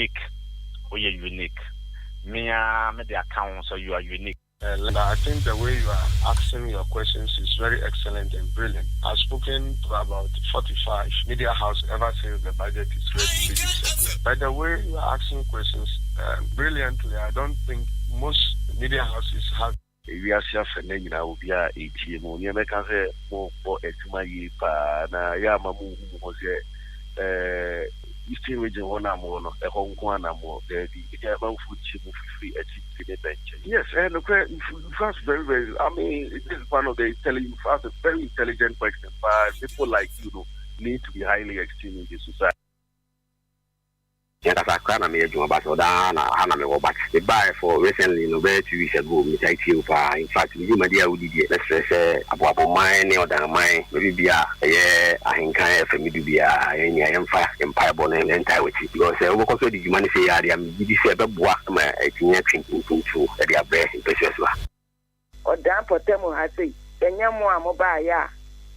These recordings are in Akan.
unique. Oh, you're unique. Me, the account, so you are unique. I think the way you are asking your questions is very excellent and brilliant. I've spoken to about 45 media houses ever since the budget is ready to be set. By the way you are asking questions brilliantly, I don't think most media houses have. We are self-funding in our ATM. We can say more for Etumayi, Yamamu, Eastern region, one more, a Hong Kong, more, the food free bench. Yes, and that's very, very, I mean, this is one of the telling a very intelligent question, but people like you need to be highly esteemed in the society. Yeah, that's a kind of major about the buy for recently, very 2 weeks ago, in fact, you my dear, we did let's say about mine or than mine, maybe Ahenkan FM, maybe Empire Born and entirety. Because I work also the human say, I am the book, my 18 to their breath in precious. Or damn for Temu has said, Kenyamwa Mobile,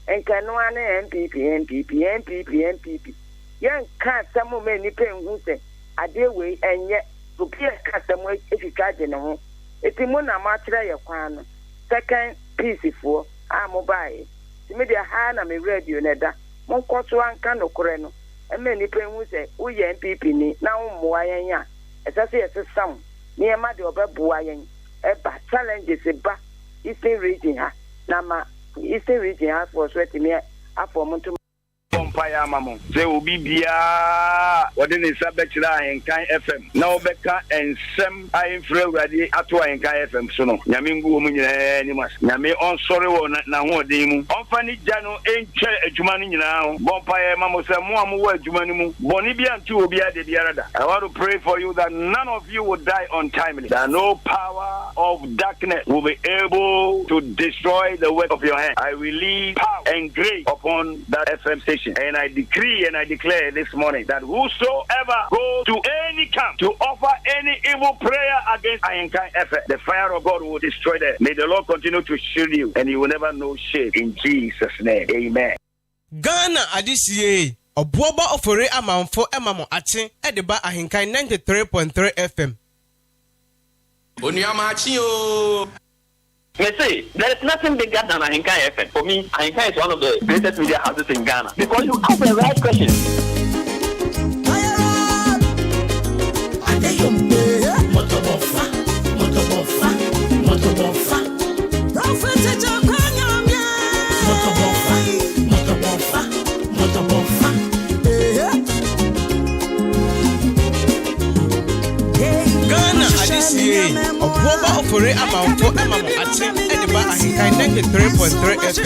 and Kanuane MPP. Young can't some many pen who say, I deal with and yet to be a custom if you catch in a home. It's a moon a matcha your crown. Second piece for I'm mobile. The media hand and me radio neda. Mon one can of coreno. And many pen who say, oh, yeah, MPP now more ya. As I say, as a song near my door, Buayan. A challenges a back Eastern region. Nama Eastern region has for sweating me up for Montu. Empire Mamon. They will be Bia. What in the subject Ahenkan FM. Now Becca and Sam I am free ready at Ahenkan FM. So no. Yamingu Munyanimas. Yami on sorry one na one demu. On Fanny Jano ain't Jumani now. Bompire Mamo Samuamu Jumanimu. Bonibian two Bia de Biarada. I want to pray for you that none of you will die untimely. That no power of darkness will be able to destroy the work of your hand. I release power and grace upon that FM station. And I decree and I declare this morning that whosoever goes to any camp to offer any evil prayer against Ahenkan FM, the fire of God will destroy them. May the Lord continue to shield you and you will never know shame. In Jesus' name, amen. Ghana adisiye obuoba ofore amanfo emamo ache edeba Ahenkan 93.3 FM. Onyamachi o. Me say, there is nothing bigger than Ahenkan FM. For me, Ahenkan is one of the greatest media houses in Ghana. Because you ask the right questions. Ghana adisiye obuoba ofore amanfo emamo ache edeba Ahenkan 93.3 FM.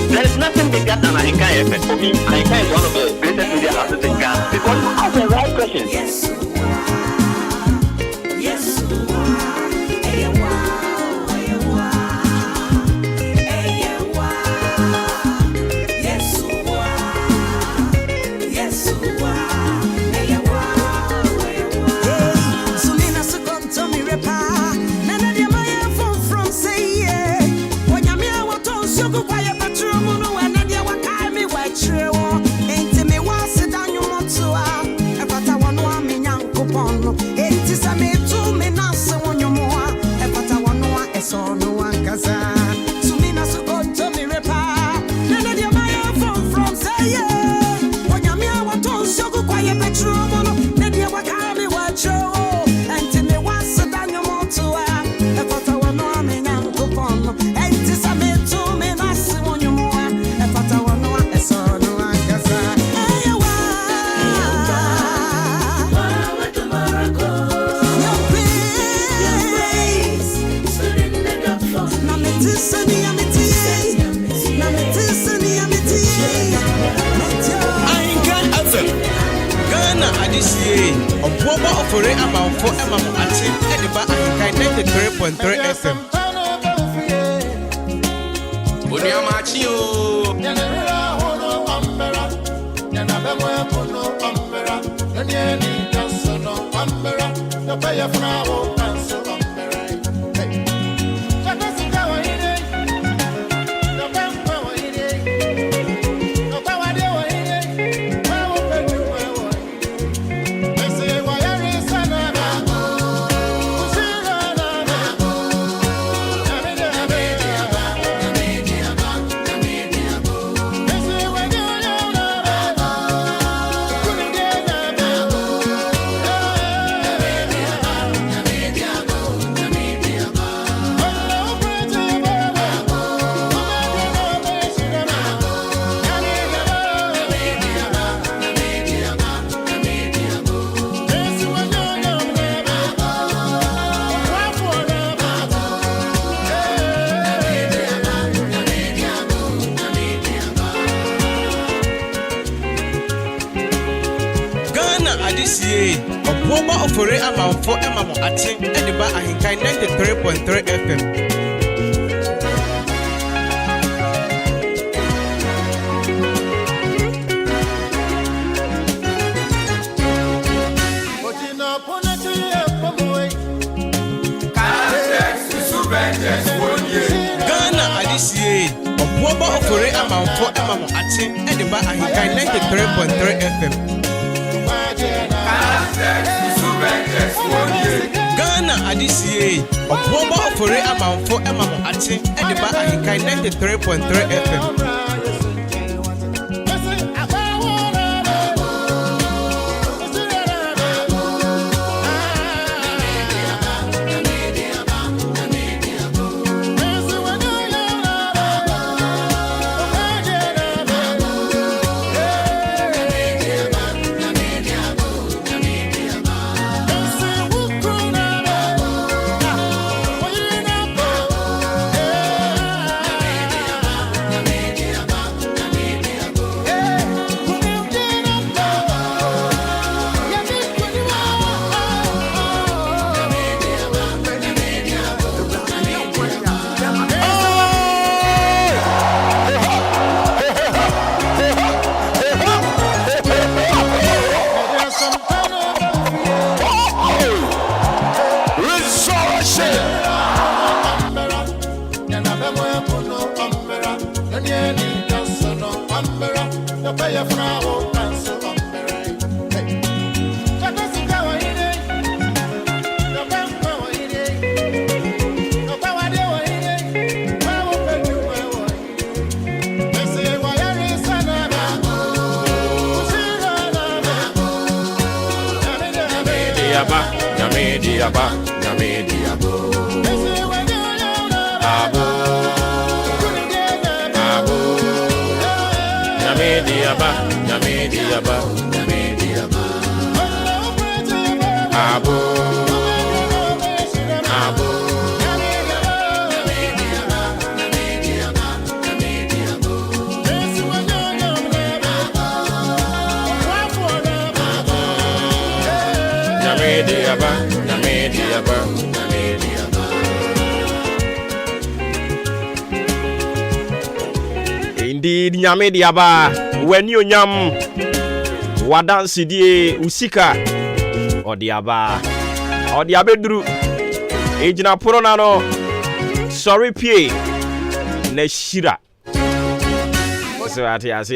There is nothing bigger than Ahenkan FM. For me, Ahenkan is one of the greatest media houses in Ghana. Because you ask the right questions. Yes. Yes. Ofore amanfo emamo ate ediba ahinkai 93.3 FM. Onia machi o. Yanera hono ambera. Yanabemo kono ambera. Yanieni dansono ambera. The paya frawo danso ambera. Hey. Chakasika wa ide. The pampa wa ide. The pawade wa ide. Wawo petu wa ide. Ese wa yari sana na. Usira na na. Namide namide aba. Namide aba. Namide aba. Ese wa yari na na. Kunde na na. Namide aba. Namide aba. Namide aba. Allah prete baba. Namide aba. Namide aba. Namide aba. Namide aba. Namide aba. Ese wa yari na na. Wapo na baba. Namide aba. Namide aba. Namide aba. Ghana adisie obuoba ofore amanfo emamo ate ediba ahinkai 93.3 FM. Ojina ponati epomoe. Ghana adisie obuoba ofore amanfo emamo ate ediba ahinkai 93.3 FM. Ghana adisie obuoba ofore amanfo emamo ate ediba ahinkai 93.3 FM. Indeed, nyame diaba when you nyam wadansi die usika odiaba odiabedru ejina poro na no sorry pie na shira so ati ase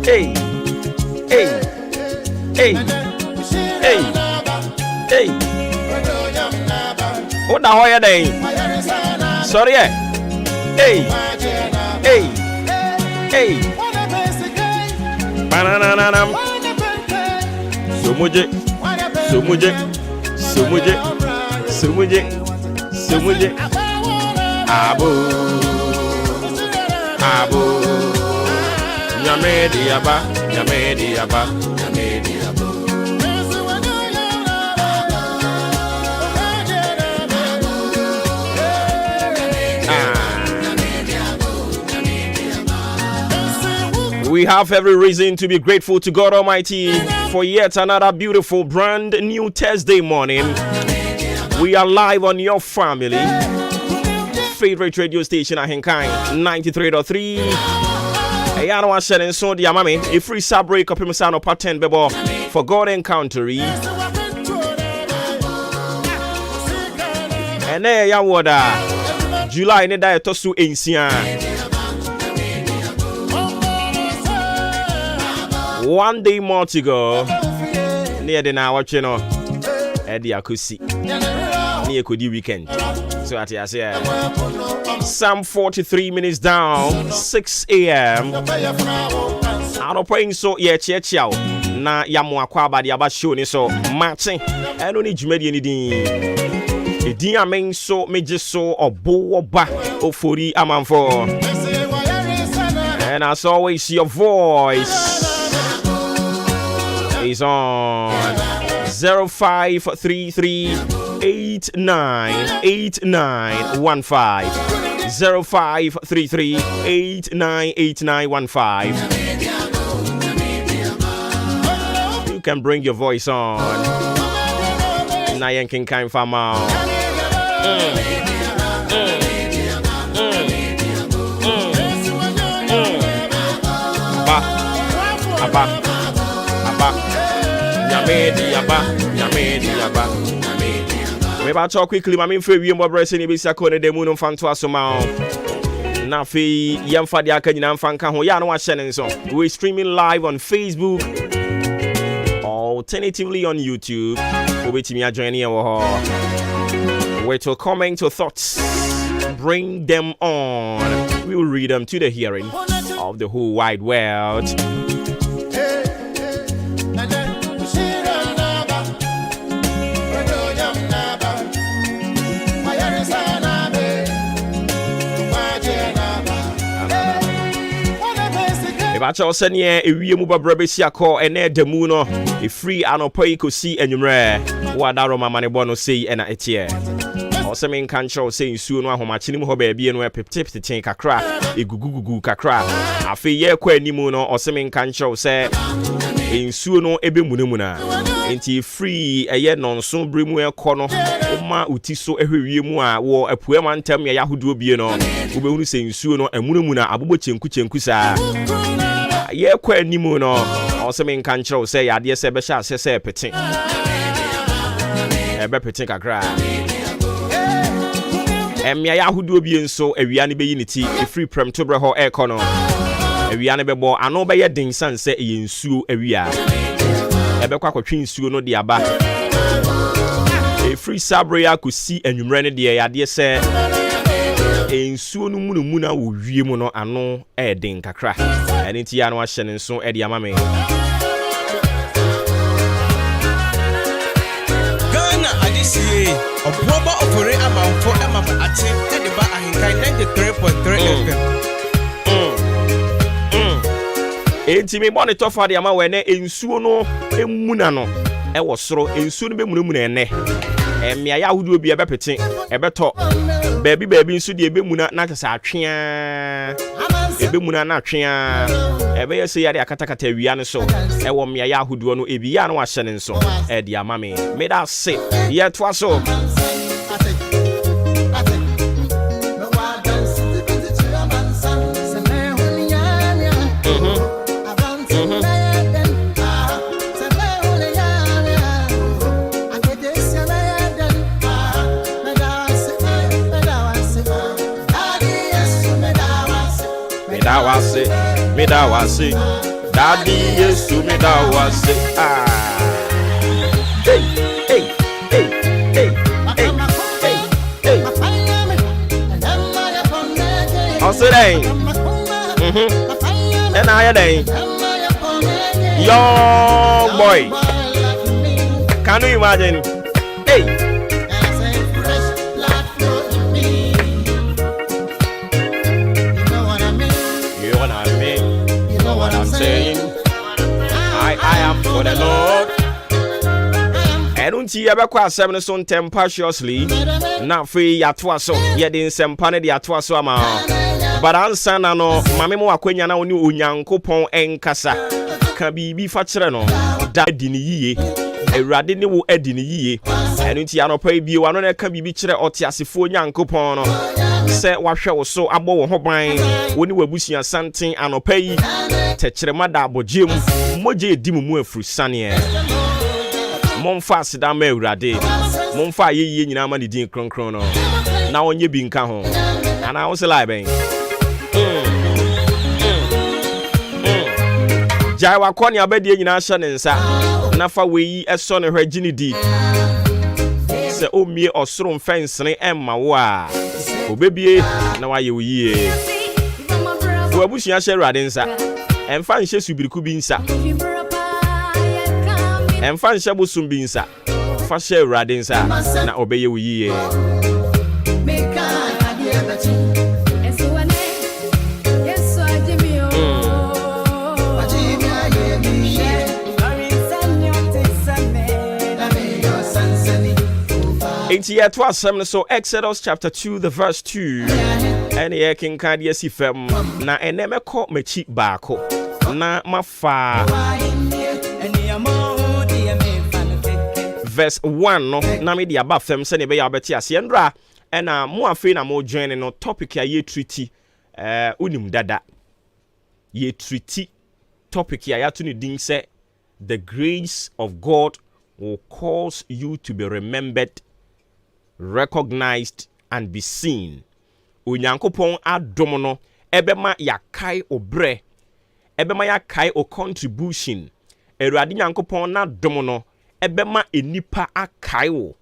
hey hey hey hey hey oda hoya dey sorry hey hey hey Banananam. Sumuje. Sumuje. Sumuje. Sumuje. Sumuje. Abu. Abu. Nyamedi aba. Nyamedi aba. Nyamedi aba. We have every reason to be grateful to God Almighty for yet another beautiful brand new Thursday morning. We are live on your family favorite radio station Ahenkan 93.3. Ayano wa shedding so the amami a free sub break up himself part 10 bebo for God Encounter. And there ya water July ne da to su ensia. 1 day more to go. Near the now watching Eddie Akusi. Near Kudi weekend. So at I say some 43 minutes down, 6 a.m. I don't pray so chow. Na yamu akwaba di abashoni so matching. I don't need Jumedi anything. Idi amen so meje so obo oba ofori amanfo. And as always your voice is on 0533898915 0533898915. You can bring your voice on Maakye On Ahenkan Fm. Aba Nyamedi aba. We about talk quickly, my main favorite more breast in Ibisa Kone de Moon Fanto Asoma. Nafi Yamfa Diaka in Fanka Hoyano Shenanson. We're streaming live on Facebook, alternatively on YouTube. Obetimia joining our where to comment your thoughts, bring them on. We will read them to the hearing of the whole wide world. Bacha osenie ewie mu babrabe si akọ ene demu no e free anopa ikosi enwumre wadaro mama ne bono sei ena etie oseme nka ncho sei nsuo no ahomachini mu ho ba bie no epiptiptin kakra egugugugu kakra afi ye kwa animu no oseme nka ncho se nsuo no ebemunemu na enti free eye nonso bremu ekọ no ma utiso ehwewie mu a wo apuema ntam ya yahodo bie no ubehunu se nsuo no emunemu na abobo chenku saa ye kwa animu no oseme nka ncho se ya de se be sha se pete ebe pete kakra emia yahodo bie nso awia ne beyi ne ti free prem to bre ho ekono awia ne bebo ano be ye den sanse ye nsuo awia ebe kwa kwatwe nsuo no de aba free sabre ya kusi enwumre ne de ya de se nsuo no mu na wo wie mu no ano den kakra eni ti ya no ahye ne nso e de amame Ghana adisiye oboba ofore amanfo emam ate e de ba Ahenkan 93.3 FM. Enti me monitor fa de ama we ne nsuo no emuna no e wo soro nsuo no be mu na ene emia ya hudu obi ebe pete ebe to baby nso de ebe muna na tasa atwea ebe muna na atwea ebe yese ya de akatakata awia ne so e wo mia ya hudu no ebi ya no ahye ne nso e de ama me da se ye to aso me da wase daddy yesu me da wase hey also day and I day Young boy. Can you imagine? Hey. I am for the Lord. I don't see ever quite 7 son tempestuously. Now free yatwaso, yet in some panel yatwaso ama. But answer no, Mammo Aquenya now knew Unyanko Pon and Cassa. Can be fatcherano, died in ye, a radini edin ye. And in Tiano pay be one on a can be bitcher or Tiasifo Yanko Pono. Say what show so abo hobine when you were bushing something and pay. Techremada bo Jim Moje Dimu Fru Sanye Monfas da me urade Monfa ye nyina ma ni din kronkron no na onye bi nka ho ana wo se lai ben Jai wa kwani abedie nyina hye ne nsa na fa weyi eso ne hwagini di se omie osoro mfensene emma wo a obebie na wa ye oyiye wo abusia hye urade nsa Enfan nhye subiriku bi nsa. Enfan nhye bosum bi nsa. Fa hye urade nsa na obeye wo yiye. Enti ya to asem so Exodus chapter 2 the verse 2. Ene ye kinka de asifam na eneme ko machi baako na mafa verse 1 no na me de aba fam se ne be ya beti ase ndra ena mo afi na mo join no topic ya ye treaty unim dada ye treaty topic ya to ne din se the grace of God will cause you to be remembered, recognized and be seen. Onyankopon adom no ebema yakai obre ebema yakai o contribution Awurade Nyankopon na dom no ebema enipa akai wo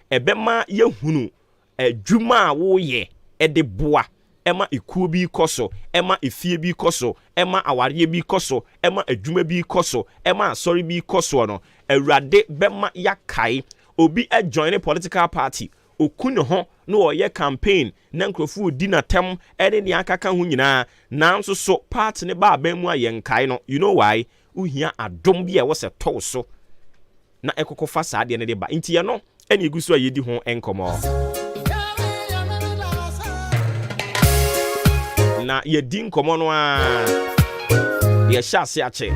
ebema yehunu adwuma wo ye ede boa ema ekuo bi koso ema efie bi koso ema aware bi koso ema adwuma bi koso ema asori bi koso no Awurade bema yakai obi join political party okuno ho no oye campaign na nkrofo di na tem ene ne akaka ho nyina nanso so part ne ba ba mu ayenkai no you know why uhia adom bi e wo se to so na ekokofa saade ne de ba nti ye no ene eguso ayedi ho enkomo na ye di nkomo no a ye hyase ache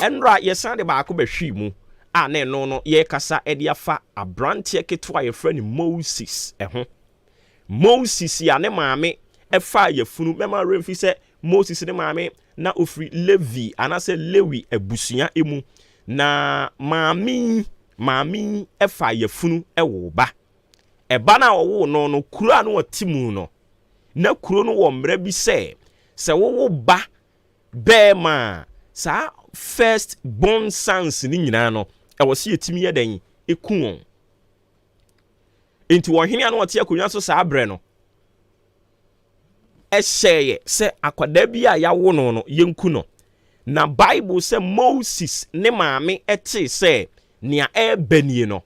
enra ye san de ba akọ behwi mu a na no ye kasa ede afa abrante ketwa ye friend Moses Moses ya ne maame efa ye funu mema remfi se Moses ne maame na ofri Levi anase Lewi abusua emu na maami efa ye funu ewo ba eba na wo no kura no watimu no na kuro no wo mra bi se wo ba bema sa first born sons ni nyina no e wo se yetimi yedan eku won enti wo hene anu ote akonwa so sa abre no e hyeye se akwada bi a yawo no yenku no na Bible se Moses ne maame ete se nia ebanie no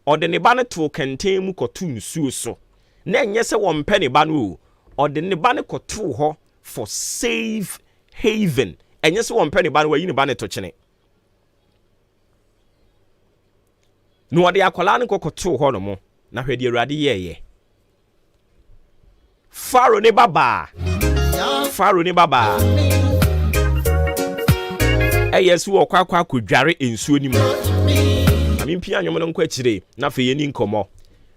ode ne ba ne to kenten mu kotu nsuo so na enye se wo mpe ne ba no ode ne ba ne kotu ho for safe haven enye se wo mpe ne ba no wayi ne ba ne to chene no ode akwala ne kokotu ho no mo na hwede Awurade yeye Faro ne baba yesu wo kwakwa kodware ensuo ni mu amempia anwom no nkwa kire na fe yeni nkomo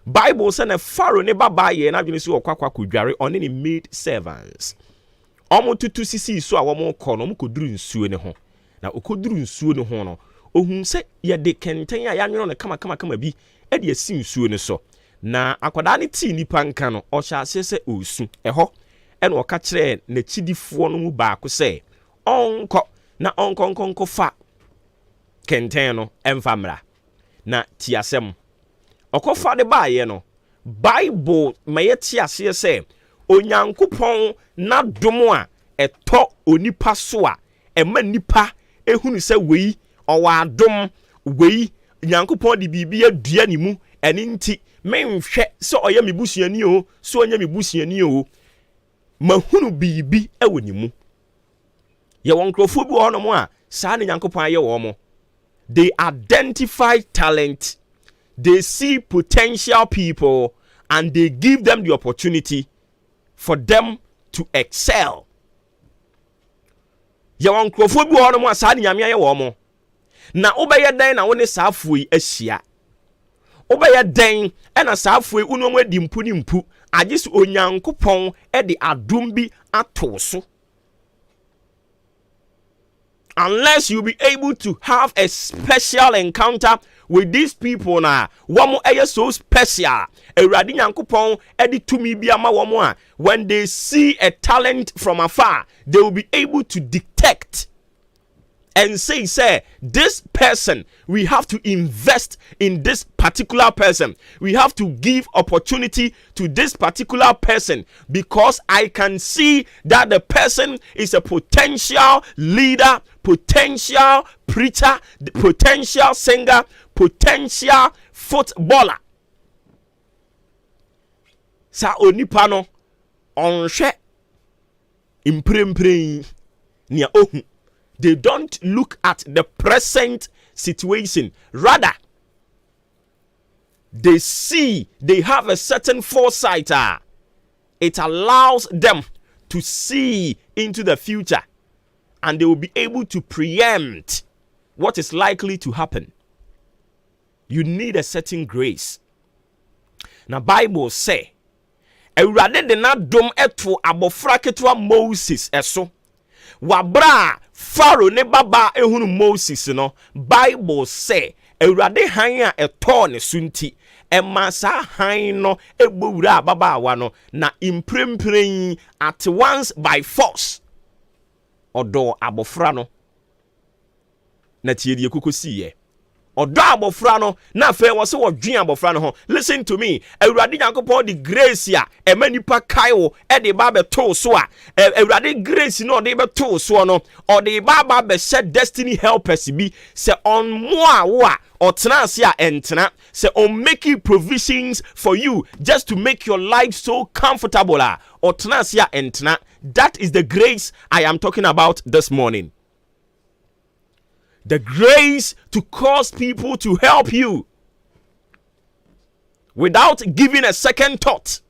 Bible say na Faro ne baba ye na dwene si wo kwakwa kodware on ne maid servants omo tutu sisi so a wo mo kọ no mo koduru nsuo ne ho na okoduru nsuo ne ho no ohun se ye de kenten a yanwero ne kama bi e de asi nsuo ne so na akwada ne ti nipa nka no o sha se osu eho ene o ka kire na chidifo no mu baako se onko na onko fa kenten no emfamra na tiasem okofa de baaye no Bible maye tiase se Onyankopon na domo a eto onipa so a ema nipa ehunu se wei adom wei nyankopɔn de biribi adua ne mu ɛne nti menhwɛ sɛ ɔyɛ me busuani o so ɔnyɛ me busuani o mahunu biribi ɛwɔ ne mu yɛwɔ nkurɔfoɔ bi wɔ hɔnom a saa ne nyankopɔn ayɛ wɔ mo they identify talent, they see potential people, and they give them the opportunity for them to excel. Yɛwɔ nkurɔfoɔ bi wɔ hɔnom a saa ne nyame ayɛ wɔ mo na wobɛyɛ dɛn na wo ne saa afoɔ yi ahyia wobɛyɛ dɛn ɛna saa afoɔ yi wonom adi mpu ne mpu agye sɛ onyankopɔn ɛde adom bi ato so. Unless you be able to have a special encounter with these people na womo eye so special Awurade Nyankopɔn edi tumi bi ama womo a when they see a talent from afar they will be able to detect and say this person, we have to invest in this particular person. We have to give opportunity to this particular person because I can see that the person is a potential leader, potential preacher, potential singer, potential footballer. Sa onipa no onhwe imprempren nia ohu. They don't look at the present situation. Rather, they have a certain foresight. It allows them to see into the future and they will be able to preempt what is likely to happen. You need a certain grace. Now, Bible say, Ewurade de na dom eto abofra ketewa Moses eso. Wabra Pharaoh ne baba ehunu Moses no Bible say Ewurade han a eto ne sunti ema sa han no egbowura baba awa no na imprempren at once by force odo abofra no na tie die kokosiye odo abofra no na fe wo se wo dwen abofra no ho. Listen to me, Ewurade Nyankopɔn the grace ya emanipa kaiwo e de ba beto so a Ewurade grace no de beto so no or de ba be shed destiny helpers bi se on mo a wo a otena ase a entena se on making provisions for you just to make your life so comfortable a otena ase a entena. That is the grace I am talking about this morning. The grace to cause people to help you without giving a second thought.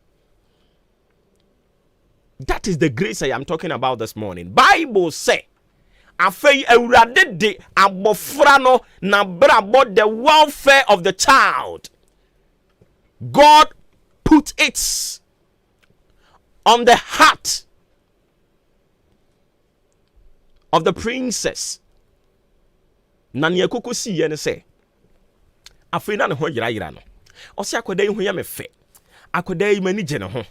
That is the grace I am talking about this morning. Bible say, afei Ewurade de abofra no na brabo the welfare of the child. God put it on the heart of the princess. Na ne kokosi ye ne se afei na ne ho yira no o se akoda yi ho ya me fe akoda yi mani je ne ho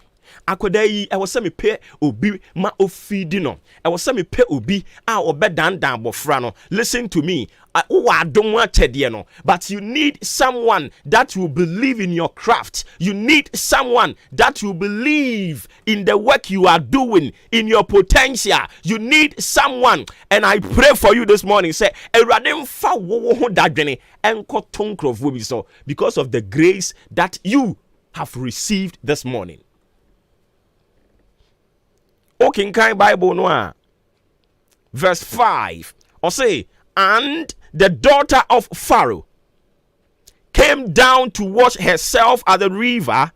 akoda yi e wo se me pe obi ma ofidi no e wo se me pe obi a obedandan bofra no. Listen to me, but you need someone that will believe in your craft. You need someone that will believe in the work you are doing, in your potential. You need someone, and I pray for you this morning, say because of the grace that you have received this morning. Okay, Bible Noah, verse 5, or say, and the daughter of Pharaoh came down to wash herself at the river,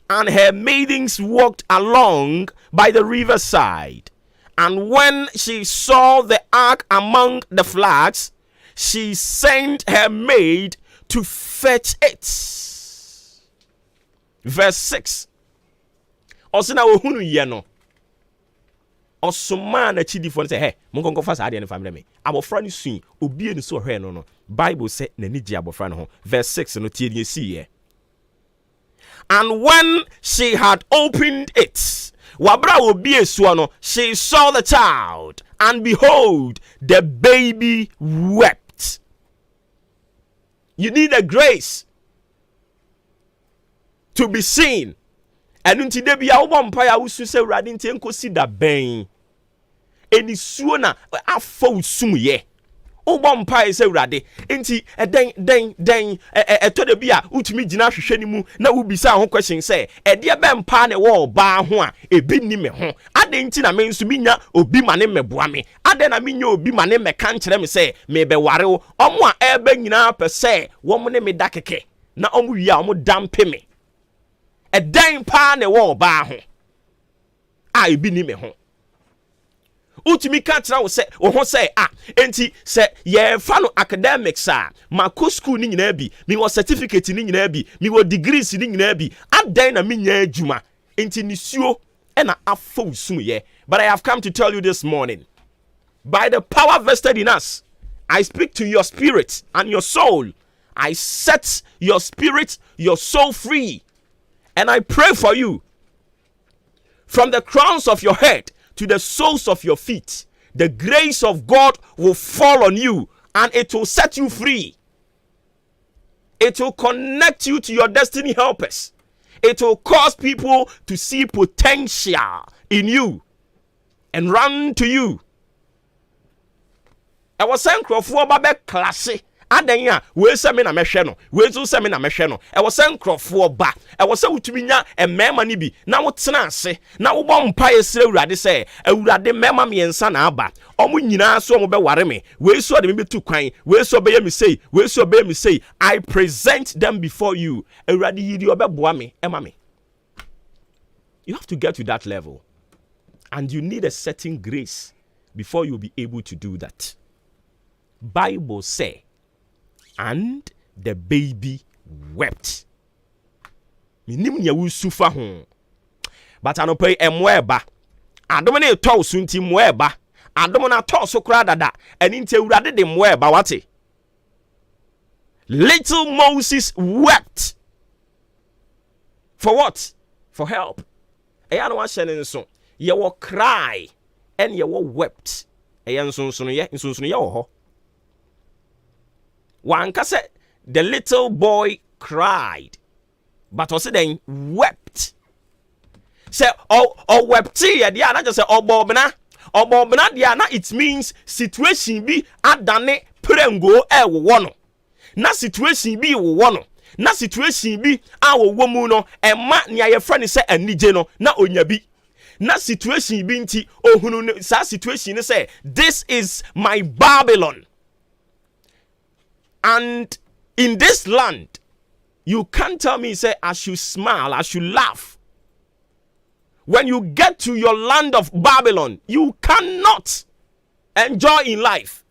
and her maidens walked along by the riverside. And when she saw the ark among the flags, she sent her maid to fetch it. Verse 6. Osina ohunu yeno. Osoma na chidi fo say hey monkonko fa saade ne family me abofra ne sun obi eni so hwe no Bible say na ni gi abofra no ho. Verse 6 no tie ni see here. And when she had opened it, wabra obi esuo no, she saw the child, and behold, the baby wept. You need a grace to be seen. And until they be a vampire who say riding tenko see that bang. Any suona a fo sum ye. Ubom pai se urade. Enti den to de bia utumi gina hwehwe ni mu na ubisa ho question say e de be mpa ne wo ba ho a ebi ni me ho. Ade nti na me nso minya obi ma ne meboa me. Ade na minya obi ma ne meka nkere me say me be ware wo. Omo a ebe nyina pe say wo mo ne me da keke. Na omo wi a omo dampe me. E den pa ne wo ba ho. A ebi ni me ho. Utimi ka tira wo se wo ho se enti se ye fa no academics ma ko school ni nyina bi mi wo certificate ni nyina bi mi wo degrees ni nyina bi adan na mi nya adwuma enti nisuo e na afo sum ye. But I have come to tell you this morning, by the power vested in us, I speak to your spirit and your soul. I set your spirit, your soul free, and I pray for you from the crowns of your head to the soles of your feet. The grace of God will fall on you and it will set you free. It will connect you to your destiny helpers. It will cause people to see potential in you and run to you. I was saying, Crawford classy. Adanya we se me na mehwe no we so se me na mehwe no e wo se nkrofo ba e wo se wutumi nya emema ni bi na wo tena ase na wo bom pa yesre awurade se awurade mema me yensa na aba omo nyina so omo be ware me we so de me betu kwan we so be me say we so be me say I present them before you. Awurade yidi obeboa me ema me. You have to get to that level, and you need a certain grace before you'll be able to do that. Bible say, and the baby wept. Minim nya wusufa ho. But anope emweba. Adom na eto sunti mweba. Adom na to so kra dada. Eni nte urade de mweba wate. Little Moses wept. For what? For help. Eya no ahye nso. Ye wo cry and ye wo wept. Eya nso ye wo ho. Wanka said the little boy cried, but also then wept. Say wept ya dia na just say obobna dia na it means situation bi adane prengo wo no. Na situation bi wo no. Na situation bi wo mu no emma ne ayefra ne say anije no na onya bi. Na situation bi nti ohunu sa situation ne say this is my Babylon. And in this land, you can't tell me, say, I should smile, I should laugh. When you get to your land of Babylon, you cannot enjoy in life.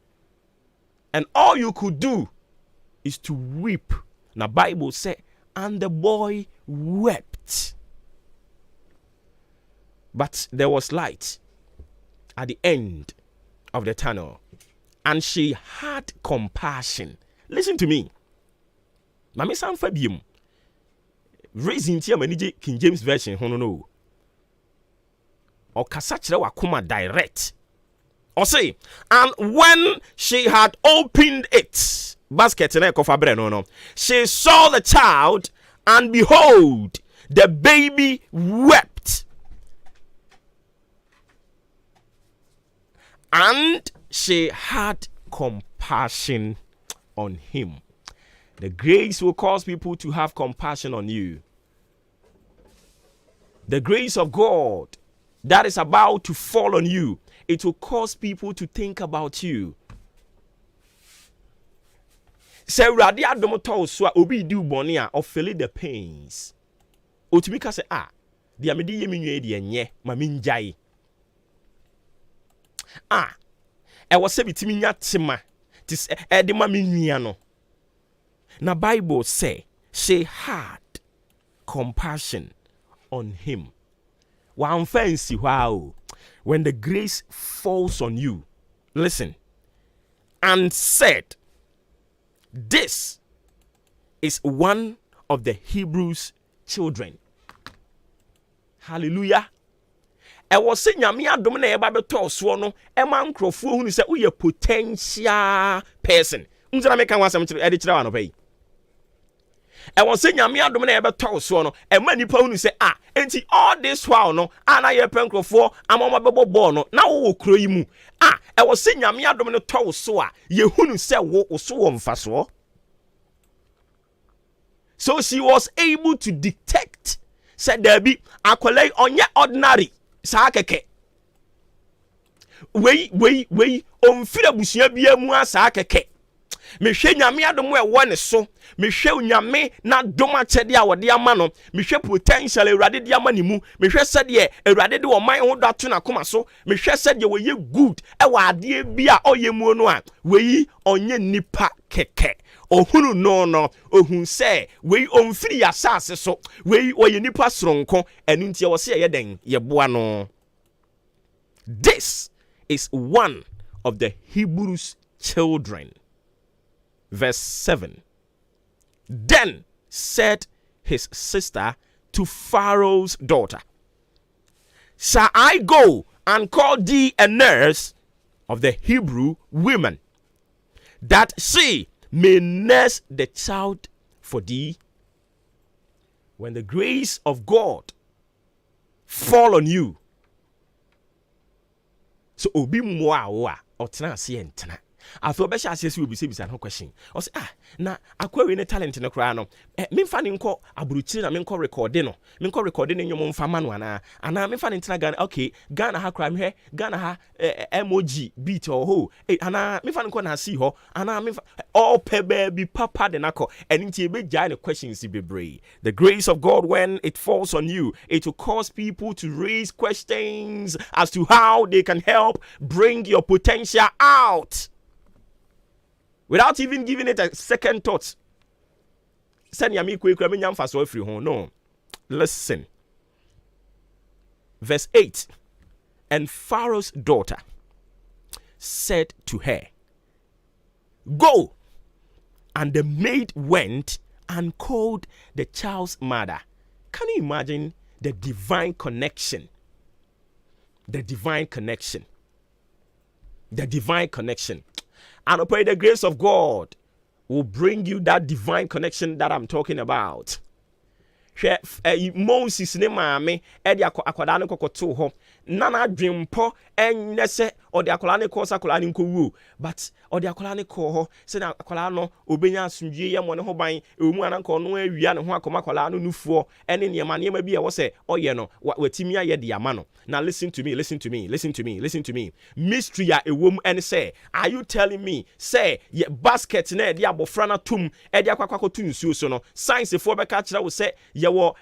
And all you could do is to weep. Now, Bible says, and the boy wept. But there was light at the end of the tunnel. And she had compassion. Listen to me. Mami san fabium. Raising tia manije King James version hono no. O kasa kire wakoma direct. Or say, and when she had opened it, basket na kofa bre no. She saw the child, and behold, the baby wept. And she had compassion on him. The grace will cause people to have compassion on you. The grace of God that is about to fall on you, it will cause people to think about you. Say radi adom to so obi di boni a or feel the pains. Otumika say dia me di yemi nwe di enye ma me njai. E wo se bitimi nya tema. Tis edema me nua no. Na Bible say she had compassion on him. One fancy wow. When the grace falls on you, listen, and said, this is one of the Hebrews' children. Hallelujah. I was saying, Yamia Domina Babato Swono, a man crofo who said, we a potential person. Unzameka was some editor on pay. I was saying nyame adom na ebe to so no e ma nipa hu say enti all this while no ana ye penkrofo amama bebo no na wo kro yi mu I was saying nyame adom no to so ye hunu say wo so wo mfaso. So she was able to detect, said there be akwalai onye ordinary saa keke. Wei omfira busua bia mu saa keke. Me hwe nyame adom e wo ne so, me hwe nyame na dom achede a wode ama no, me hwe potential Awurade de ama ne mu, me hwe sede Awurade de wo man ho dato na koma so, me hwe sede wo ye good e wa ade bia oye mu no a, wei onye nipa keke. Ohunu no ohun se wei omfiri asase so wei oye nipa sronko enu ntie wo se ye den ye boa no. This is one of the Hebrews children. Verse 7. Then said his sister to Pharaoh's daughter, shall I go and call thee a nurse of the Hebrew women, that she may nurse the child for thee? When the grace of God fall on you, so obi mwa otena se entena. After Besha says you will be saved and no question. Or say, na akwa ne talent in the crown. Memfa ni nko aburuchi na menko recording no. Menko recording in your mom fama no ana. Ana memfa ni ntena Ghana. Okay, Ghana ha crime here. Ghana ha emoji beat or ho. Ana memfa ni nko na see ho. Ana memfa all pe baby papa de nako. And nti be jai the questions be brave. The grace of God, when it falls on you, it will cause people to raise questions as to how they can help bring your potential out. Without even giving it a second thought. No. Listen. Verse 8. And Pharaoh's daughter said to her, go. And the maid went and called the child's mother. Can you imagine the divine connection? The divine connection. The divine connection. And I pray the grace of God will bring you that divine connection that I'm talking about. Moses ne maame edi akwada ne kokoto ho nana dwempo enese odi akwada ne kosa akwada ne nkowu but odi akwada ne ko ho se na akwada no obenya asundwie ye mo ne ho ban emu ananko no awia ne ho akoma akwada no nufuo ene ne ma bi e wo se oye no watimi aye de ama no. Now listen to me. Mystery a ewom ene say, are you telling me say ye basket na de abofra na tum e de akwakwa to nsuo so no science fo be ka kira wo say ye wo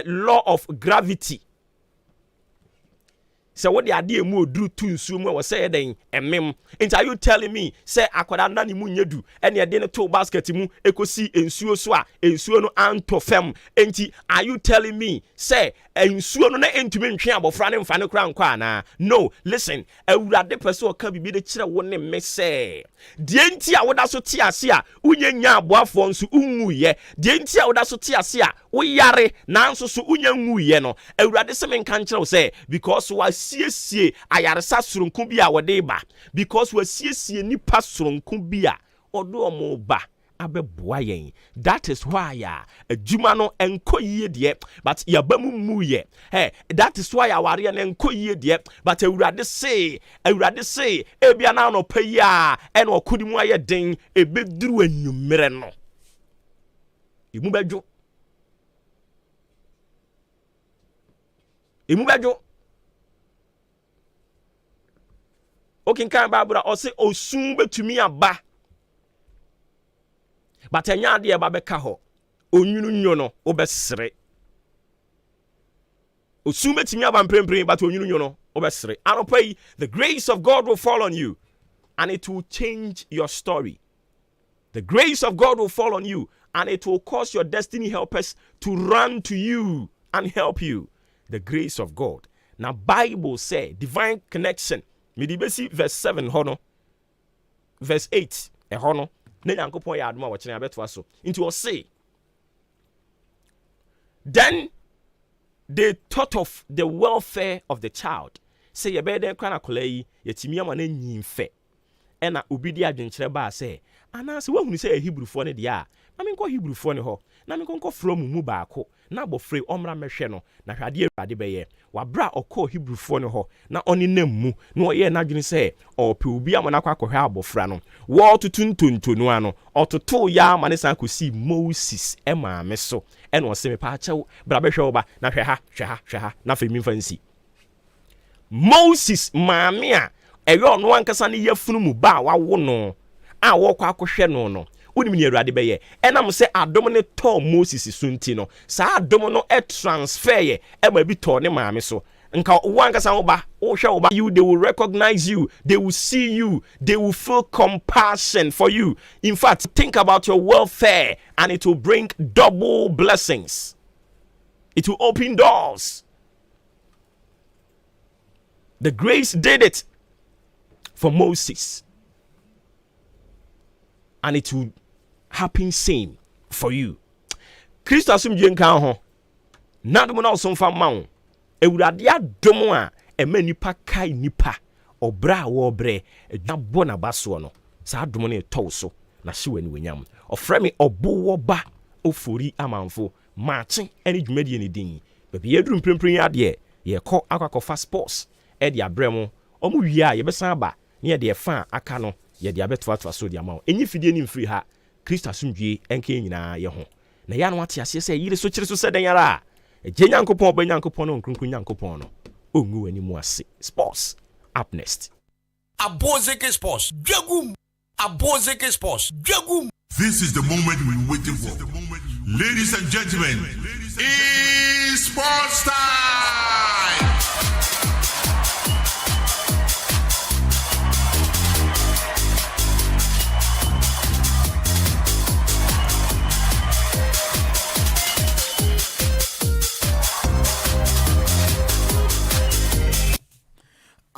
law of gravity. So what the idea mu oduru to nsuo mu we say den emem. And are you telling me say akwada na ni mu nyedu ene de ne to basket mu ekosi nsuo so a nsuo no anto fam. Enti are you telling me say nsuo no na entumi ntwe abofra ne mfa ne kra nkwa ana? No, listen. Awurade pese o ka bibi de kire wo ne me say de enti a woda so te ase a unye nya aboafo nso unwuye. De enti a woda so te ase a wo yare na nso so unya nwuye no. Awurade se me nka nkire wo say because wasiesie ayaresa soronko bi a wode ba, because wasiesie nipa soronko bi a odo omo ba abeboa yen. That is why adwuma no enko yie de, but yabamu muye. Hey, that is why aware no enko yie de, but Awurade say ebia na no payi a ene okudi mu aye den ebeduru anwumere no. Emu bedwo okay, kan Bible o say osun betumi aba, but enya de eba beka ho onwunu nyo no obesere. Osun betumi aba mprempren but onwunu nyo no obesere. And pray the grace of God will fall on you and it will change your story. The grace of God will fall on you and it will cause your destiny helpers to run to you and help you. The grace of God. Now Bible say divine connection. Midibesi verse 7 hono. Verse 8 hono. Ne yankopon ya adoma wo kene abeto so. Into will say, then they thought of the welfare of the child. Say ye be den kwana kola yi yetimi ama na nyimfe. Ena obi di adwenkyere ba say ana se wahunu say Hebrew fo ne dia na me nko Hebrew fo ne ho na me nko from mu baako na abofre omra mehwe no na hwade awurade beye wabra okọ Hebrew fo ne ho na oni nam mu na oye na dwene say ope obi amana kwakọhwe abofra no wo tutuntontonu ano ototo ya amane san kosi Moses maame so ena ose me pa achew bra behwe oba na hwe ha na fe mi fancy Moses maame a eyo no ankasa ne yafunu mu ba wawo no a wo kwa akọhwe no Unim ni Awurade beye enam se adom ne to Moses sunti no sa adom no transfer ye ma bi to ne maame so nka wankasa wo ba wo hwe wo ba you they will recognize you, they will see you, they will feel compassion for you. In fact, think about your welfare and it will bring double blessings. It will open doors. The grace did it for Moses, and it will happen same for you. Christ asumje nkan ho na dum na osomfa mawo ewurade adom a ema nipa kai nipa obra wo bre edwabo na baso no sa adom na eto so na hye wani wenyam ofre me obo ba ofori amanfo maakye ene dwumadi ne din baby yeduru mprempren ade ye kọ akwakofa sports e de abremo omu wie a ye besan ba ne ye de fa aka no ye de abetoa so de amawo enyi fidie ni mfiri ha Kristo asumdwe enke nyina ye ho na ya no ate ase se yire so kire so se den yara eje nyankopon ba nyankopon no nkrunkun nyankopon no ongu wani mu ase sports up next Abozeke Sports Jagum Abozeke Sports Jagum. This is the moment we waiting for. Ladies and gentlemen, it's sports time.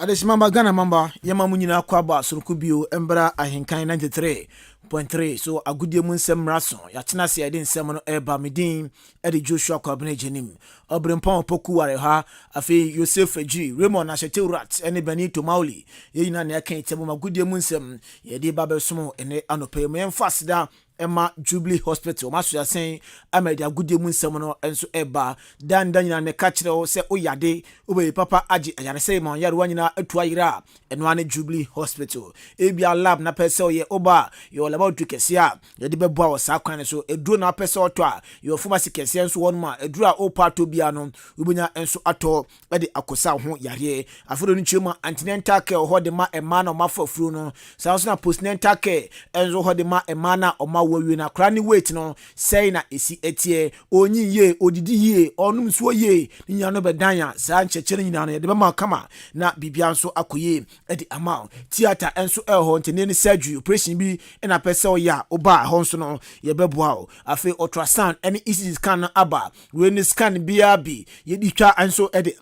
Adesimamba Ghana mamba yema munyina kwaba surukubio embra ahenkan 93.3 so agudie mu nsem raso ya tena se ede nsem no eba medin ede Joshua kwabene jenim obrempon poku ware ha afi Yosef Eji Raymond Asheteurat ene Benito Mauli yina na yakan tebo magudie mu nsem ye de babesomo ene anope mu emfasida Emma Jubilee Hospital maso ya sen amedi agudie mu nsem no enso eba dan nyina ne ka kire wo se oyade obe papa agi ayane se ma yare wanyina atu ayira eno ane Jubilee Hospital ebia lab na pese oye oba yo laba otu kesia ye de beboa wo sa kwan so eduro na pese oto a yo pharmacy kesia enso won ma eduro a opato bia no ubunya enso ato e de akosa ho yare afodo no chema antenatal care ho de ma ema na ma fafuru no sa so na postnatal care enso ho de ma ema na oma wawi na krani wait no say na esi etie onyi ye odidi ye onum so ye nya no bedanya sa nchechere nyina no ye de ma kama na bibia nso akoye e de ama theater enso ho ntene surgery operation bi na pese oya oba ho nso no ye beboa o afi ultrasound any ECG scan aba we ni scan bia bi ye ditwa enso e de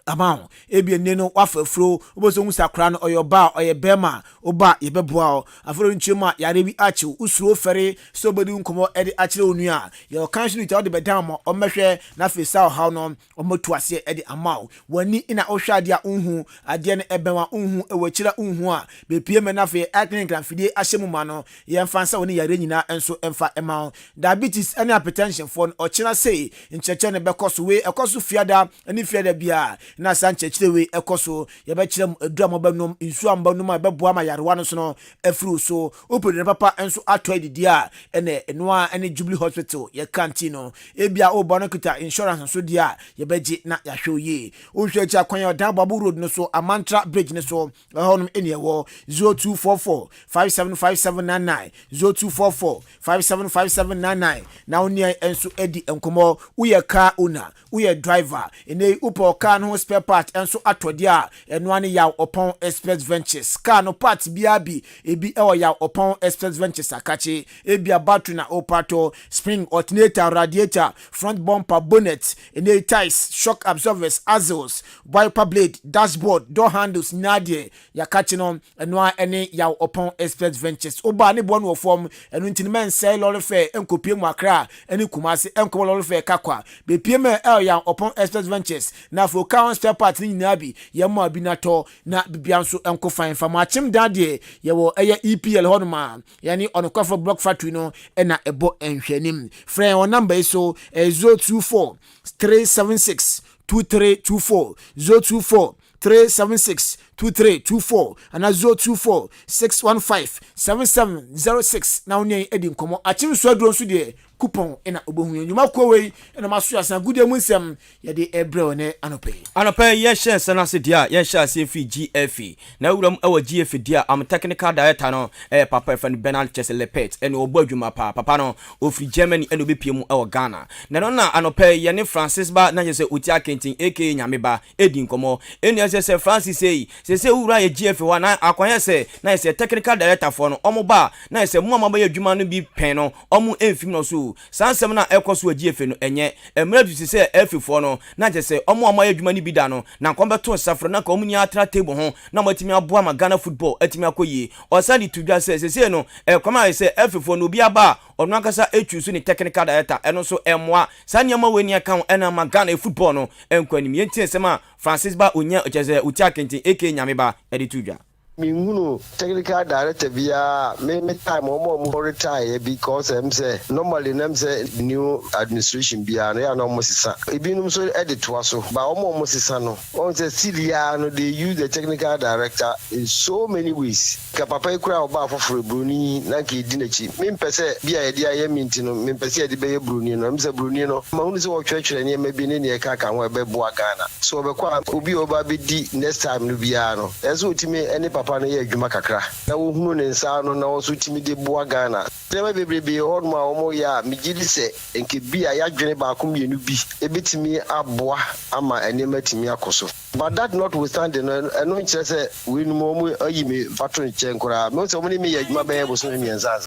amount ebi neno wafafro oboso ngu sakra no oyoba oyebema oba yebeboa o afro nchema yare bi achi usuro fere so bodi nkomo ede achire onua your country to the bedam o mehwe na fesa how no omotu ase ede amount wani ina ohwade a unhu ade ne ebenwa unhu ewachira unhu a bepie me na fe clinic and fide ahyemu ma no ye mfansa woni yare nyina enso emfa ema diabetes and hypertension for ochira sei ncheche ne bekoso we ekoso fiada ani fiada bia na sanche we ekoso ye be kirem edura mobanum insu ambanum a beboa ma yarewa no so no afru so opere papa enso ato adidi a ene enoa ene Jubilee Hospital ye kantino ebia oba no kita insurance so dia ye beji na ya hwoye o hwechi akwan ya dan babu road no so amantra bridge no so honum ene ewo 0244 575799 0244 575799 na oni enso edi enkomo uye car owner uye driver ene upo car no spare part enso atodia eno ane ya Opon Express Ventures car no part biabi ebi ewo ya Opon Express Ventures akachi ebi battery na opato spring alternator radiator front bumper bonnet ene ties shock absorbers axles wiper blade dashboard door handles nadie ya kachi no eno ane ya Opon Express Ventures oba ne bo no form eno ntinmen say lorry fair enkopie mu akra ene kumase enko lorry fair kakwa be pie me el ya Opon Express Ventures na fo ka one spare part ni nyina bi ye ma bi na to na bibia nso enko fan fa ma chim da de ye wo eye EPL honoma yani onokofo block factory no na ebo enhwanim friend on number is so 024 376 2324 024 376 2324 and 024 615 7706 now near Eddie Como. I chim so drone so de coupon in a obohu nyuma kwoi na maso asan gude mu nsem ye de ebre ne anope yes sana se dia yes se fi GFE na wuram awa GFE dia am technical director no papa fan Bernard Cheselepet ene obo adwuma papa no ofri Germany ene obepiem awa Ghana na no na anope ye ne Francis ba na se oti akentin aka nyameba Eddie Como ene se Francis se wura ye GFE wa na akwanya se na se technical director for no omo ba na se mu amaba ye adwuma no bi pen no omo enfim no so sansem na ekoso GFE no enye emradu se F4 no na je se omo amaye adwuma ni bi da no na nkombeto safro na ka omunya atra table ho na matimi aboa ma Ghana football atimi akoyi osadi tudwa se no ekoma se F4 no bi aba ono akasa echusu ni technical director eno so emwa sanya ma weni aka ena ma Ghana football no enkwanim yentie sema Francis ba onya ocheze uti akenti eke nyameba edi tudwa Minguno technical director via me time more retire because say normally them say new administration bia na no mosisa ebinum so edit waso ba omo mosisa no on say Syria no they use the technical director in so many ways ka papa ikura oba afoforo bruni na ka edi nachi me mpese bia edi aye minti no me mpese edi be bruni no me say bruni no ma unu say wo twetwere ne ma bi ne ne ka ka ho ebe boa Ghana so obekwa obi oba be di next time no bia no ezo otimi eni papa na ye adwuma kakra na wo hunu ne nsa no na wo so timi de boa Ghana tema bebrebe hodma omo ya migidi se enke bia ya dwene ba ko mienu bi ebetimi aboa ama enema timi akoso but that notwithstanding no nche se we nu mo ayi me patron che nkora me so mo ni me ya adwuma ba ye bo so mi ensa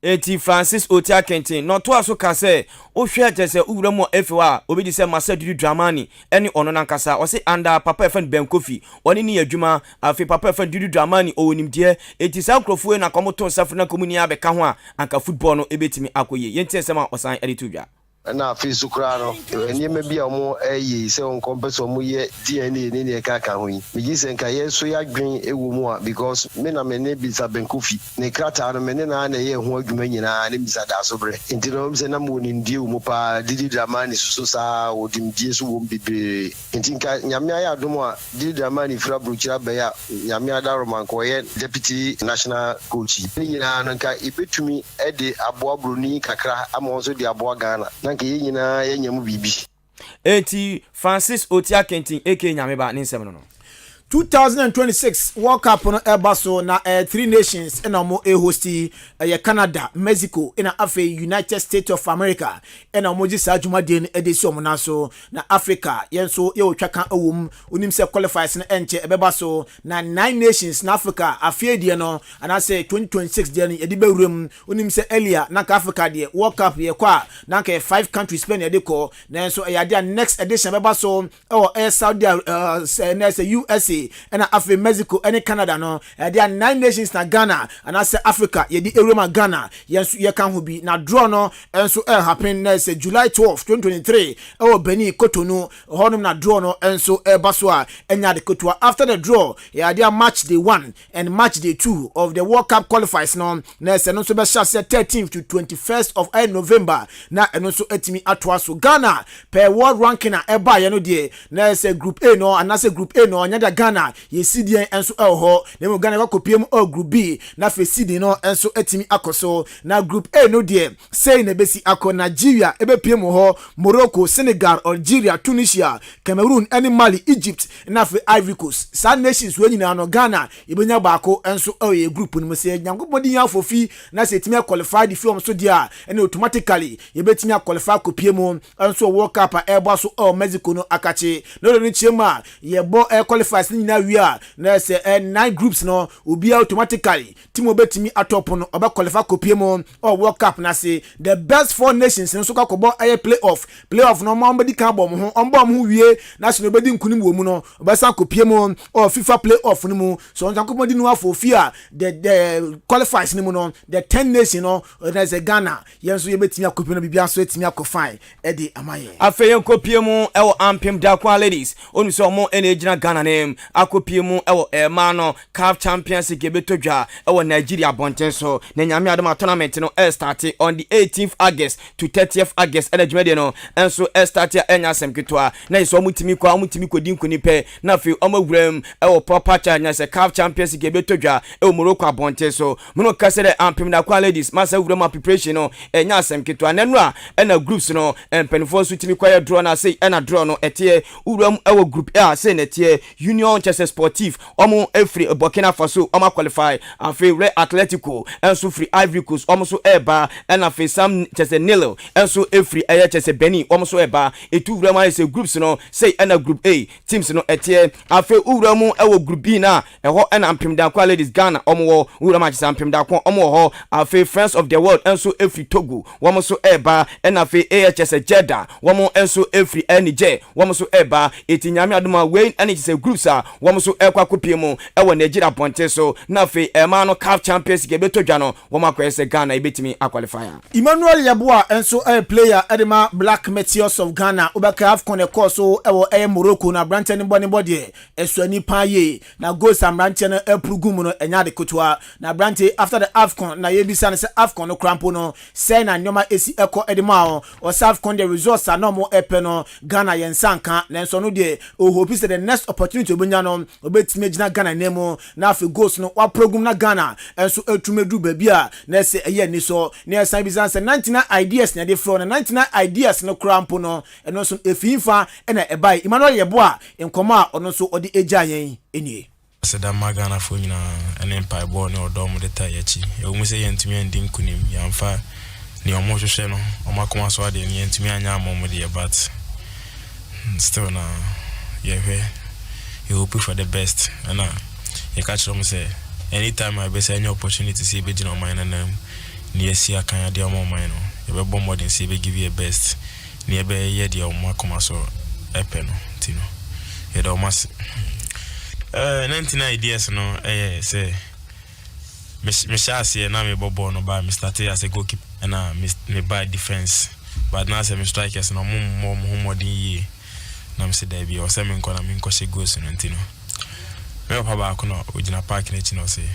eti Francis Otia Kentin no to aso ka se o hwe je se uwura mo efewa obi di se masa dudu dramani eni ono nankasa o se anda papa efan Ben Kofi oni ni adwuma afi papa efan dudu dramani o onimde eti sa nkrofo na komoto safo na komuni abeka ho a anka football no ebetimi akoye yenti se ma osan editudwa na fisu kra no enye bia omo se on kompeso mo ye DNA ne ka ka ho yi mi se nka ye so ya dwen ewu mu a because me na me ne bisa Ben Kofi ne krata no me ne na ye ho adwuma nyina ne bisa da so bre intino me se na mo ni ndie mu pa didi dramani so sa odimdie so wo bibre intinka nyame aya domo a didi dramani fra bruchira be ya nyame ada roman ko ye deputy national coach ni nyina no nka ibetumi ede aboa bruni kakra ama so di aboa Ghana nke yina yenyamu bibi eti Francis Otia Kentin eke nyameba ne nsem no 2026 World Cup no ebaso na 3 nations ena mo hosti Canada, Mexico ena afe United States of America ena mo ji sa juma den edesi omna so na Africa yenso ye otwaka awum onim se qualifiers na enche ebebaso na 9 nations na Africa afie die no ana se 2026 die no edi bewuram onim se earlier na ka Africa die World Cup ye kwa na ka 5 countries Spain edi ko na enso ya dia next edition ebebaso Saudi na se USA and Africa, Mexico, and Canada, no, there are 9 nations na Ghana, and I say Africa, ye di Eroma Ghana, yes, ye can be now draw no, and so happen next July 12, 2023, Beni Cotonou, Honum na draw no, and so Baswa, and ya the Cotonou. After the draw, yeah, there match day 1 and match day 2 of the World Cup qualifiers, no, next and also Basha 13th to 21st of November, now and also etimi atwaso Ghana, per world ranking na eba, you know, dear, next group A no, and that's a group A no, another Ghana. Ye CDN enso ho na mo Ghana ko piem group B na fe CD no enso etimi akoso na group A no de say na besi akọ Nigeria ebe piem ho Morocco, Senegal, Algeria, Tunisia, Cameroon, and Mali, Egypt na fe Ivory Coast sa nations we nyina no Ghana ibenya baako enso ye group no se nyango bodi ya fofi na se etimi qualify the film so dia and automatically ye betimi qualify ko piem enso World Cup ebo so Mexico no akache no ni chema ye bo qualifiers ni na wi a na say 9 groups no obi automatically team obetimi atop no oba qualify kopie mo or World Cup na say the best 4 nations nso ka kobo playoff no ma mbedi kan bom ho ombo mo wie na so obedi nkunim wo mu no oba san kopie mo or FIFA playoff no mu so on jakobo di no afofi a the qualifiers no mu no the 10 nation no na say Ghana yenso yebetimi akopie no bibia so etimi akofine e di amaye afa yen kopie mu ewo ampem da kwa ladies onu so mo ene gina Ghana name akopie mu ewo ma no CAF Champions League betodwa ewo Nigeria bonten so na nyame adom tournament no start on the 18th August to 30th August ene dwumade no enso start enya asem ketwa na so mutimi kodi nkonipe na fe omawuram ewo proper chanya se CAF Champions League betodwa ewo Morocco abonten so mono kasere ampem da kwa ladies masa wuram preparation no enya asem ketwa nenu a ena groups no empenfo so timi kwa draw na say ena draw no etie wuram ewo group A say na etie Union Chess Sportif omo efri Burkina Faso omo qualify and fe Red Atletico enso free Ivory Coast omo so eba and fe Sam Chess Nilo enso efri Chess Benin omo so eba etu wuram say groups no say ena group A teams no etie afe wuram ewo group B na eho ena ampem da kwa ladies Ghana omo wo wuram Chess ampem da kwa omo ho afe Friends of the World enso efri Togo omo so eba ena fe AHS Jeddah womo enso efri Niger womo so eba etinyame adoma we ene say groups a womo so ekwa kopie mu ewo Nigeria ponte so na fe ema no CAF Champions League betodwa no womo akwese Ghana ebetimi aqualifier Emmanuel Yeboah enso player edema Black Meteors of Ghana obaka AFCON e course so ewo Morocco na branch ni body esuani paye na goals amranche na eprugu no enya de kotwa na branch after the AFCON na yebisa na se AFCON no crampo no say na nyoma esi eko edema o AFCON the results are no more epe no Ghana yensanka na enso no de o hope say the next opportunity obunya no obetime gina Ghana nemo na afi goals no wa program na Ghana enso etumedu baby a na se eye ni so na esan bizanse 99 ideas na de flow na 99 ideas no crampo no eno so efinfa na ebai Emmanuel Yeboah enkoma ono so odi eja yen enie Seda magana fo nyina ene mpa bo ne odom de tayechi e wo mu se yentumi andi nkunim yamfa ni omo hwehwe no omo akoma so ade ni yentumi anya amom de but still na you hope for the best and you catch them say anytime I be say any opportunity see be on mine and ni esi akan ade omo mine no you be bomb more than say be give you a best ni be ye de omo akoma so epe no tino you do mas 99 ideas no say me sha say na me bobo no ba me start as a goalkeeper and me by defense but now say me strikers no more than ye na me say there be or say me nko na me nko she goals no ntino me pa ba ko no ojina park na chi no say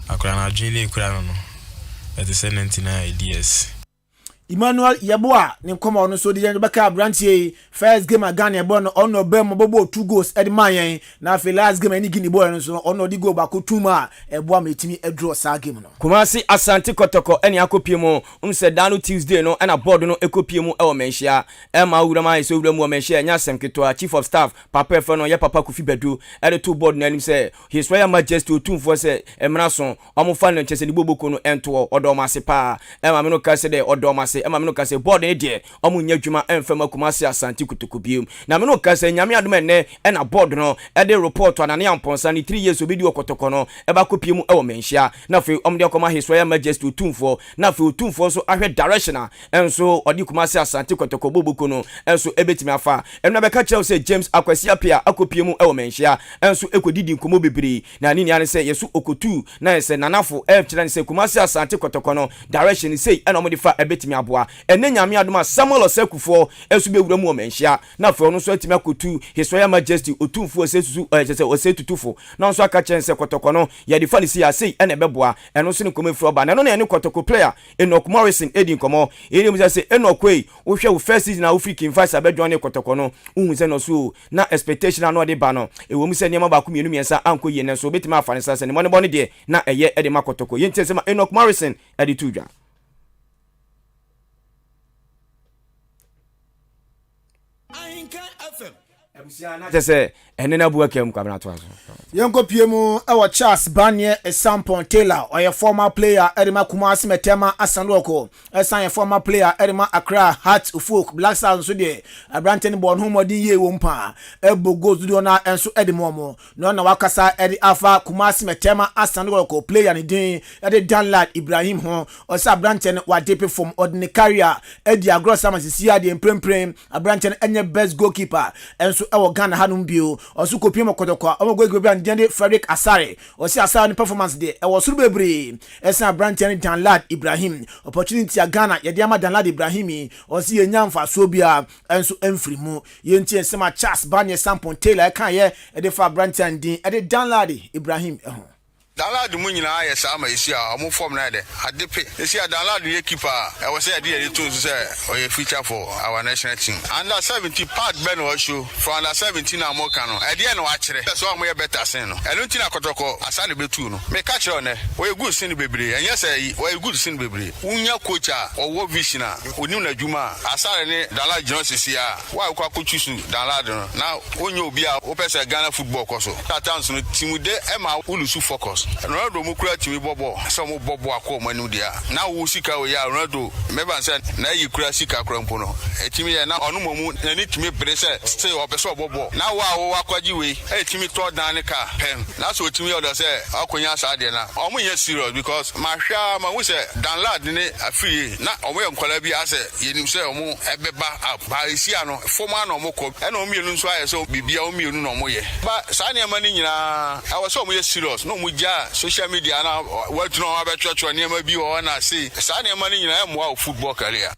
akora na adwene ekura no it is 99 ideas Emmanuel Yeboah ni nkoma ono so de yen beka branche first game Ghana e no ono be mo bobo 2 goals e de mayen na fe last game ni Guinea boy no so ono di goal ba ko tuma e boa metimi e draw sa game no Kumasi Asante Kotoko eni akopie mu se dano Tuesday no na board no ekopie mu e o menhia e ma wurama so wuramu o menhia nya asem keto chief of staff papa efe no ye papa Kofi Bedu e de to board no anim se his royal majesty otumfo se emra so omo fa no nchese di boboko no ento odomase pa e ma me no ka se de odomase ema me no kase board e de omu nya dwuma emfema Kumasi Asante Kotoko biom na me no kase nyame adom enne e na board no e de report anane amponsa ni 3 years obedi okotoko no e ba kopie mu e wo menhia na fe omde akoma his royal majesty otumfo na fe otumfo so ahwe directional enso odi Kumasi Asante Kotoko boboko no enso ebetimi afa emna be ka chew say James Akwasi apia akopie mu e wo menhia enso ekodidi nkomo bebiri na nini ane say yesu okotu na say nanafo e kire ne say Kumasi Asante Kotoko no direction say e na omde fa ebetimi aboa ene nyame adoma Samuel Osekufo esu be wura mu o menhia na fe ono so atimi akotu his royal majesty otumfo sesusu osetutufo na so aka chense Kotoko no ye de fanisi ya sei ene beboa eno so ne komefro oba na no na ene Kotoko player Enoch Morrison edin komo ene mu say Enoch wey wo hwe wo first season na wo free king fight abedwan ne Kotoko no unhu se no so na expectation na de ba no e wo mu se niam ba ku mienu miensa anko ye ne so betima afanisa se ne mo ne bone de na eye ede ma Kotoko ye ntse se ma Enoch Morrison edi tudwa Ahenkan FM Say enena buakem kwabna to aso Yonko piemu ewo Charles Banye Esampon Taylor or a former player Erima Kumasi Metema Asanroko esan a former player Erima Accra Hearts Ufuk Black Stars so de Abranten born humodi ye wompa ebo goes do na enso edimomo no na wakasa edi Alpha Kumasi Metema Asanroko player ni din edi Danlad Ibrahim ho o sa Abranten wadepe from ordinary career edi agro samasisi ade empremprem Abranten enye best goalkeeper enso ewo Ghana hanum bio osu kopie mokotokwa omogwe and Frederick Asare or see Asare performance day. I was Rubebre, Esa Brantian Danlad Ibrahim, opportunity a Ghana, Yadiama Danlad Ibrahimi, or see a Nyamfa Sobia, and so Enfrimu, Yenti and Sama Chas Banya Sampon Taylor, can ye, at the Far Brantian Dean, at the Danlad Ibrahim. Danlad munyi na aye sama isi a omo form na de adepe isi a Danlad ye keeper I was say dey to say or feature for our national team under 70 part ben o show for under 17 na mo kan no e dey na wa kire so omo ye better sen no enu nti na kotoko asane betu no me ka kire ne we good sin bebre enye say we good sin bebre unya coach a owo vision a oni na djuma asare ne Danlad jino sisi a wa kwa kochusu Danlad no na onye obi a o pese Ghana football koso tatans no timu de e ma ulusu focus Ronaldo mukura timi bobo some bobo akoma nu dia na wo sika wo ya Ronaldo meba say na yi kura sika krampo no etimi ya na onu momu na ni timi prese say obeso bobo na wo akwaji we etimi to dan ka pen na so etimi odo say akonya sa de na omo ye serious because mahwa ma wo say Danlad ne afie na omo ye nkola bi ase yenim say omo ebeba ba isia no forma na omo ko e na omo yenu nso aye so bibia omo yenu na omo ye ba sa ne ma ni nyina awo so omo ye serious no mo social media na what no about near be or na see Sani money in a football career.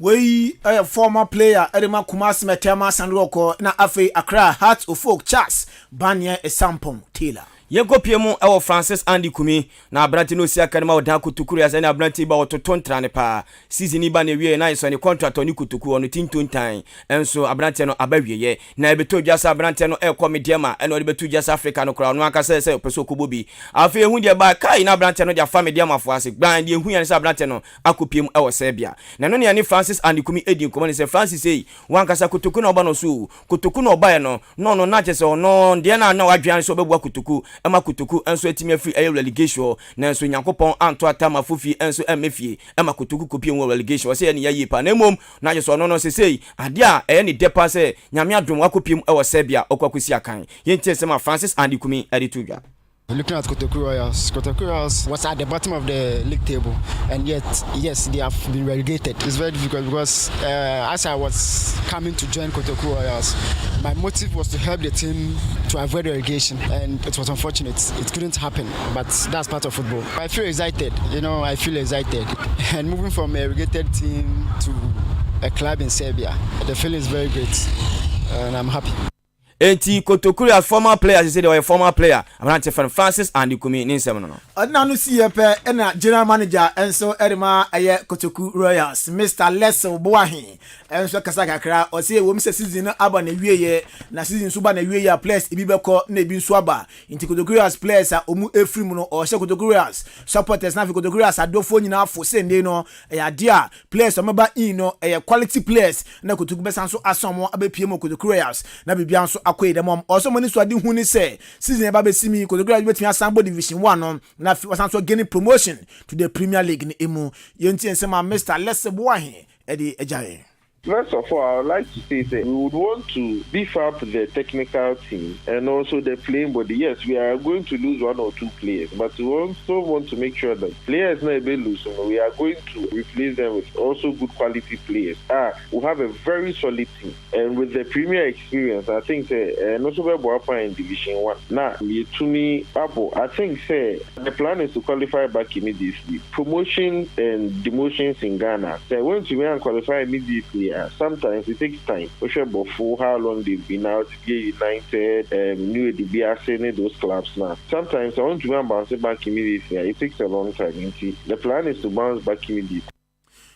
We a former player Erima Kumasi Metema Sanroko na afe Accra Hearts Ufuk Charles Banya Esampon Taylor. Yekopie mu ewo Francis Andy Kumi na Abranti no sia kanema odan kutukuru ya na Abranti ba ototontra ne pa season ba na wie na so ne contract oni kutuku ono tintontan enso Abranti no abawieye na ebeto dwasa Abranti no e komediama eno de beto dwasa Africa no kra no aka se peso kobobi afi ehu de ba kai na Abranti no de famediama fo ase gban de ehu ya se Abranti no akopie mu ewo Serbia na no ne Francis Andy Kumi edi komo ne se Francis sei wankasa kutuku no oba no so kutuku no oba no no na chese ono de na wadwan so obegwa kutuku ama kutuku enso etimi afri aye relegation na enso Nyankopon anto atama fofi enso emefie ama kutuku kopie wo relegation wo se ne yayi pa na mom na je so no sesei ade a eye ne depa se nyame adom wakopie mu ewo Serbia okwakosi akan yenti sema Francis Andy Kumi edituga. Looking at Kotoku Royals was at the bottom of the league table, and yet, yes, they have been relegated. It's very difficult because as I was coming to join Kotoku Royals, my motive was to help the team to avoid relegation, and it was unfortunate. It couldn't happen, but that's part of football. I feel excited, and moving from a relegated team to a club in Serbia, the feeling is very great, and I'm happy. Enti Kotokuri as former player, he said they were a former player. I'm not from Francis and Kumi in Seminole. Now, no see a general manager and so Erima Aye Kotoku Royals, Mr. Lesso Boahi, and so Kasaka, or say, women's season Abba Newie, na season Suba Newie players, Ibibeko, Nebin Swaba, into Kotokurias players are Umu Efrimuno or Shakotokurias, supporters now Kotokurias are do phone enough for saying they know a dear players, or maybe a quality players, na Kotokubesanso Asomo, Abe Pimo Kotokurias, Nabianso. The mom also money so adi hu ni say season eba be simi ko graduate me Asambo Division 1 no na wasanso gaining promotion to the Premier League ni emu yenti ensema Mr. Leseboahe edi ejaye. First of all, I would like to say that we would want to beef up the technical team and also the playing body. Yes, we are going to lose one or two players, but we also want to make sure that players not able to lose. So we are going to replace them with also good quality players. We have a very solid team, and with the Premier experience, I think also we in Division 1. Now, to me, I think the plan is to qualify back immediately. Promotion and demotions in Ghana. So once we can qualify immediately. Sometimes it takes time. Before how long they've been out, United, New DBA, those clubs now. Sometimes I want to bounce back immediately. It takes a long time. The plan is to bounce back immediately.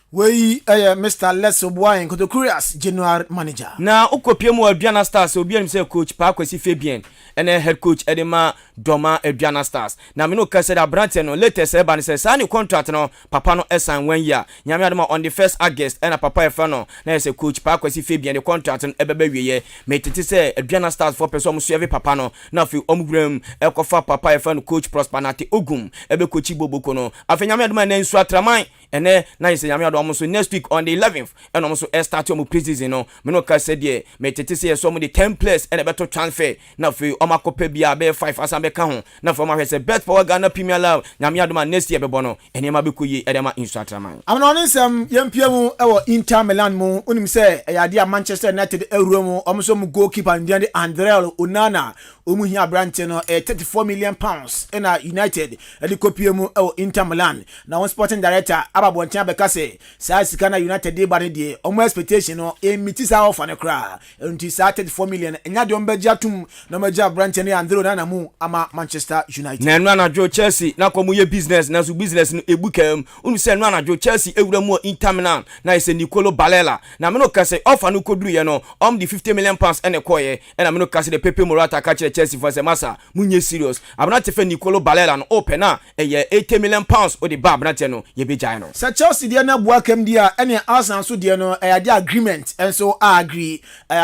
We Mr. Lesso Boahen Kotokurias general manager. Na ukopie mu Aduana Stars obi anim say coach Pa Kwesi Fabian and head coach Edema Doma Aduana Stars na me no ka said abrante no latest e ba ne say sa ne contract no papa no esan 1 year nyame adoma on the 1st August and papa e fa no na say coach pa kwasi Fabian the contract no ebeba wiye me tete say Aduana Stars for person mo so papa no na fi omgram e kofa papa e fa no coach Prosperity Ogum ebe coach Boboko no afi nyame adoma na nsu atraman ene na say nyame adoma so next week on the 11th and almost start your preseason no me no ka said ye me tete say so mo the 10 players and beto transfer na fi omakope bia be 5 asambe ka ho na for ma hwese bet for Ghana Premier League nyame adoma next year bebo no ene ma be koyi edema insu atraman amna oni sam yempia mu ewo Inter Milan mu onim say eyade a Manchester United ewuro mu omso mu goalkeeper ndiande Andrea Onana omu hia branch no 34 million pounds in a United edikopie mu ewo Inter Milan na one sporting director ababontia beka say sa sika na United dey bari dey omo expectation no emitisa offer ne kra enti sa 34 million enya de ombeja tum na maja branch ne Andrea Onana mu ama Manchester United na nwa na jo Chelsea na komu ye business na so business no ebukam unu say nwa na jo Chelsea ewura mu Inter Milan na ise Nicolo Barella na me no ka say offer no koduru ye no the 50 million pounds ene koye na me no ka say the Pepe Morata ka chere Chelsea for say massa munye serious abna tefe Nicolo Barella no open na 80 million pounds o the bar abna te no ye be jai no sa Chelsea dia na buakem dia ene Arsenal so dia no dia agreement and so agree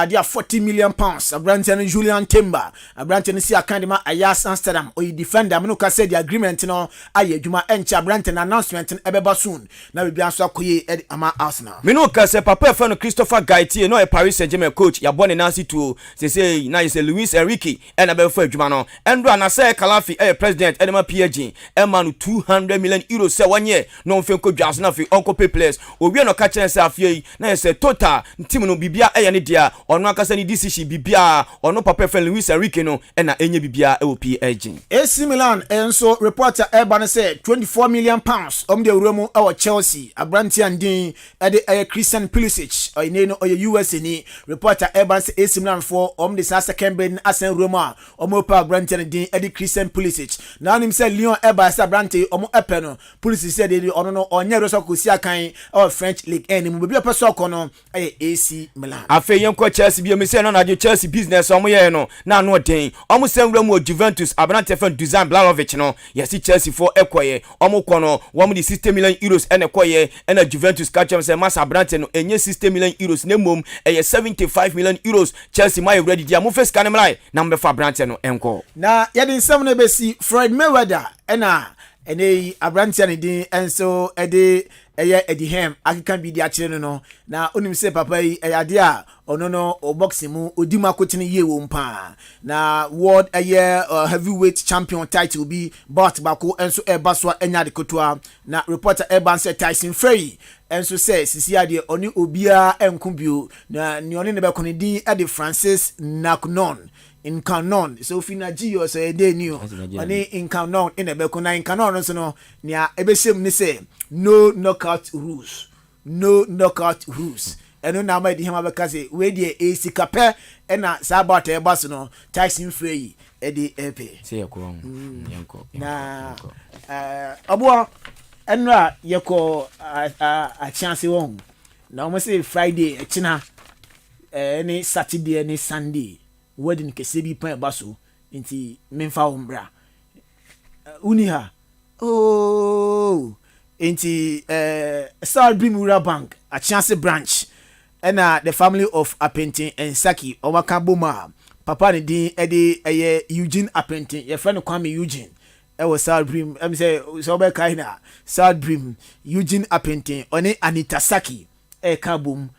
dia 40 million pounds abranten no Julian Timber abranten si akandema Ajax Amsterdam o defender me no ka say the agreement no aye adwuma encha abranten announcement ebeba soon na bibia so akoye ama Arsenal me no ka say papa fa no Christopher Gaitier no Paris Saint-Germain coach ya born Nancy to say na is Luis Enrique and abefa adwuma no endro na say Kalafi president edema PSG emma no 200 million euros say 1 year no mfen ko dwas na fi onko pay players owie no ka chen say afie na say total team no bibia ne dia ono akasa ni decision bibia ono papa fa Luis Enrique no na enye bibia e wo PSG AC Milan enso reporter Urban say 24 million pounds de ewuremu e Chelsea abranti andin e Christian Pulisic o ine no US ni reporter Urban say AC Milan for the second bid asen Roma pa abranti andin e Christian Pulisic na nim say Lyon Urban say abranti epe no Pulisic say dey ono no onye reso kosi akan o French League N mu bibia peso kono AC Milan afe yenko Chelsea bi me say no na Chelsea business ye no na no den say wuremu Juventus abranti fan Dusan Blahovic no yes Chelsea for ekoye kono the 60 million euros ene koye ena Juventus ka chem say masa abranti no enye 60 million euros na mom 75 million euros Chelsea my ready dia mo face kan mrai na mbe fa abranti no enko na yedin sam na besi Floyd Mayweather ene abranti ne din enso Eddie Hem akikan bi dia kire no na onim se papa yi eyade a ono no o boxing mu odima kotene ye wo mpa na world heavyweight champion title bi bout bako enso ebaswa enya de kotoa na reporter Eban say Tyson Fury enso say sisi ade oni obia enkumbio na ni oni ne be koni din e Francis Ngannou in canon so fina gio so e dey new ani in canon in e be kona in canon so no nia ebesem ni say no knockout rules eno na ma di hema be kase we dey AC kapɛ ena sabata e baso no Tyson Fury e dey epe say yakɔ na abo eno a yɛkɔ a chance won na o say Friday e china any Saturday any Sunday wedding kese bi pan baso nti memfa ombra uniha nti Salbrim Rural Bank a chance branch and the family of Apentin and Saki Omakaboma papa ni din ede Eugene Apentin your friend Kwame Eugene was Salbrim say so be kaina Salbrim Eugene Apentin oni Anita Saki kabum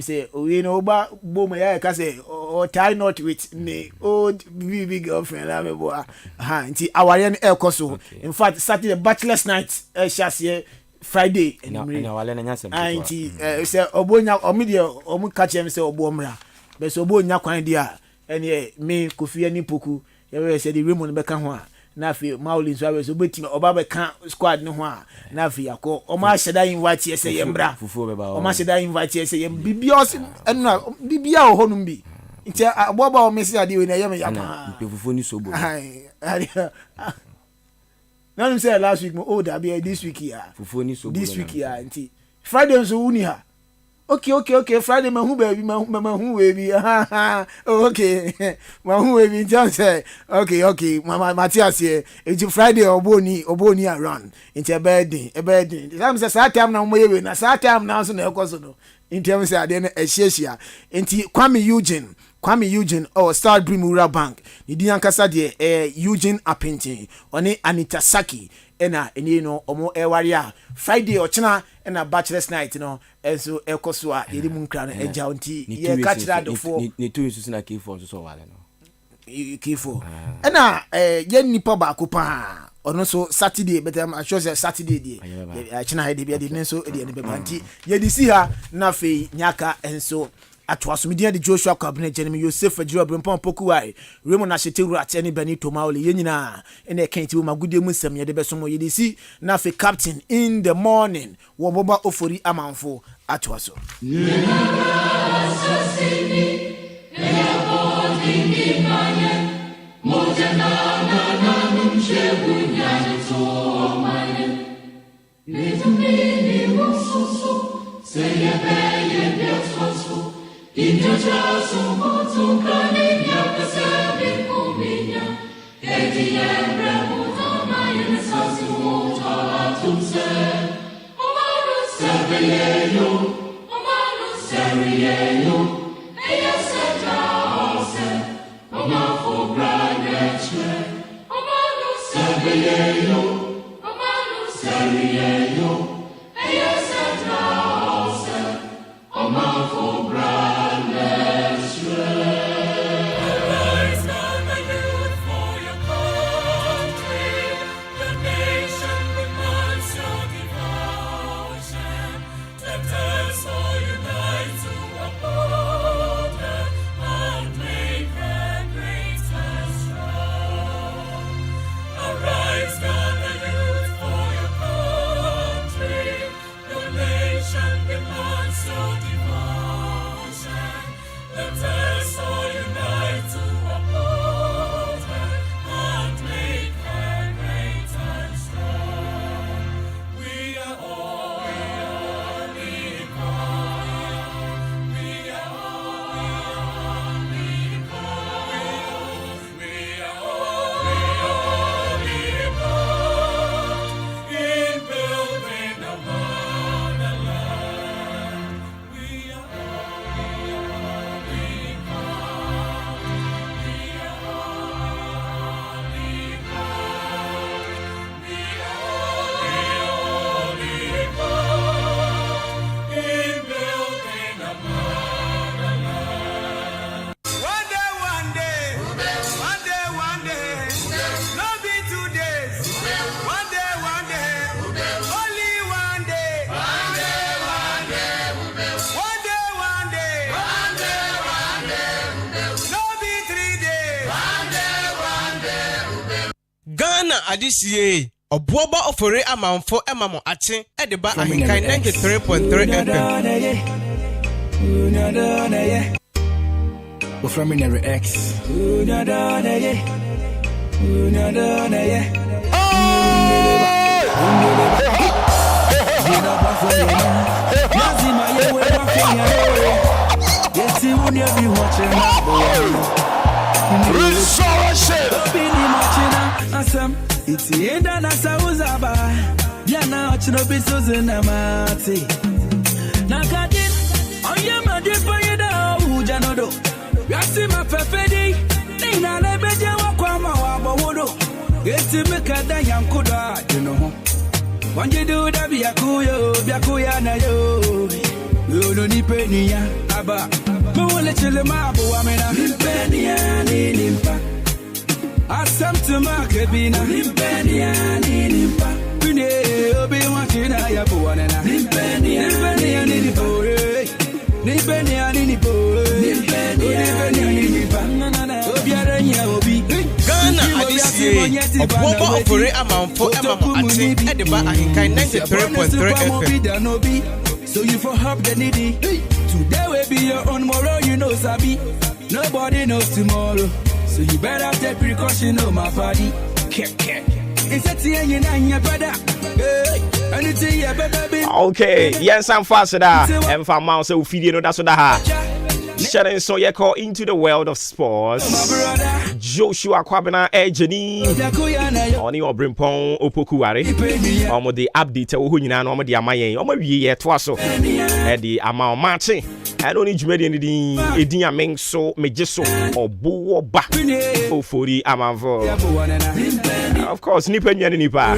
say we know ba boma ya ka say or tie not with me old big girlfriend la me boa nti aware no ekoso in fact Saturday bachelor's night shase Friday anyway na wale na nyasem nti say obonya omede omu ka chem say obomra be so obonya kwan dia ene me Kofi ani poku ye we say the Raymond be ka ho a na fi Maulin so we so betim oba be ka squad no ho a na fi akọ o ma sheda invite ye say yembra o ma sheda invite ye say bibios enu bibia o honum bi nti aboba o mesi ade we na yem ya ma fufu ni sobo na nim say last week mo that be this week here fufu ni sobo this week here nti Friday so uni ha Okay. Friday, my baby. Okay, my baby. Just say, okay. Mama Matthias here. It's Friday or Boni around. Into a birthday. Time says time now. Maybe na time now. So no no. In terms of then a share. Into Kwame Eugene Star Dream Rural Bank. Nidi ankasa de Eugene Apenti. Oni Anita Saki. Ena omo ewaria Friday ochina ena bachelor's night enso ekosua yedi munkra no eja onti ye kachira dofo ni tu yusu na K4 so wale no K4 ena ye nipa ba ko pa ono so Saturday but I'm sure Saturday dey achina he dey be dey nso dey ne be banti ye di si ha na fe nyaka enso atwaso media de Joshua Kwabene Jenemy Yosef Ajiro Brempon Pokuwai Remo na Sheteru atene Bani Tomaole yenyina ene kenti wo magude mu sem ye de beso mo ye de si na fe captain in the morning wo boba ofori amanfo atwaso Inja sumo kaninya kasabi kuminya Ediemre mutama yenesasu muta tumse Omanu serveyeyo Eya seta ose Omafo branetre Omanu serveyeyo Eya seta ose Omafo branetre Adisiye Obuoba ofore amanfo emamo ache edeba ahinkan 93.3 FM Promotional X It's the end of the Sauzaba. Yana, Chinobisos and Amati. Nakadin, I am a different Janodo. Yassima Perfedi, Nina Lebeja Kwama Wabodo. Get to make a damn kuda, you know. When you do that, be a kuya na yo. You don't need penny, Abba. Mole Chilemabu, I mean, penny and in Asam to Maakye Bina Nimpenia Nimpa Pune Obi Wachina Yapuana Nimpenia Nipo Nimpenia Nipo Obiaranya Obi Ghana Adisiye Obuoba ofore amanfo emamo ate edeba ahinkan 93.3 FM So you for help the needy Today will be your own tomorrow you know Sabi Nobody knows tomorrow So you better take precaution on my body. It's a tea and your brother. Hey. Okay, yes, I'm faster. And for mouse, so video, that's what I have. Sharing so you call into the world of sports. Joshua Kwabena Ejeni. Oni Obrimpon Opokuware. Omo the update who nyina no omo the amayen. Omo wiye twaso. The amount matching. I don't need jumedi ni edin amen so mejeso obo ba. Ofori amanvo. Of course, nipa nyane nipa.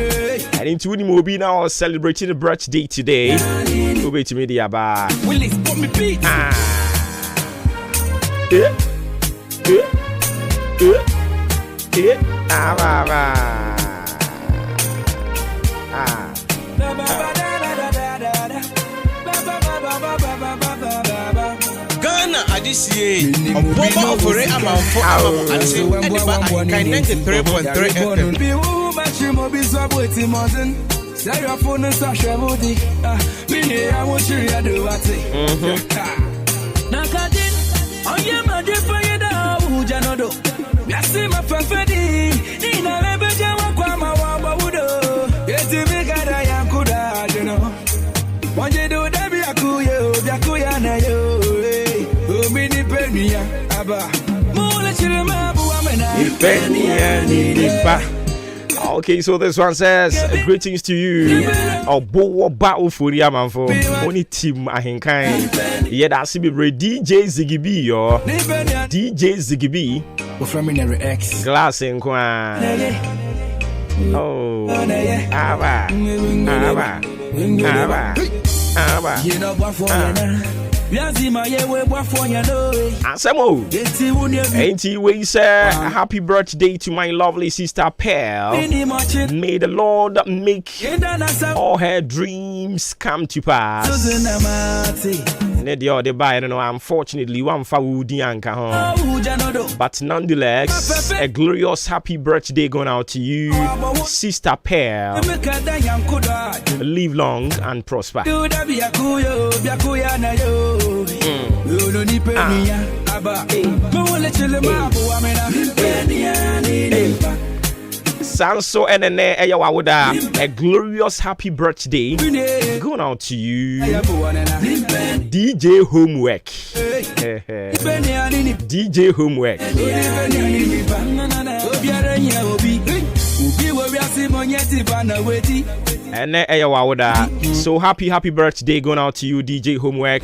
And into the movie now celebrating the birthday today. Over to media ba. Willis, put me beat. Ghana adisiye oboba ofore amanfo amamo ate ediba ahinkan 93.3 FM. Bi wo ba chimo bi so aboti modern. Say your phone and Sasha Woody. Mini I want you to do what Nakadin, oh yeah, my dear Fayada, Janodo. Yasi, my Fafedi, Nina Rebeja, Wakama, Wawudo. Yet you make a Yakuda, you know. One day do that be a kuyo, Yakuyana, yo, mini Penia, Abba. Mula Chilamabu, Penia, okay, so this one says, greetings to you. Obo battle for Yamanfo. Only team Ahenkan. Yeah, that's be DJ Ziggy yo. DJ Ziggy. From X. Glass in Kwan. Oh, Abba. You know what for Asamo, ain't you say happy birthday to my lovely sister Pearl. May the Lord make all her dreams come to pass. Unfortunately, one but nonetheless, a glorious happy birthday going out to you, Sister Pearl. Live long and prosper. Sanso NNA Eyawawuda, a glorious happy birthday going out to you, DJ Homework. DJ Homework. And Eyawawuda, so happy birthday going out to you, DJ Homework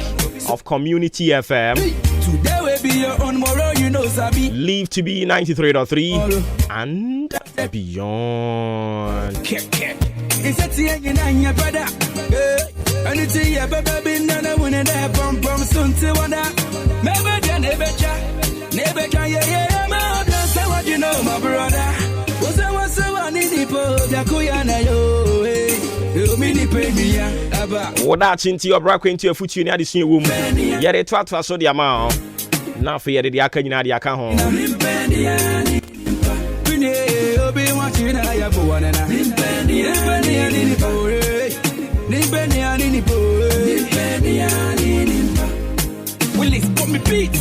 of Community FM. Today will be your own tomorrow, you know, Sabi. Leave to be 93.3 and beyond. It's a tea and your brother. And it's a baby, none when it happened from soon to one. Never yeah, my say what you know, my brother. Was I was so I need it for Jakuyana, yo, what that into your brack into your foot in the same room. Yet it was so the amount. Now for the Akana, the account. Willis, put me beat.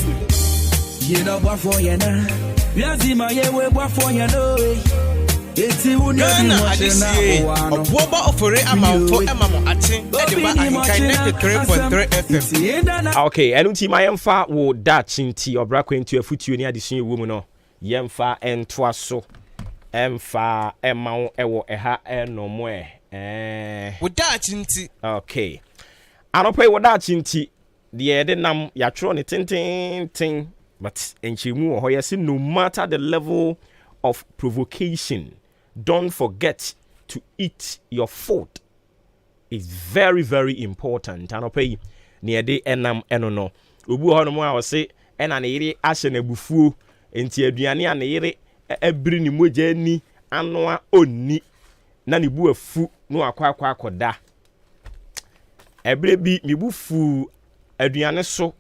You know what for you now? Yazima, yeah, what for you know? Ghana adisiye oboba ofore amanfo emamo ate ediba ahinkan 93.3 FM. Okay, enunti mayemfa wo that chinti obra kwentu afutuo ni adisiye wo mu no yemfa entoa so emfa emawo ewo eha enomo wo that chinti. Okay, anope wo that chinti de de nam ya twro ne tin but enchemu ho yesi no matter the level of provocation, don't forget to eat your food. It's very, very important. And pay near the enam enono. Ubu honomo I was say ena ere ashe na bufuo enti aduane ana ere ebiri ni moja ni anoa onni na ni bu afu no akwa akoda. Ebire bi mi bufu aduane so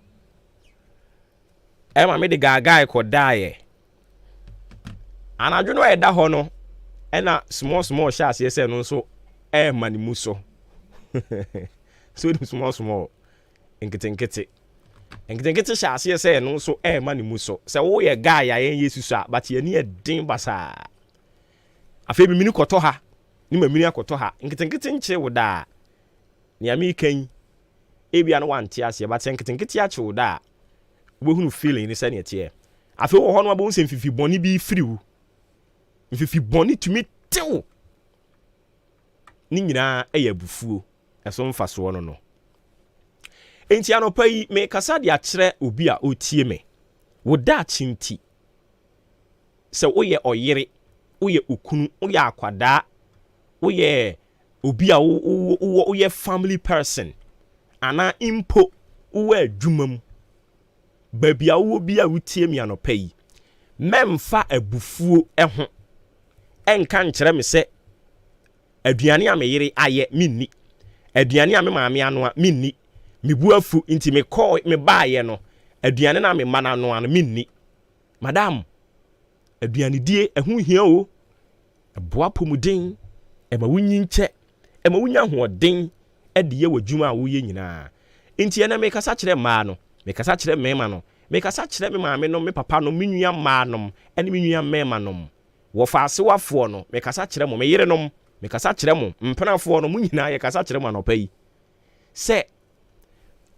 ema me de gaga akoda ye. Anadwo no eda ho no ena small shots yes no so mani muso so small nkete shots yes no so mani muso se wo ye guy ya yen yesu so but ye ne din basa afa bi mini koto ha ni mamini akoto ha nketenkete nche wo da ni ami kan ebia no wante ase ba nketenkete ache wo da wo hunu feeling ni se ne tie afi wo ho no abon se fifi boni bi firiwu fifi boni tumi tew ni nyina eye bufuo eso mfa so no no enti anopa yi me kasa de akyere obi a otie me wo da chinti se woye oyere woye okunu woye akwada woye obi a woye family person ana impo wo adwumam baby a wo bi a wotie me anopa yi memfa abufuo ho enka nkyere me se aduane a me yere aye minni aduane a me maame ano a minni mebu afu inti me call me baaye no aduane na me mana no an minni madam aduane die ehu hia o eboa pomuden ema wunyi nche ema wunya hoden ede ye wadwuma a wo ye nyina inti ena me kasa kire maa no me kasa kire mema no me kasa kire me maame no me papa no me nua maa no ene me nua mema no wo faase wafo no me kasa kire mo me yere no me kasa kire mo mpenafo no mu nyina ye kasa kire mo anopa yi se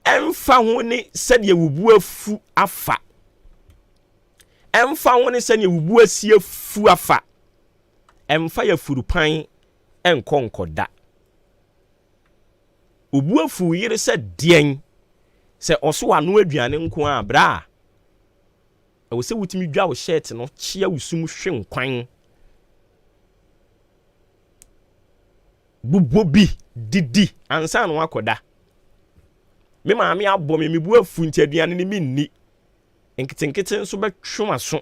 emfa ho ne sede wubu afu afa emfa ho ne sede wubu asi afu afa emfa ya furupan enkonkoda ubu afu yire se dien se oso anu aduane nko a bra e wo se wutimi dwa wo shirt no chia wusum hwe nkwan bubobi didi ansa no akoda me maame abɔ me bu afu nti aduane ni minni enketenkete nso betwoma so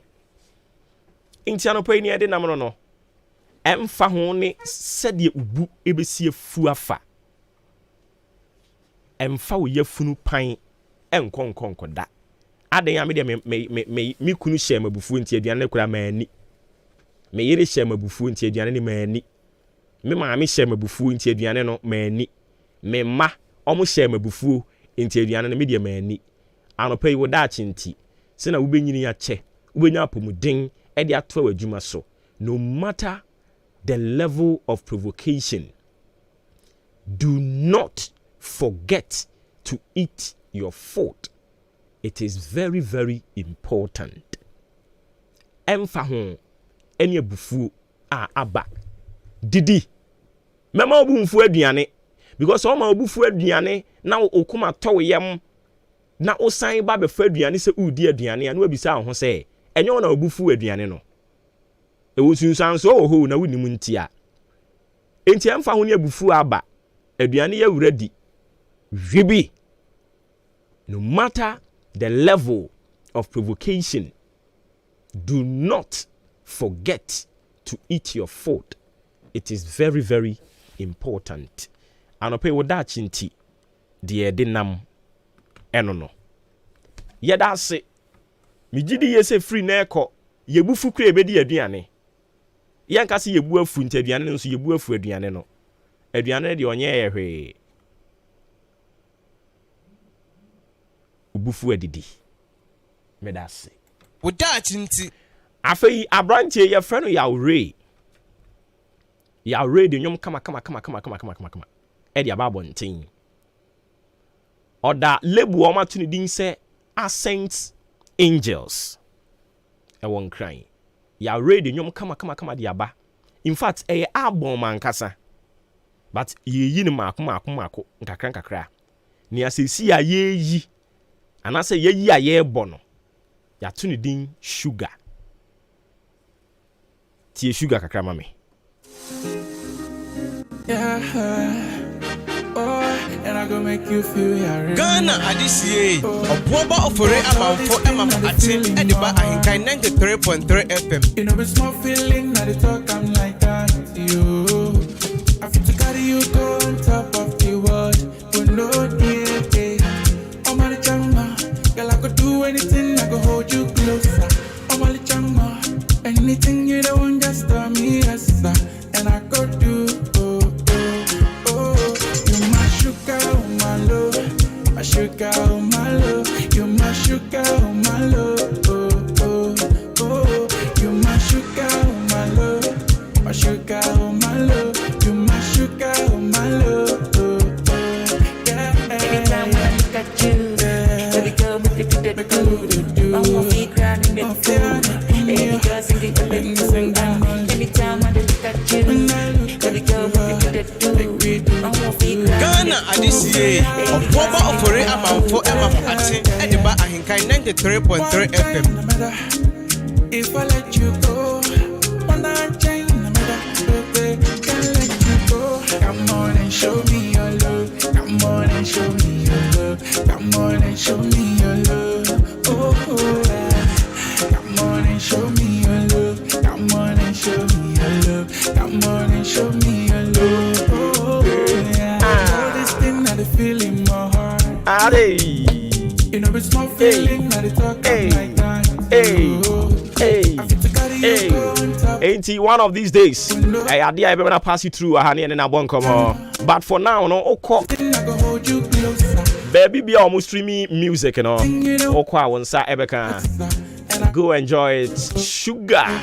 nti anopa ni ade nam no emfa ho ne sɛde ubu ebesi afu afa emfa wo yafunu pan enkonkonkoda adan ame de me kunu hye mabufu nti aduane ne kura maani me yere hye mabufu nti aduane ne maani me maame hye mabufu nti aduane no maani me ma omo hye mabufu nti aduane no me de maani anopa yi wo da chinti se na wo benyini ya che wo benya apomuden e de ato adwuma so no matter the level of provocation, do not forget to eat your food. It is very, very important. Emfa ho eni abufu a aba didi mema obufu aduane because o ma obufu aduane na okuma to yem na osan ba be fa aduane se udi aduane anu abisa ho se enyo na obufu aduane no ewusunsan so oho na wunimu ntia enti emfa ho ne abufu aba aduane ya wuradi hwebi no matter the level of provocation, do not forget to eat your food. It is very, very important. Anope woda chinti de de nam enono yeda se migidi yese free na ekọ yebufu kra ebedi aduane yanka se yebu afu nti aduane nso yebu afu aduane no aduane de onye yehwe ubufu adidi medase woda chinti afei abrantie ye frɛ no yawre de nyom kama e de ababo ntin oda lebu o ma tuni din sɛ Saints Angels e won kran yawre de nyom kama de aba in fact abon mankasa but yeyi ni mako nkakra ni asesi ya yeyi anase yeyi a yebɔ no ya tuni din sugar tie sugar kakra ma me. Yeah, oh, and I go make you feel your Ghana Adisie, a Boba of Ore Amamfo Atil, and the Ahenkan 93.3 FM. You know, it's more feeling that it's talk, I'm like that. You, I feel to carry you go on top of the world. But no, yeah, oh, my chama, girl, I could do anything, I could hold you closer. Oh, my chama, anything you don't want, just tell me yes, sir. And I could do. My sugar, oh my love, you're my sugar, oh my love, oh, you're my sugar, oh my love, my sugar, oh my love, Ghana Adisiye, Oboba Ofore Amanfo Emma Ate, Ediba Ahenkan 93.3 FM. If I let you go, one night chain, can't let you go. Come on and show me your love. Come on and show me your love. Come on and show me your love. Oh, yeah. Come on and show me your love. Come on and show me your love. Come on and show me your love. Oh, yeah. All this thing that I feel in my heart. You know it's my feeling that I talk like that. Ain't one of these days? Hey, I did ever pass you through a honey and a bon come on. But for now, no, baby, be almost streaming music and all. Okwa won't say ever can. Go enjoy it. Sugar.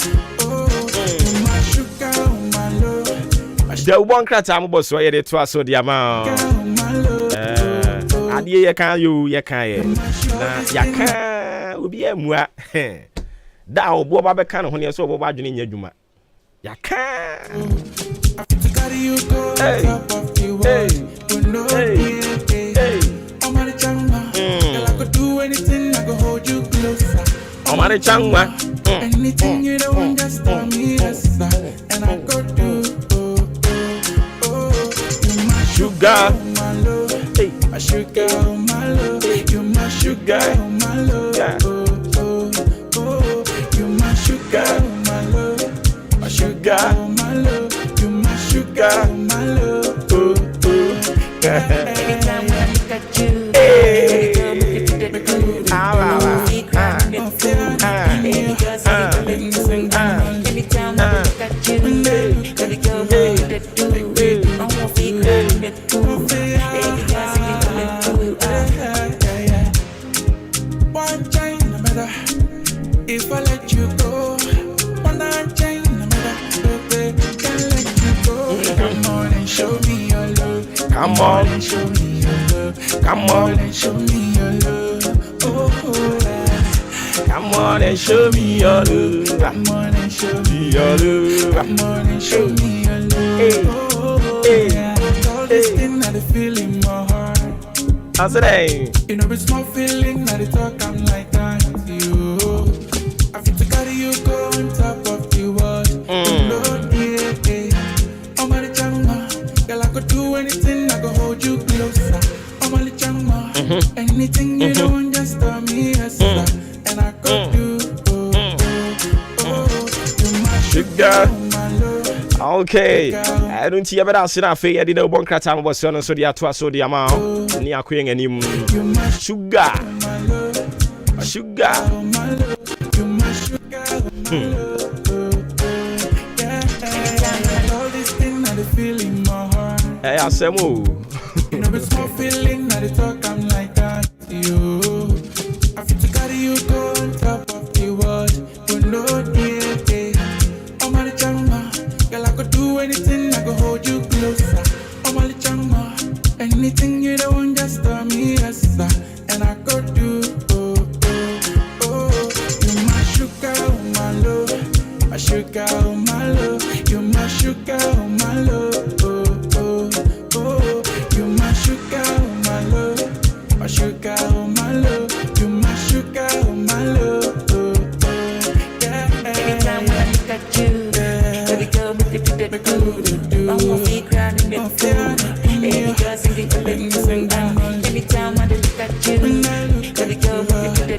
The one crat I'm about to say it was so the amount. I dear you can you can will be a moi. That will Boba Becano when you're so about in your Juma. Ya can. Hey. I could do anything, I could hold you closer. Anything you don't just tell me yes, and I could do. You're my sugar, my love. My sugar, my love. You're my sugar, my love. You're my sugar, my love. My sugar, my love. You're my sugar, my love. Every time when I look at you, one chain, no matter if I let you go. One night chain, no matter baby, can't let you go. Come on and show me your love. Come on and show me your love. Come on and show me your love. Oh, come on and show me your love. Come on and show me your love. Come on and show me your love. All this thing that I feel in my heart. How's it? You know it's my feeling that I talk, I'm like that to you. I feel to carry you go on top of the world. Lord, yeah. I'm a changma. Girl, I could do anything, I could hold you closer. I'm a changma. Anything you don't just tell me yes, and I could do. You're my sugar, my love. Okay, I don't see ever see that fair. I did a bon crat time was so the atwa so the amount. Near Queen and him. Sugar. Sugar. All this thing that I feel in my heart. Hey, I say move. You know it's my feeling that I talk, I'm like that to you. I feel to carry you go on top of the world. But no, I'm a changma. Girl, I could do anything, I could hold you closer. I'm a changma. Anything you don't just tell me yes, and I could do. You're my sugar, my love. My sugar, my love. You're my sugar, my love. You're my sugar, my love. My sugar, my love. You're my sugar, my love. Every time when I look at you, baby girl, with the I'm gonna be crying in the baby girl, singing to me, sing down. Every time when I look at you, baby girl, with the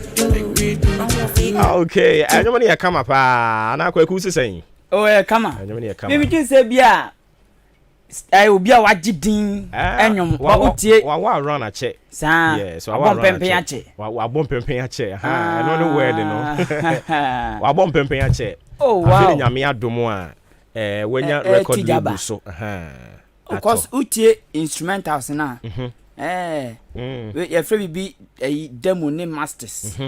I'm gonna be okay, and when you come up, and I quite cool to say. Oh, yeah, come on. Maybe just say, yeah. I will be a wajidin and you run a check. Yes, I won't pay a check. I won't pay a check. I don't know where they know. I won't pay a check. Oh, wow. I'm here do more. When you record label so. Of course, Utie instrumentals now. Your free be a demo name masters.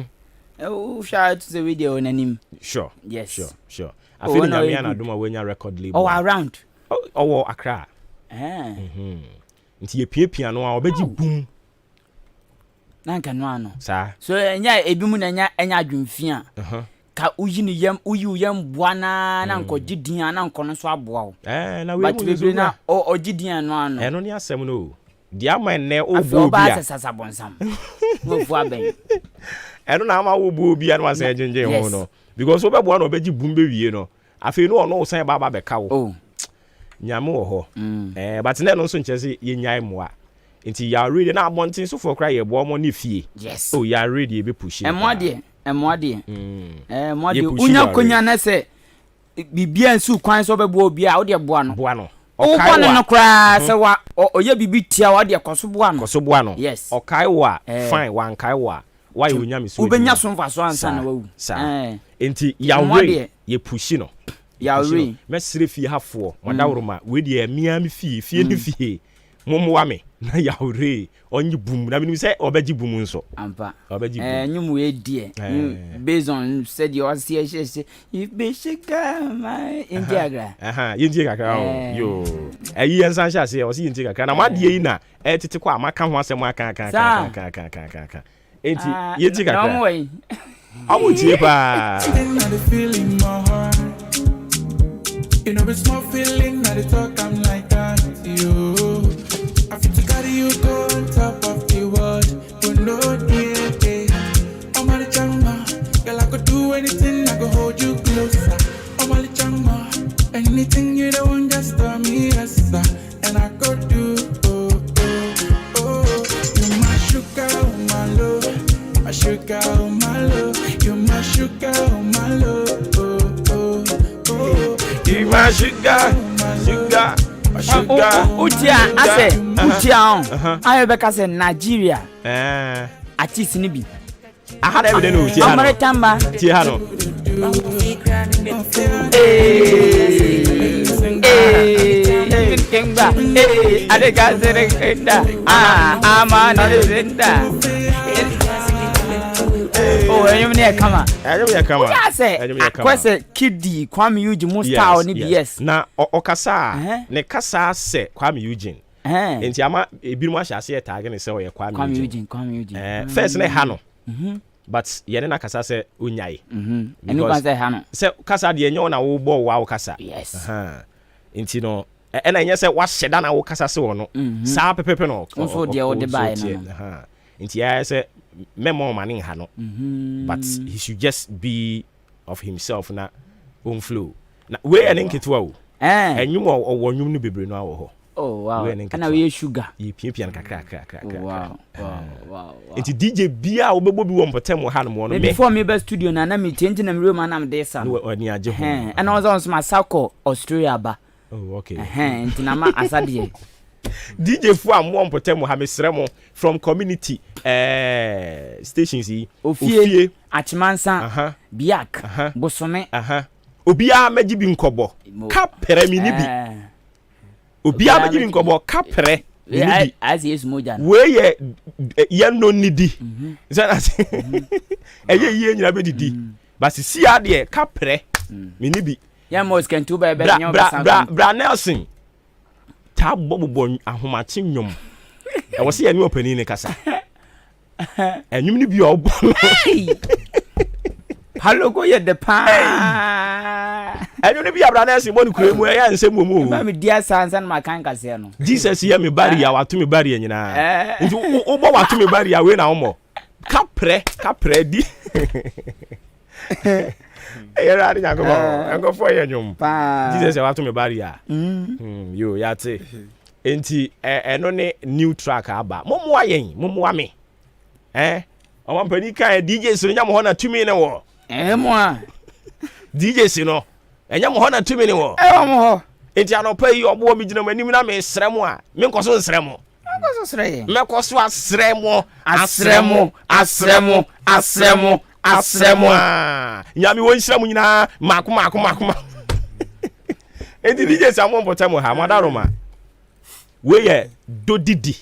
Oh, shout to the video on him. Sure. Yes. Sure. I feel like I do my when you record label. Oh, around. Oh, Accra. Nti ye pie piano a obeji boom. na nka no ano sa so enya ebi mu na enya adwumfia ka uyi ni yam bua na nkɔgye din na nkɔ no so aboa wo na we mu na ɔgye din no ano ɛno ne asɛm no di ama nne obo bia afɔ ba sasa bonsam wo fu aben ɛno na ama wo bo bia no asɛ gyenje ho no because wo bɛboa no obɛgye bum bɛwie no afei no ɔno wo san baba bɛka wo nyame wɔ hɔ but ne no nso nkyɛ sɛ yenyae moa nti ya ready na abontin so for cry ye bo mo ne fie yes ya ready be push emoade unya konya na se bibia nsu kwan so be bo bia wo de boa no o kwa no kra se wa oye bibi tia wo de koso boa no yes o kai wa fine wan kai wa why unya mi so ubenya so mfa so ansa na wawu nti ya ready ye push no ya ready mesire fie hafo modawroma we de mia mi fie ni fie momo me na yawre onyi bum na me say obeji bum nso ampa obeji bum nyum we die based on said you see if be shika my injagra yinti kakra yo ayi ensan sha se o si yinti kakra na madie yi na tete kwa amaka ho asem aka enti yinti kakra awu tie pa you know it's small feeling that it talk I'm like that you I feel to carry you go on top of the world, but no day. I'm a changma, girl I could do anything, I could hold you closer. I'm a changma, anything you don't want, just tell me yes sir, and I could do. You my sugar, oh my love, my sugar, oh my love, you my sugar, oh my love, you my sugar, sugar. Utia ase utia on ayo beka se Nigeria artist ni bi ahada ebi no utia amare tamba ti ha no kengba adeka serenda ama na serenda enyum ne kama kwese kidi Kwame Eugene Musta ni BS na okasa ne kasa se Kwame Eugene enti ama ebirum ahya se tag ne se oye Kwame Eugene first ne ha no but yene na kasa se onyai enu kwa se ha no se kasa de enyo na wo bo wa wo kasa yes enti no na enye se wa sheda na wo kasa se wo no sa pepepe no so de wo de bai no enti ya se memo mani ha no but he should just be of himself na on flow na we ene nketewa o enyum o nyum no bebre no awo ho oh wow ana we sugar yi pian kakra wow enti DJ bia obebo bi wo mpotem ha no mo no before me be studio na me change na me ma na me dey sa no oni age ho ana was on my circle Australia ba oh okay enti na ma asade DJ fu amwo mpotem ha mesrɛ mo from community stations yi ofie achimansa biak bosome obia maji bi nkobo ka pere mi ni bi obia maji bi nkobo ka pere ni bi as yes moja we ye no nidi eye nyina be didi basi si ade ka pere mi ni bi ya mos kan tu ba nyo bra Nelson ta bobo ahomache nyom e wo se ye ni opani ni kasa enyum ni bi obo hallo go ye de pa enyum ni bi abra na mo ni kure mu e ya nsem mu ba me dia sansan ma kan kase no Jesus ye me bari ya watu me bari nyina nti wo bo watu me bari ya we na wo kapre di era ari nyago engo fo ye nyum Jesus ye watu me bari ya yo ya te enti eno ne new track aba momo ayen momo ame o mpani kan DJ so nyam ho na tumi ne wo mo a DJ si no nyam ho na tumi ne wo mo ho enti anopa yi obo mi gina manim na me sremo a me nkoso sremo me koso asremo nyami won sremo nyina mako enti DJ si amon potamo ha madaroma we ye dodidi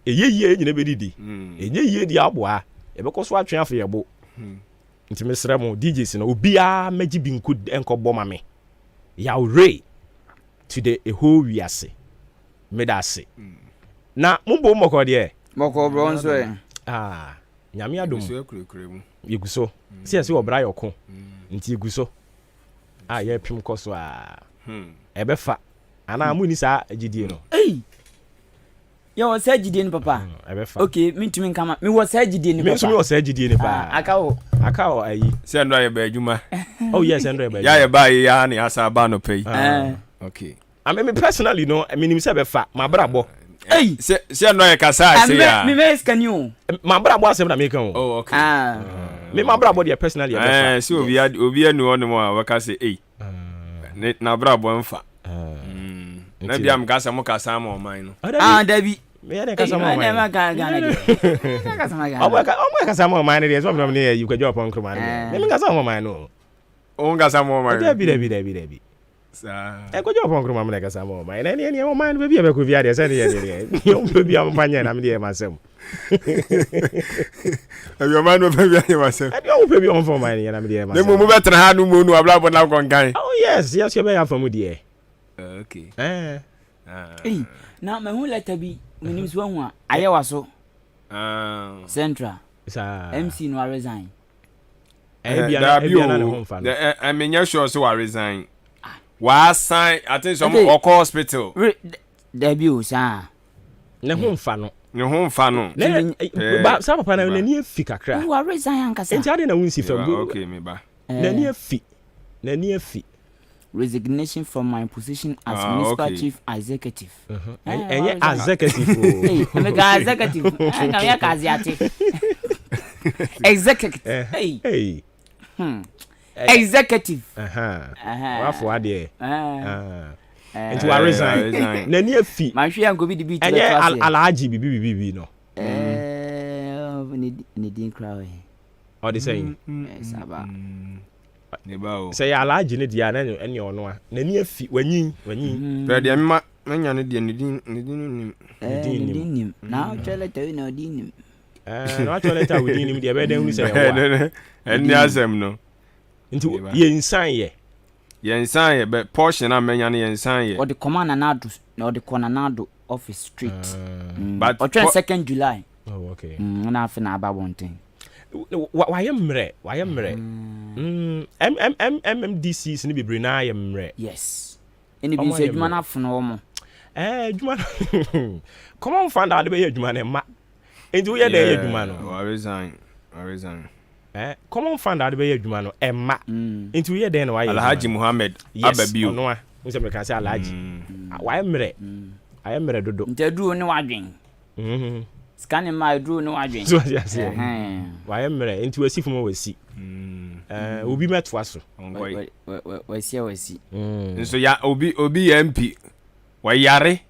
eyeye nyina be didi eyeye di aboa ebekoso atwen afa yebo nti mesremo DJ si no obia magi bi nko enko ma me ya ray today a whole wiase medase na mumbo moko de moko bro nso nyame adom yegu so se se obra yoko nti yegu so ye pim koso ebefa ana mu ni sa agidie no yo was agidie ni papa ebefa okay mintumi nkama me was agidie ni papa me was agidie ni pa akawo ayi se ndo ye ba adwuma oh yes ndo ye ya ba ya ni asa ba no pay okay me personally no me nim se befa ma brabo se ndo ye kasa se ya me scan you ma brabo asem na me kan oh okay me ma brabo de personally befa se obi anu on mo waka se na brabo mfa na bia mkasa mo kasa mo man no dabi me ya kasa mo man na Ghana de kasa ma Ghana omo kasa mo man de so me ne you kwa jopo nkro man me kasa mo man no o kasa mo man dabi sa kwa jopo nkro man kasa mo man na ne mo man be bia be ko via de se ne ye yo be bia mo panye na me de masem yo man no be bia de masem yo be bia mo fo man na me de masem ne mo be tra ha no mo nu abla bo na kon kan oh yes you be ya famu de okay na me hu letter bi minim so hu aye waso central MC no resign bia na ho mfa no I mean you sure so resign wa sign I think some Oko hospital debi o sa ne ho mfa no ba sa papa na ni afi kakra wa resign ankasa enti ade na wunsi fam okay me ba na ni afi resignation from my position as municipal chief executive. Executive. Executive. Executive. Hey. Executive. What for there? Into a resign. Nani a fee. My share go be the beat. Alaji bibi no. Need crowd. Or the saying. Saba. Say alaji ne dia na ene ono a na ni afi wanyin pe dia mma nya ne dia ne din na chole tawi na din na chole tawi din dia be den hu say wa eni asem no nti ye nsan ye be portion na menya ne ye nsan ye or the commander nado na the corner office street but on 2nd July oh okay na afi na aba wonten why mre MMDCs ni bebre na mre yes eni bi se adwuma na fono mo adwuma come on find out be adwuma na ma enti wo ye da adwuma no I resign come on find out be adwuma no emma enti wo ye da na why Alhaji Muhammad Ababiu no a wo se me kan say Alhaji why mre dodo enti duro ni wadwen scanning my draw no adwen so yes why mre enti wasi mo wasi obi metwa so wasi nso ya obi MP wayare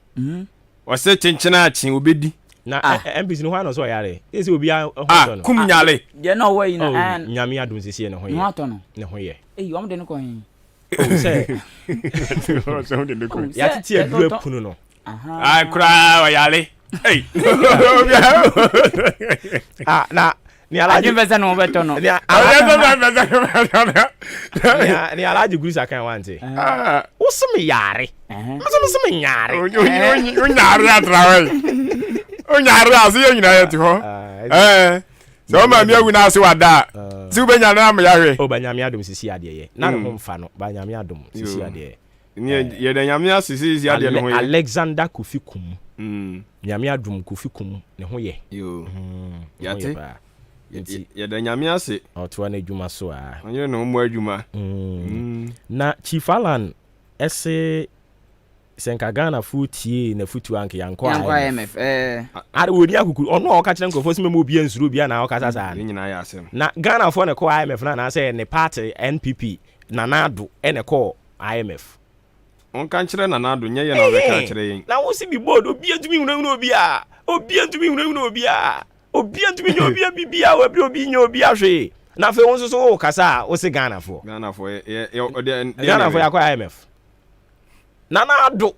wase chenchena achi obedi na MP no hwa so yare ese obi a ho no kum nyale de no way na nyame adum sisi ne ho ye no ato no ne ho ye wam de no ko hin say ya titi aduru apunu no kura wayare hey na ni alaji beza no beto no ni alaji gusa kan wante usumi yare usumi nyare unyare atrawe unyare aso yonyina yeti ho so ma mi awu na aso wada si ubenya na am yahwe o banyame adum sisi ade ye na no mfa no banyame adum sisi ade ni ye da nyame asisi ade no ho ye Alexander Kofikum nyame adum Kofikum ne ho ye yo yate ye da nyame ase oto na adwuma so a onye no mo adwuma na Chief Alan ese senka Ghana futie na futu anke yanko IMF are wodi akuku ono o ka kire nkofo se memo bia nsuru bia na o ka sasa ni nyina ya asem na Ghana fo ne ko IMF na say ne party NPP na nado ene ko IMF on kan kire na nado nye ye na o be ka kire yin na wo si bi board obi antumi hunu obi a obi antumi hunu obi a obi antumi nyo obi a bibia obi nyo obi ahwe na fe won so o kasa o se Ghana fo Ghana fo ya ko IMF Nanado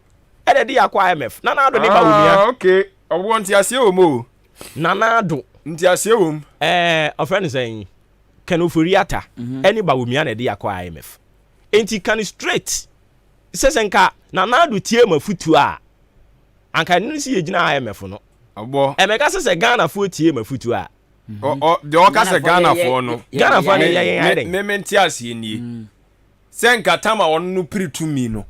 ede yakwa IMF Nanado ne ba wumia okay obo ntiase wo mo Nanado ntiase wo ofren say Kenoforiata eni ba wumia na de yakwa IMF enti kan straight sesenka Nanado tie mafutu a anka ni si yegina IMF no abo e me ka se Ghana fo tie mafutu a de o ka se Ghana fo no Ghana fo ne me menti ase nie senka tama on no pritumi no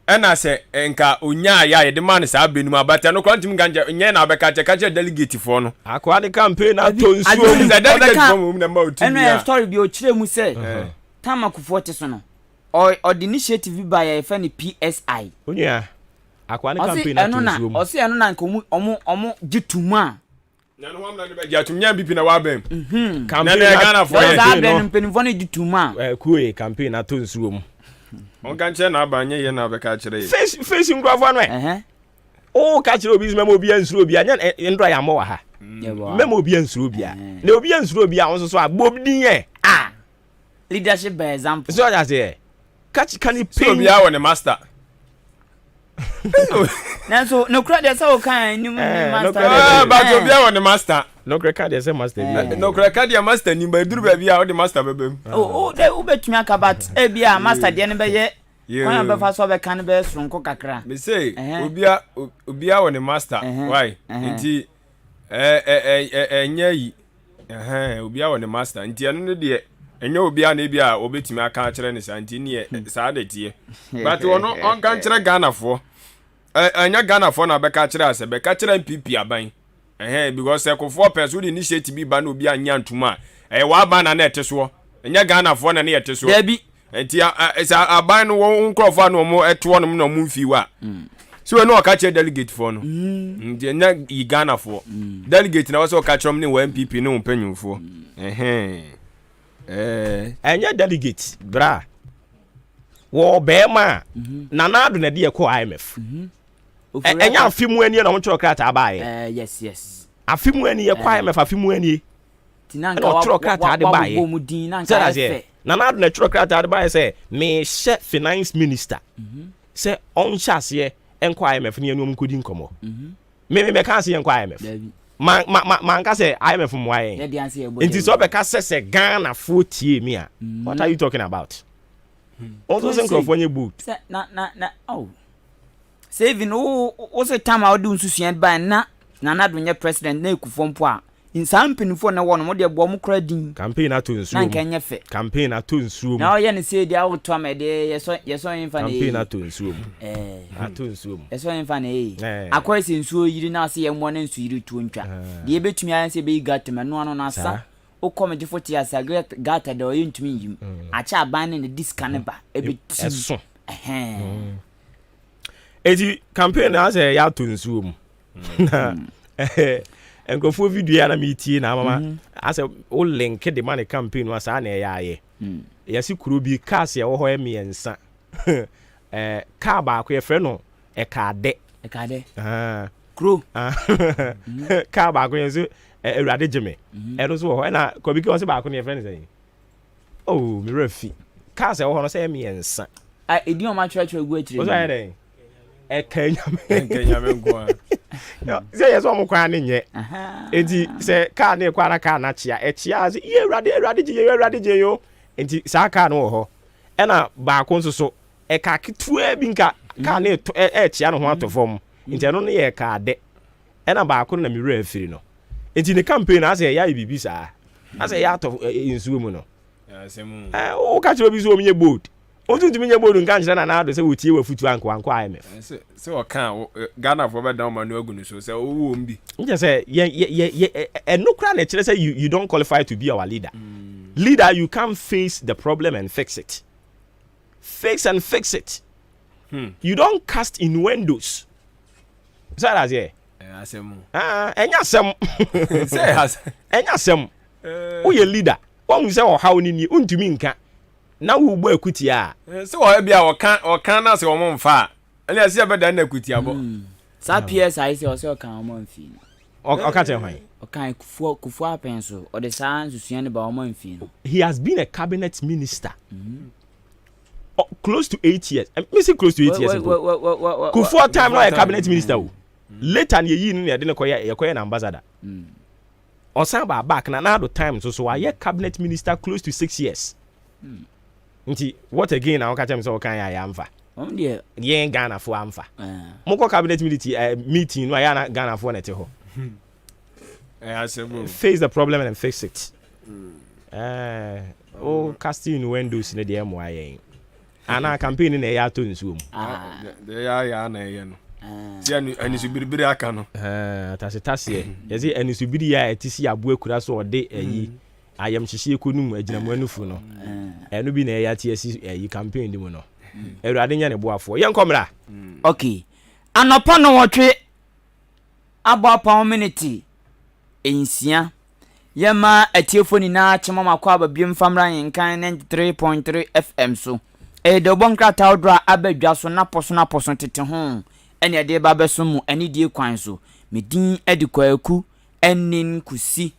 ena se enka onya ya de man sa benum abata no kwantim ganja nya na abeka che delegate fo no akwa de campaign ato nsuo the delegate fo mu na ma otu eno story bi o kire mu se tama kufo te so no or the initiative by fan PSI onya akwa de campaign ato nsuo mu o se eno na nka omo gituma na no wamna de be jatum nya bipi na wa bem campaign Ghana fo ya ben penifo no gituma kuwe campaign ato nsuo mu on kan che na abanye ye na abeka kire face ngrofo no o ka kire obi memo obi ansuro obi anya ndra ya mo wa ha memo obi ansuro obi a na obi ansuro obi a won so agbobdin ye leadership by example so ya say catch can you pay obi a won master na so no credit dey say kan ni master but obi a won master no credit dey say master no credit dey master ni ba duru ba bia o dey master bebem de ubetumi akabat e bia master dey ne be ye kon be fa so be kan be sronko kakra me say obi a won master why nti enya yi obi a won master nti eno ne de enya obi a na bia obetumi aka kire ne santi ne sa da tie but ono on kan kire Ghana fo anya Ghana fo na beka kire ase beka kire MPP aban because ekofo person the initiative bi ba na obi anya ntuma wa ba na eteso enya Ghana fo na ne eteso debi enti aban no nkrofo na mo eto no na mo mfi wa so no ka kire delegate fo no nti enya Ghana fo delegate na so ka kire m ne wa MPP ne mpanyumfo enya delegate bra wo be ma na na do na de ko IMF enya afimu ani na mo chiro krata abaye yes afimu ani ye kwa IMF afimu ani tinanka wa chiro krata ade baye na na do na chiro krata ade baye say me she finance minister say on chase enko IMF ni anu mkodi nkomo me kan se enko IMF man ka say IMF mo aye nti so be ka say Ghana fo tie me a what are you talking about also say nkrofo nye boot na saving o se time out do nsusuan ban na do nye president na ekufo mpo a insampinfo na wo no mo de bo mo kra din campaign ato nsuo na nka nye fe campaign ato nsuo na o ye ne say dia wo to amede yeso infa na campaign ato nsuo ato nsuo yeso infa na akwa se nsuo yiri na ase ye mo na nsuo yiri tuo ntwa de ebetumi ayan se be gatema no ano na asa o comedy 40 years gata de o yintumi yim acha aban ne discount ba ebeti eso eti campaign na say ya to nsuo mu enkofo video ya na metie na mama ase o link the money campaign wa sa na ya ye yasi kuro bi cars ya wo ho emiensa car ba ko ye frɛ no ekade kuro car ba ko ye so Ewurade jeme eno so ho na ko bi ke o se ba ko ne frɛ ne say oh me refi cars ya wo ho no say emiensa edi o ma church egu atire o so ya den Kenya nko say yes o mo kwa ne nye enti say car na kwa na car na chia say ye Ewurade je yo enti sa car no ho e na ba ko nso so ka ketua bi nka car na chia no ho atofom enti no ye ka de e na ba ko na mi wura afiri no enti ne campaign say ya bibi sa say ya atof insuo mu no o ka chiro bi so o menye bold o tun tumi nye bodu nka nkyere na ado se wotie wafutu anko IMF se o kan Ghana for be down manu agunu so se o wo mbi nje se ye enokra na kire say you don't qualify to be our leader leader you can't face the problem and fix it you don't cast innuendos so that's here asemu enya sem enya sem o ye leader won say o hawo ni untumi nka na wo gbo akuti a se wo bia o kan na se wo mfa ele ase ya beda na akuti abo sa PSI se o se o kan o mfi o ka te hwan o kan kufu apenso o de sa nsusuan ne ba o mfi he has been a cabinet minister close to 8 years me say close to 8 years kufu time no a cabinet minister later na yi ni de ne koye na ambassador o san ba back na do time so a cabinet minister close to 6 years nti what again na waka chem so kan ya amfa yen Ghana for amfa moko cabinet meeting no ya na Ghana for net ho face the problem and fix it casting windows ne de mo ayen ana campaign na ya to nsuom de ya na ye no ti ani subiribiri aka no tase yezi ani subiri ya etisi abo akura so ode ayi ayam hihie konum aginamu anufu no eno bi na ya ti esi ayi campaign di mu no Erade nya ne boafo ye nkomra okay anopa no wotwe abo community ensia yema atiefo ni na chema makwa babiem famra yenkan 93.3 FM so de bonkrata odra abadwa so na poso tete ho ene de ba beso mu ene die kwan so medin edikwaku enin kusi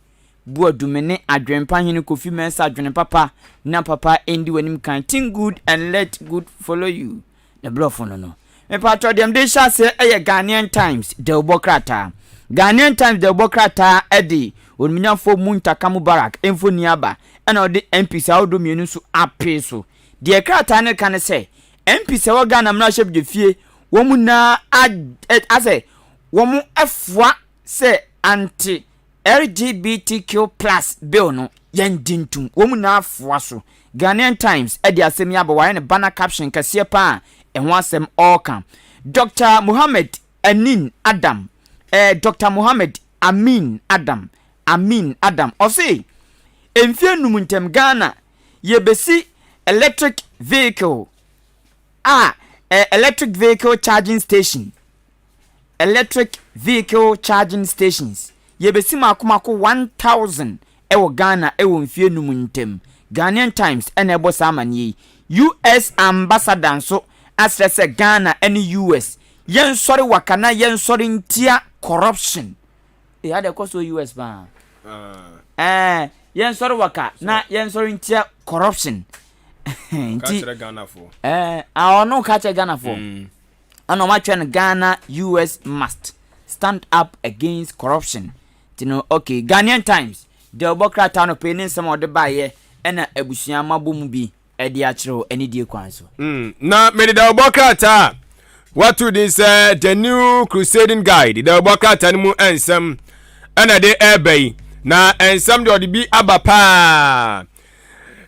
buadumene adwempa hene kofi mensa adwene papa na papa endi wanim kan think good and let good follow you the bluff no me patro dem de sha se Ghanaian Times de obokrata Ghanaian Times de obokrata edi onminyafo muntaka mubarak enfo niaba ena ode MPs awdo mienu so apeso de krata ne kan se MPs wa Ghana mna shebje fie wo mu na ase wo mu afwa se anti LGBTQ+ bill no yendintum wo mu na afwa so Ghanaian Times edi asemi abawa ne banner caption kase pa enho asem all Dr. Muhammad Amin Adam Dr. Muhammad Amin Adam osi emfie numuntem Ghana yebesi electric vehicle electric vehicle charging stations yebesi makomako 1000 ewo Ghana ewo mfie numuntem Ghanaian Times ene ebo samanye US ambassador so asrese Ghana ene US yen sorry wakana yen sorry ntia corruption ade koso US ba yen sorry waka na yen sorry ntia corruption nti Ghana for no catch Ghana for ano ma twen Ghana US must stand up against corruption tino okay Ghanaian Times de obokrata no penin some of the baye ena abusuan mabomu bi e de akiro eni die kwan so na me de obokrata what to this the new crusading guide the obokrata ni mu ensem ena de ebay na ensem de odi bi abapa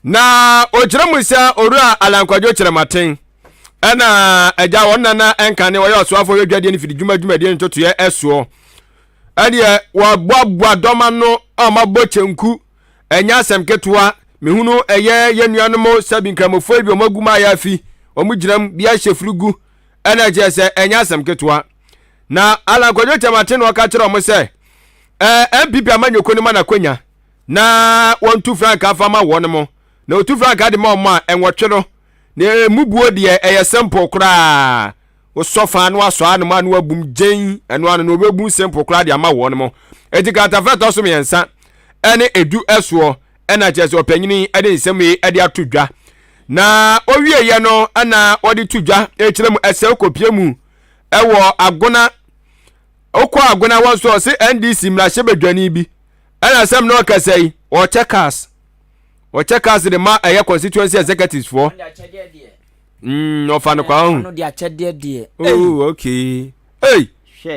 na ojiramusa orua alankwajo kiramaten ena eja wonna na enkane wo yosoafo yodwade ni fidi dwumadwumade ntoto ye eso ade wa boabua doma no amabo chenku enya asem ketua mehunu eye yenuanom sabinkramofo bi omaguma ya fi omugiram bia hyefurugu ena jese enya asem ketua na alankwajo kiramaten wo ka kire omo se MPP amanyoko ni mana kwanya na wontu frank afama wonmo na otu frank ade ma omo enwotwe no na mubuo de eye simple kra wo sofa no aso anu ma no abum gen anu anu no obegum simple kra de ama wonmo etikata feto so miensa ene edu eso ena chese opanyini ade nsem ade atodwa na owie ye no ana odi tudwa ekirem ese kopie mu ewo agona okwa agona wonso se NDC mrahye badwani bi ana sem no kasai o checkers de ma eye constituency executives for no fan kwa no dia chede de oh okay hey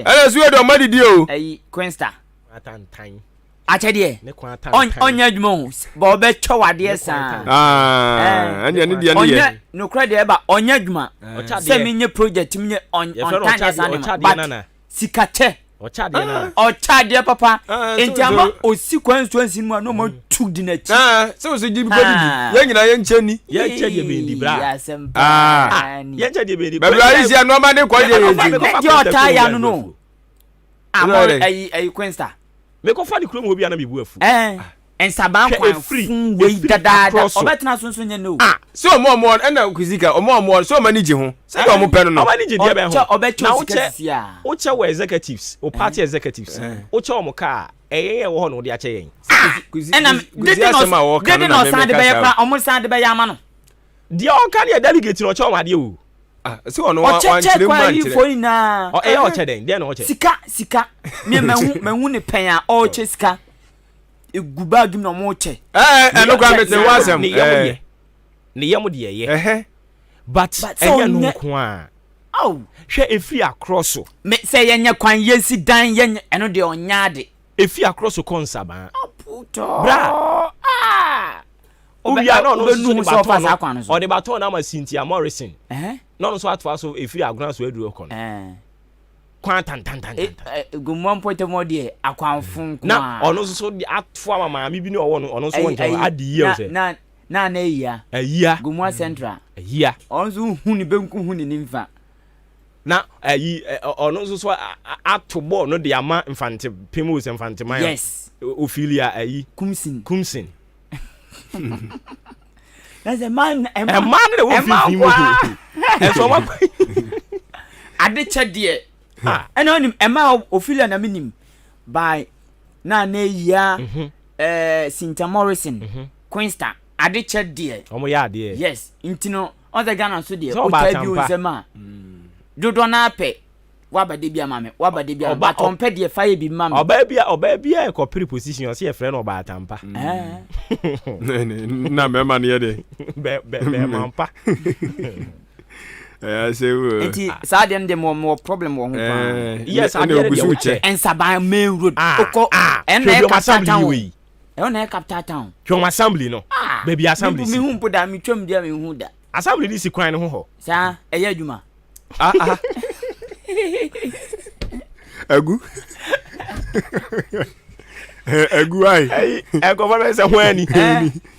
ana suwe do madi di o Queensta atantan achede onya adwuma bo be twade san anya ni dia ni ye no kra de ba onya adwuma se menye project menye on tan san sikache ochade papa entiama osikwansuansi mu no mo tudi na chi se o se jibi padi ye nyina ye ncheni ye chede bendi bra ye chede bendi ba bra isi anu ma de kwaje ye ji ye ota ya no amo ai Queensta me ko fa di krom obi ana mebu afu ensaban kwan fun we dada obetena sonso nya no se omo ena okuzika omo so manage ho se do omo pen no manage dia be ho na wo che we executives o party executives wo che omo ka eye wo ho no de ache yen ena dede no san de be yakra omo san de be yama no dia o ka ne delegate no che omo ade o se ono wan chire mu antire na o eye o che den dia no o che sika me mahu ne pen a o che sika egubag no mo che eno kwa mete wasem ne yam de ye but ɛnyɛ no kwa oh hwɛ efi across so me say yenye kwan yesi dan yenye eno de onyade efi across so konsaba aputo bra obi ana no so baton o de baton na ma Cynthia Morrison no so atwa so efi aguna so aduro ko no kwan tan gumon point mo de akwanfun kwa na ono so atwa mama mi bi ni owo no ono so wonje adi ye o se na iya gumwa central iya ono so hu ni benku hu ni nimfa na ono so ato ball no de ama infante Primus infante man yes Ophelia kumsin that's a man that will feel him and so what ade chede eno nim ema Ophelia na minim by na ya Cynthia Morrison Queensta ade chede omo ya ade yes intino on the Ghana so de o ta bi o nsema dodo na pe wabade bia mame wabade bia baton pe de fire bi mame oba bia e copy position o se e frɛ no ba atampa na me ma ne de be mampa say we enti sa dem de mo problem wo ho pa yes I dey go che ensaban main road oko na capital we e na capital town twom assembly no baby assembly mi hu mpoda mi twom dia mi hu da assembly ni si kwan no ho sa eye adwuma agu ai e government say wani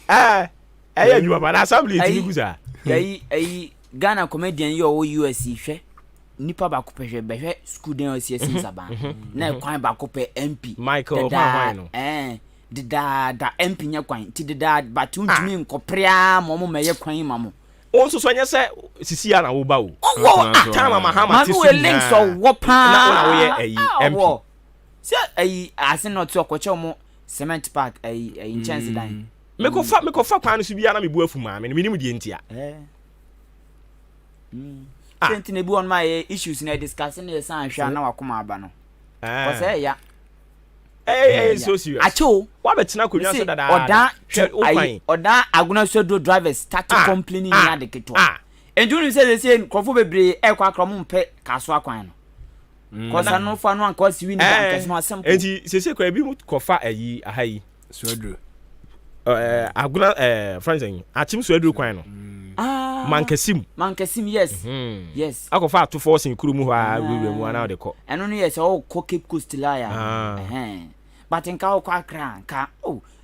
eye adwuma ba assembly ti guza ai Ghana comedian yo US hwe nipa ba ko pehwe behwe school den OCS nsaba na kwan ba ko pe MP Michael Kwan no da MP nya kwan ti da but untumi nkoprea mo meye kwan mamo on so nya se sisi ya na wo ba wo atama mahama ti so link so wo pa na wo ye MP se ase not to koche mo cement park chance dan me ko fa kwan so bia na me bu afu ma me nim die ntia senti ne bi on my issues na discussing the san hwa na wakoma aba no ko se ya so serious acho wa betina konwa so dada oda aguna so do drivers start complaining ya de keto endu ni say krofo bebre e kwa krom mpe kaso akwan no ko sa no fa no anka si wi ni bank so asem enti sese kwa bi mu kofa ahayi so adru aguna friends achim so adru kwan no Mankasim yes yes akofa ato force in kuru mu ha mu ana de ko eno no yes o ko Cape Coast laya but nka o kwa kran ka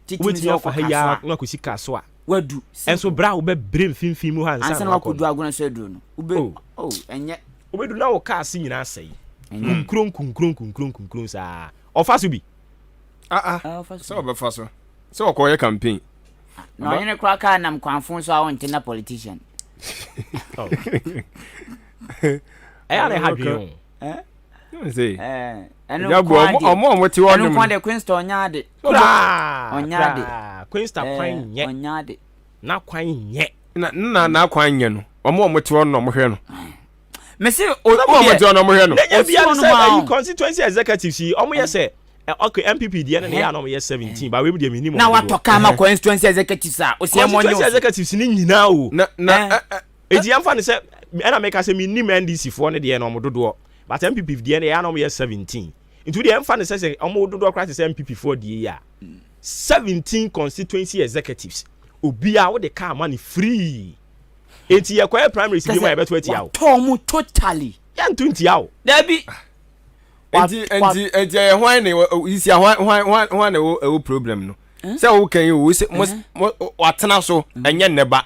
titi o fa ya na ko sika so a wadu enso bra wo be brem finfin mu ha ansa na ko du aguna so edu no ube enye obedu na wo ka asi nyina asai kunkron sa ofa so bi so obefa so so okoye campaign no yene kwa ka nam kwanfon so awon tina politician aya na hadwe no say eno omo ti wonu kwa de Queensta onyade Queensta kwan nye onyade na kwan nye na kwan nye no omo ti wonu no mo hwe no me say omo ti wonu mo hwe no na bia say constituency executive si omo ye say okay MPP dia na ya no ye 17 ba we mu dia minimum na watoka ma constituency executives a o se mo nyo executives ni nyina o na edi amfa ne se na make say minimum NDC fo ne dia no mo dodo but MPP dia na ya no ye 17 into dia amfa ne se omo dodo kra se MPP fo dia ya 17 constituency executives obi a wo de car man free enti ye kwa primary si ma ye beto ati yawo tomu totally ya ntunti yawo da bi enti hwan ne isi hwan ne o problem no se wo kan wo se watena so enye neba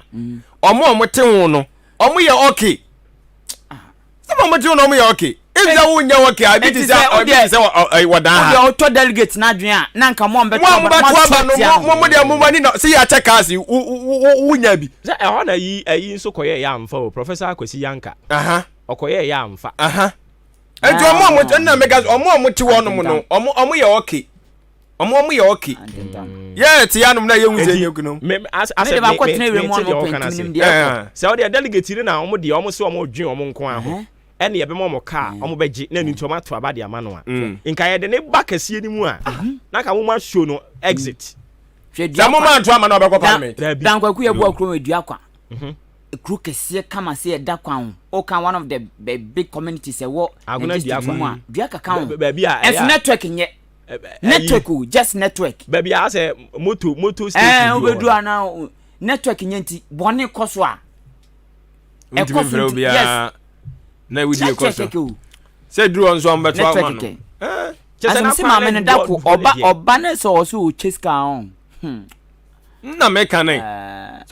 omo te ho no omo ye okay se omo te ho no omo ye okay if wo nya okay abi ti se wadan ha o to delegate na adwen a na nka mo mbeto mo de mo mani no se ya check us wo nya bi se e ho na yi nso koye ya amfa o Professor Akwasi Yanka okoye ya amfa enti omo na mega omo ti wo no mo no omo ye okay omo ye okay yeah ti yanum na ye hunze nyekuno ase ba ko tene we mo no pentim dia se o de delegate ni na omo de omo se omo dwen omo nko aho ene ye be mo ka omo beji na ni ntoma to aba de ama no a nka ye de ne ba kasie ni mu a na ka mo ma show no exit za mo ma to ama na obekọ parliament dan kwaku ye bu akro edua kwa krokese kama say da kwan o kan one of the big communities e wo aguna dua kaka baby a e network nye network just network baby a say moto station obedu ana network nye nti bone koso a e koso bia na we die koso say dru on so am beto am Asamsi ma me da ko oba na so o cheska on na me kanen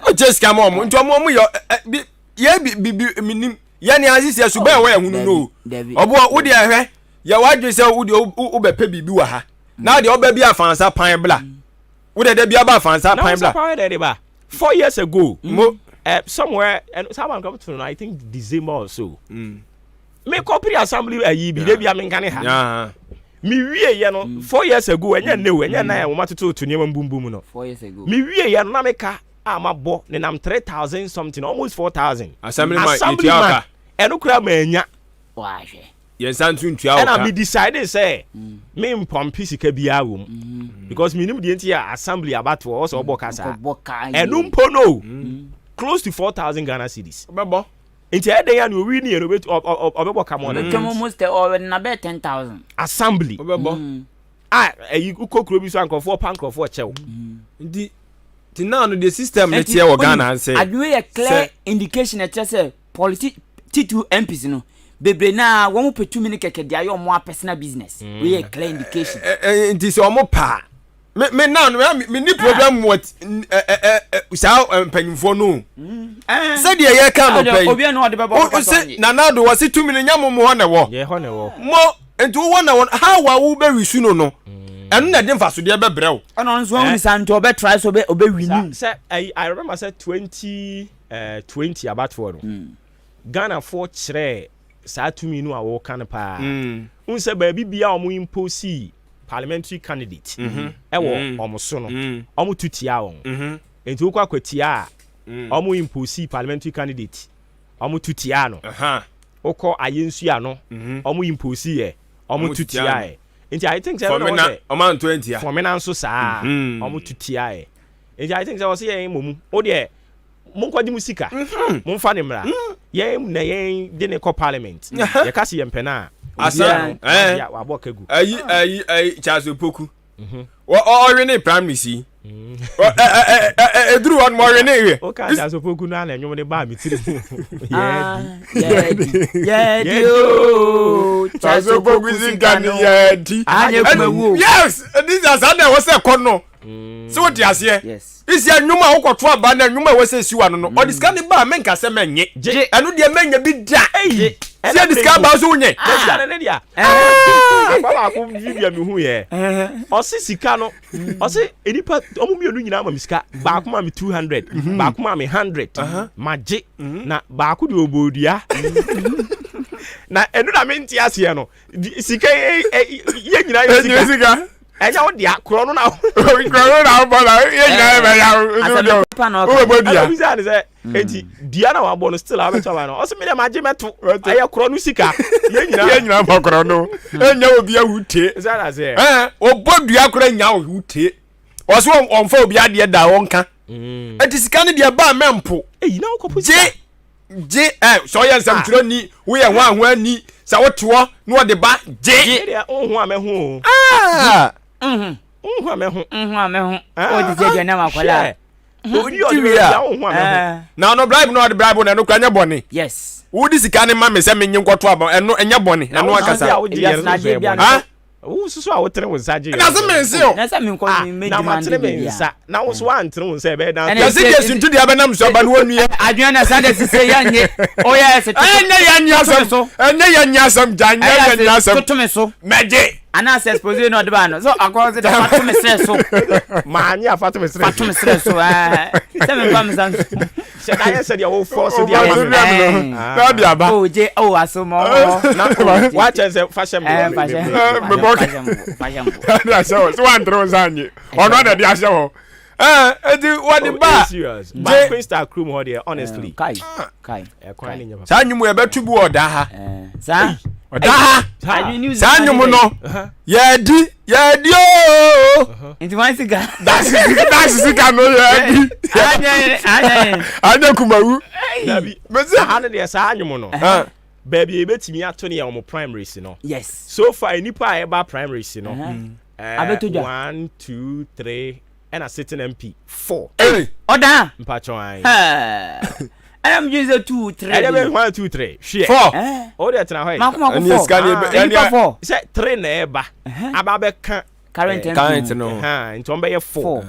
o cheska mo nto mo yo ye bi minim ye ni asisi suba we hunu no obo wo de ehwe ye wadwe se wo de wo be pe bibi wa ha na de oba bi afansa pan bla wo de bi aba afansa pan bla na 4 years ago somewhere and someone come to I think December or so me corporate assembly ayi bi de bi amenkane ha mi wie ye no 4 years ago enya newe enya na wo matoto to niam bumbum no 4 years ago mi wie ye no na meka amabo ne nam 3000 something almost 4000 assemblyman eno kura ma enya wa hwe ye santu ntua and I decided say me mpompi sika bia wo because minimum de ntia assembly abato o so obokasa eno mpo no close to 4000 Ghana cedis obebo Inti ede ya no wi ni eno bet obebo come on come almost already na be 10,000 assembly obebo you kokro bi so ankofo pankofo chew ndi ti now no the system let here Ghana and say adwe a clear indication at say T2 MPs no bebre na wo mo petumi ni keke dia yo mo personal business we a clear indication ndi so mo pa me now me ni problem what sao panimfo no say the ye kan no pay obi na ode bebo say na na do wasi tumi ni nyamo mo ho na wo ye ho na wo mo ento wo na wo how wa wo be wisu no enu na de mfaso de be brew ono nso hu santo obe try so obe win say I remember say 2020 about for Ghana for kire sa tumi no a wo kan pa unse ba bibia o mo impose parliamentary candidate ewo omoso no omo tutia won enti wo kwatia omo impose parliamentary candidate omo tutia no okọ ayensu ya no omo impose ye omo tutia e enti I think say for me na omo 20 for me na nso saa omo tutia e enti I think say wo say yen momu o de monkwadi musika monfa ne mra yen na yen de ne ko parliament ye kasi yen pena asa wa bokagu ayi Charles Poku o rene primary si edru on mo rene we o ka Charles Poku na na enwom ne ba mi tiri ye o Charles Poku zingani ye di yes this is that was a kono so what you say yes isi anwuma okoto aba na anwuma we say siwa no no o discount ba menka se menye enu de menya bi da se discount ba so unye discount ne dia baba ko video mi hu ye o si sika no o si enipa omo mienu nyina ma misika ba ko ma mi 200 ba ko ma mi 100 maje na ba ko de obodua na enu na menti ase no sika ye nyina ye sika enya wo dia kro no na bola ye nyina be ya o bo dia abi say enti dia na wa bo no still abeto ba no o se me dem age meto aye kro no sika ye nyina bo kro no enya obi awutie say say o bo dua kro nya awutie o so on fa obi ade da wonka enti sika ne dia ba mempo na wo kopo sika je so ye nsam tro ni wo ye ho ahwa ni sa wo to no wo de ba je ho amehu ame ho o di je na makola oni o di ya ho ame na no bribe no bribe na no kwanya boni yes wo di sika ne ma me se menye nkoto aba eno enya boni na no akasa ha wo susu a wo tere wo saje na se mense o na se me nko me demand ya na wo so an tere wo se be dan ya se ke suntu dia be nam so aba no wonu adwen na sade sise ya nye o ya se enya ya nyasam janya ya nyasam to me so meje ana se expose no de ba no so akọ de fatu me stress so ma anya fatu me stress so se me pam san se da ya se dia wo force dia na dia ba o je o asomo na wa chance fashion me fashion na so one throw zanye ono na dia ho edi wadi ba serious ba Crystal crew ho there honestly kai sa nyumu e betu bu oda ha sa oda ha sa nyumu no yedi o inti wansiga that's no yedi anya kumawu Nabi. Aha ne sa anwom no. Baby ebetimi ato ne ya primaries no. Yes. So far nipa a eba primaries no. 1 2 3 and a sitting MP 4. Hey, Oda. Mpachon. I'm just 2 3. I never 1 2 3. 4. Oh, that's not right. And you scan 4. Say 3 na eba. Aba be current no. Into on be 4.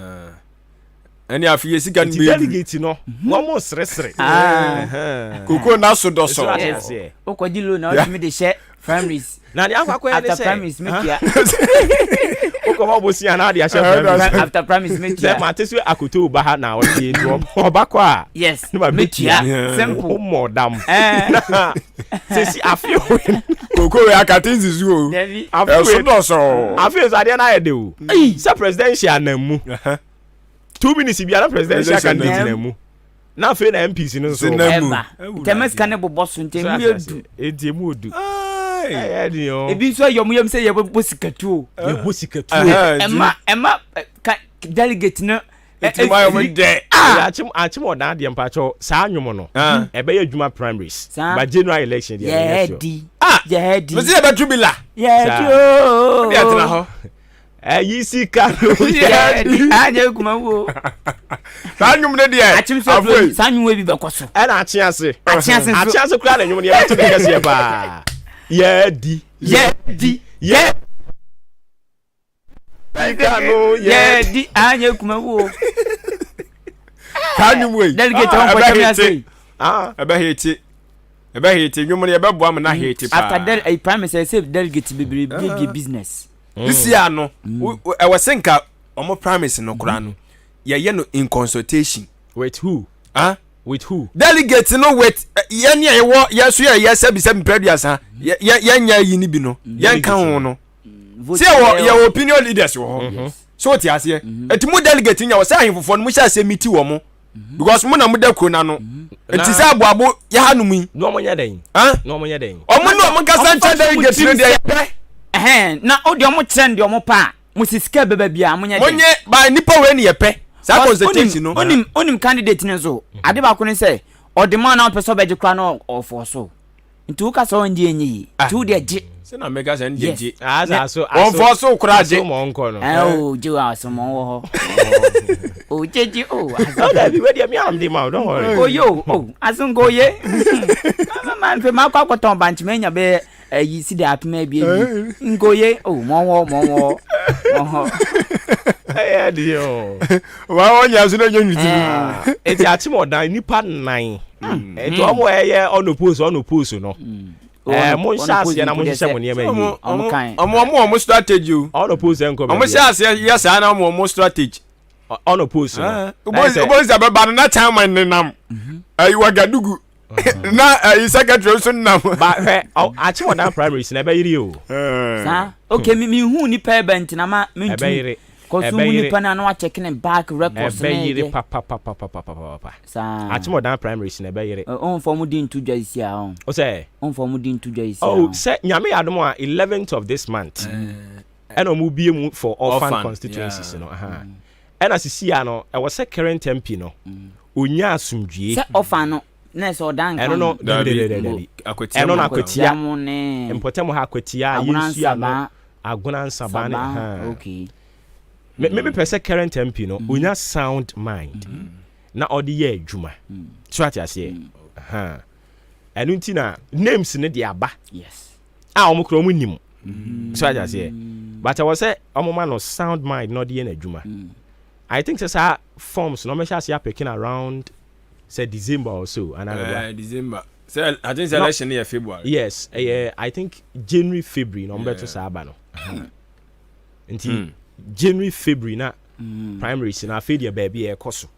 And you feel sick and delegate no. One more sresre. Koko na so do so. Okodilo na me dey share primaries. Na the akwa after primaries make ya. After promise make ya. Ma tesu akoto ba ha na o die ndu obakwa. Yes. Make ya. Simple. More dam. Sisi afio. Koko we akatinzi zu o. Afio do so. Afio so ade na yede o. Say presidential na mu. 2 minutes bi ana presidential candidate na mu. Na fe na MPs no so. Temes kan bo boss ntem edu. Edi mu odu. Ebi so yom say ye bo sikatu. Ye bo sikatu. Emma delegate no. Eti my own day. Achim odan de mpacho sa anwom no. Ebe ye adwuma primaries. But general election dey election. Yeah di. Me say e be tribila. Yeah di. Dey atena ho. Yi sika no. Yeah di. Anya kuma wo. Sa anwom ne dey. Achim so sa anwom we bi be kwaso. E na achi ase. Achi ase kura na anwom ne e to dey kase ba. Yeah di. Yeah di anya kuma wo. Kanyu we. Delegate on kwa me say. Ebe hate nwom ne ebe boa me na hate pa. After that I promise I save delegate be business. This year no. I was think omo promise no kura no. Ye no in consultation. With who? With who? Delegate no with ye ne ye wo ye so ye sabi previous ha. Ye nya yi ni bi no. Ye kan ho no. See your opinion leaders wo. So what you say? Etimu delegate nya wo say ahemfofo no mu sha say meet wo mo. Because mo na mo da kro na no. Enti say aboabo ya hanum yi. No mo nya den. No mo no mo kasa ncha delegate no dey. Na odi omo trend omo pa. Mo sisika beba bia mo nya den. Mo nye ba nipa we ne ye pe. Sa consultation no. Onim candidate ne so. Ade ba ko ne say odi man na person beje kra no ofo so. Nti wo kasa on die enyi. Ti wo de je. Se na mega sen je. So on for so kra je. Mo nko no. Oh, je wa so mo wo ho. Oh, jeji okay, be ready me am dey ma, don't worry. Oh yo, asun go ye. Man fe ma kwa ton banch me nya be yi si da apima bi ebi. Ngoye, mo wo. Eh dio. Wa wonya so na nyuti. Eti achim odan nipa 9. Eti omo eye on oppose no. Mo nshase na mo hye mo niam yi. Omo strategy. On oppose enko be. Omo shase yes na mo strategy. On oppose no. Obo za be ba na chairman ne nam. Ayi wagadugu. Na ayi secretary so nam. Ba he achim odan primaries na be yiri o. Sa okay mi hu ni pa event na ma me ntu. Cause we ni pa na no checking back records na yiri pa. Sa achim odan primaries na be yiri. On form din to jasi a on. O say on form din to jasi. Oh, say nyame adom a 11th of this month. And o mu bie mu for orphan constituencies no. And as you see no, I was a current MP no. Onya asumdue. Say orphan no. Na so dan kan. No. Akwatia. Eno na akwatia. Empotemo ha akwatia yesu ya no. Aguna nsaba ne. Okay. Maybe per se current MP no. Onya sound mind. Na odi ye adwuma. So what you say? Enu nti na names ne de aba. Yes. Omukro omunim. So what you say? But I was say omoma no sound mind no de ye na adwuma. I think say forms no me shall picking around say December or so and December. Say I think election near February. Yes, I think January February no better saba no. Until January February na primaries na fe dia baby e koso.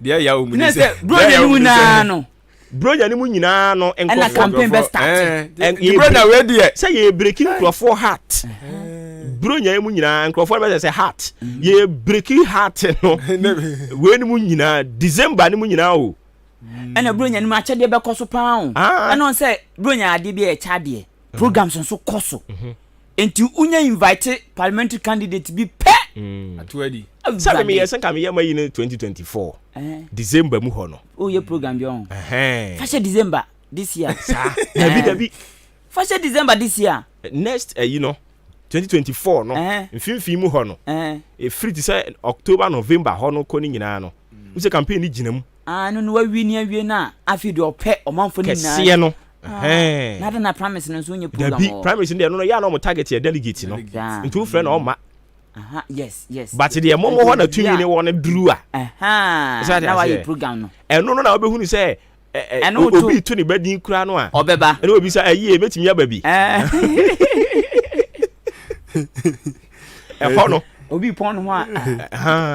Dia ya o mu ni say bro ni na no. Bronya ni mu nyina no enko. And campaign best start. And brother we dey say you breaking for heart. Bronya mu nyina nkrofo be say heart ye breaking heart no we ni mu nyina December ni mu nyina o ana bronya ni ma chede be koso pa o ana on say bronya ade bi e chade programs so koso enti unya invite parliamentary candidate bi pe atuadi sabe me yesen ka me yema yi 2024 December mu ho no o ye program bi on fashion December this year sa dabi fashion December this year next 2024 no mfimfim mu ho no e free to say October November ho no ko ni nyina no use campaign ni gina mu no wa wi ni awie na afi do pe omanfo ni na kese no na promise no so nye program dabi promise ndi no ya no mo target ya delegate no ntu friend o ma yes but the momo ho na tumi ni won duru a na wa yi program no eno no na obehunu say obi to ni badin kura no a obeba eno obi say ayi metimi aba bi ho no obi pon ho a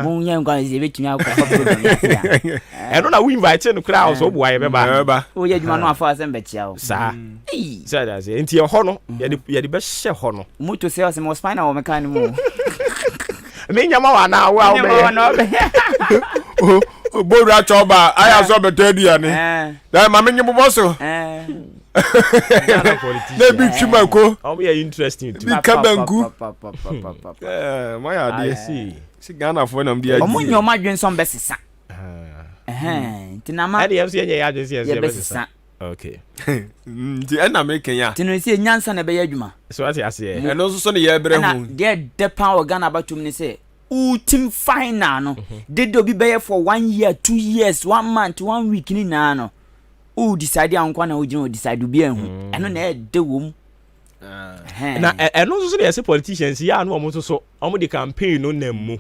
mo nya ngwa ze betimi akwa program ya eno na we invite no kura so bo aye beba o ye djuma no afa asem betia o sa that's it enti ho no ye de be hye ho no moto se o se mo spina o meka ni mo me nyama wa na wa o be boru achoba aya so betadua ni da ma menye boboso na bi twimako o be interesting to bi kabangu mo ya de si Ghana fo na mdi aji o mo nyo madwen so besesa tinama ade yam se ye ya de se besesa okay ndi na me kenya tinu se nyansa na be ya adwuma so ati ase eno so na ye brɛ hu de power Ghana batum ni se team final no did obi be for 1 year 2 years 1 month 1 week ni na no decide ankwa na o decide obi ehu eno na de wom na eno so dey politicians ya no omo so omo di campaign no na mu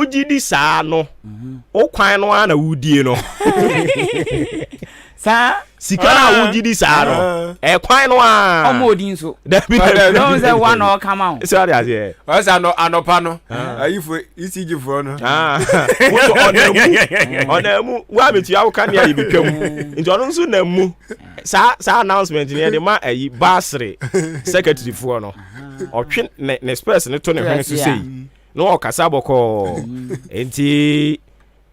di saa no o kwan no na wudie no sa sikana di saa no kwan no a omo odin so dabi no say one or come out so that here o say anopa no ayifo isiji fo no onamu wa betu awuka ne ayi betwam nti ono nso na mu sa announcement ne de ma ayi basre secretary fo no otwe ne express ne to ne hwene so sei no okasa boko enti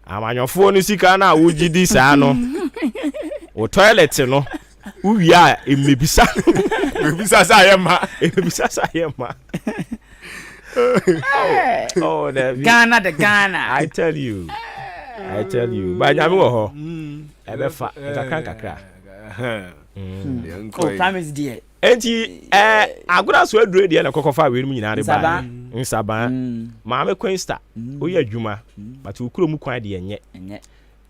amanyofo no sika na wugidi saa no o toilet no uwia emebisa sa yema oh Ghana the Ghana I tell you ba nyame wo ho ebefa kakra promise dear enti agora so adure de na kokofa we mu nyina de ba nsaba maame Queensta oyi adwuma but ukuro mu kwan de enye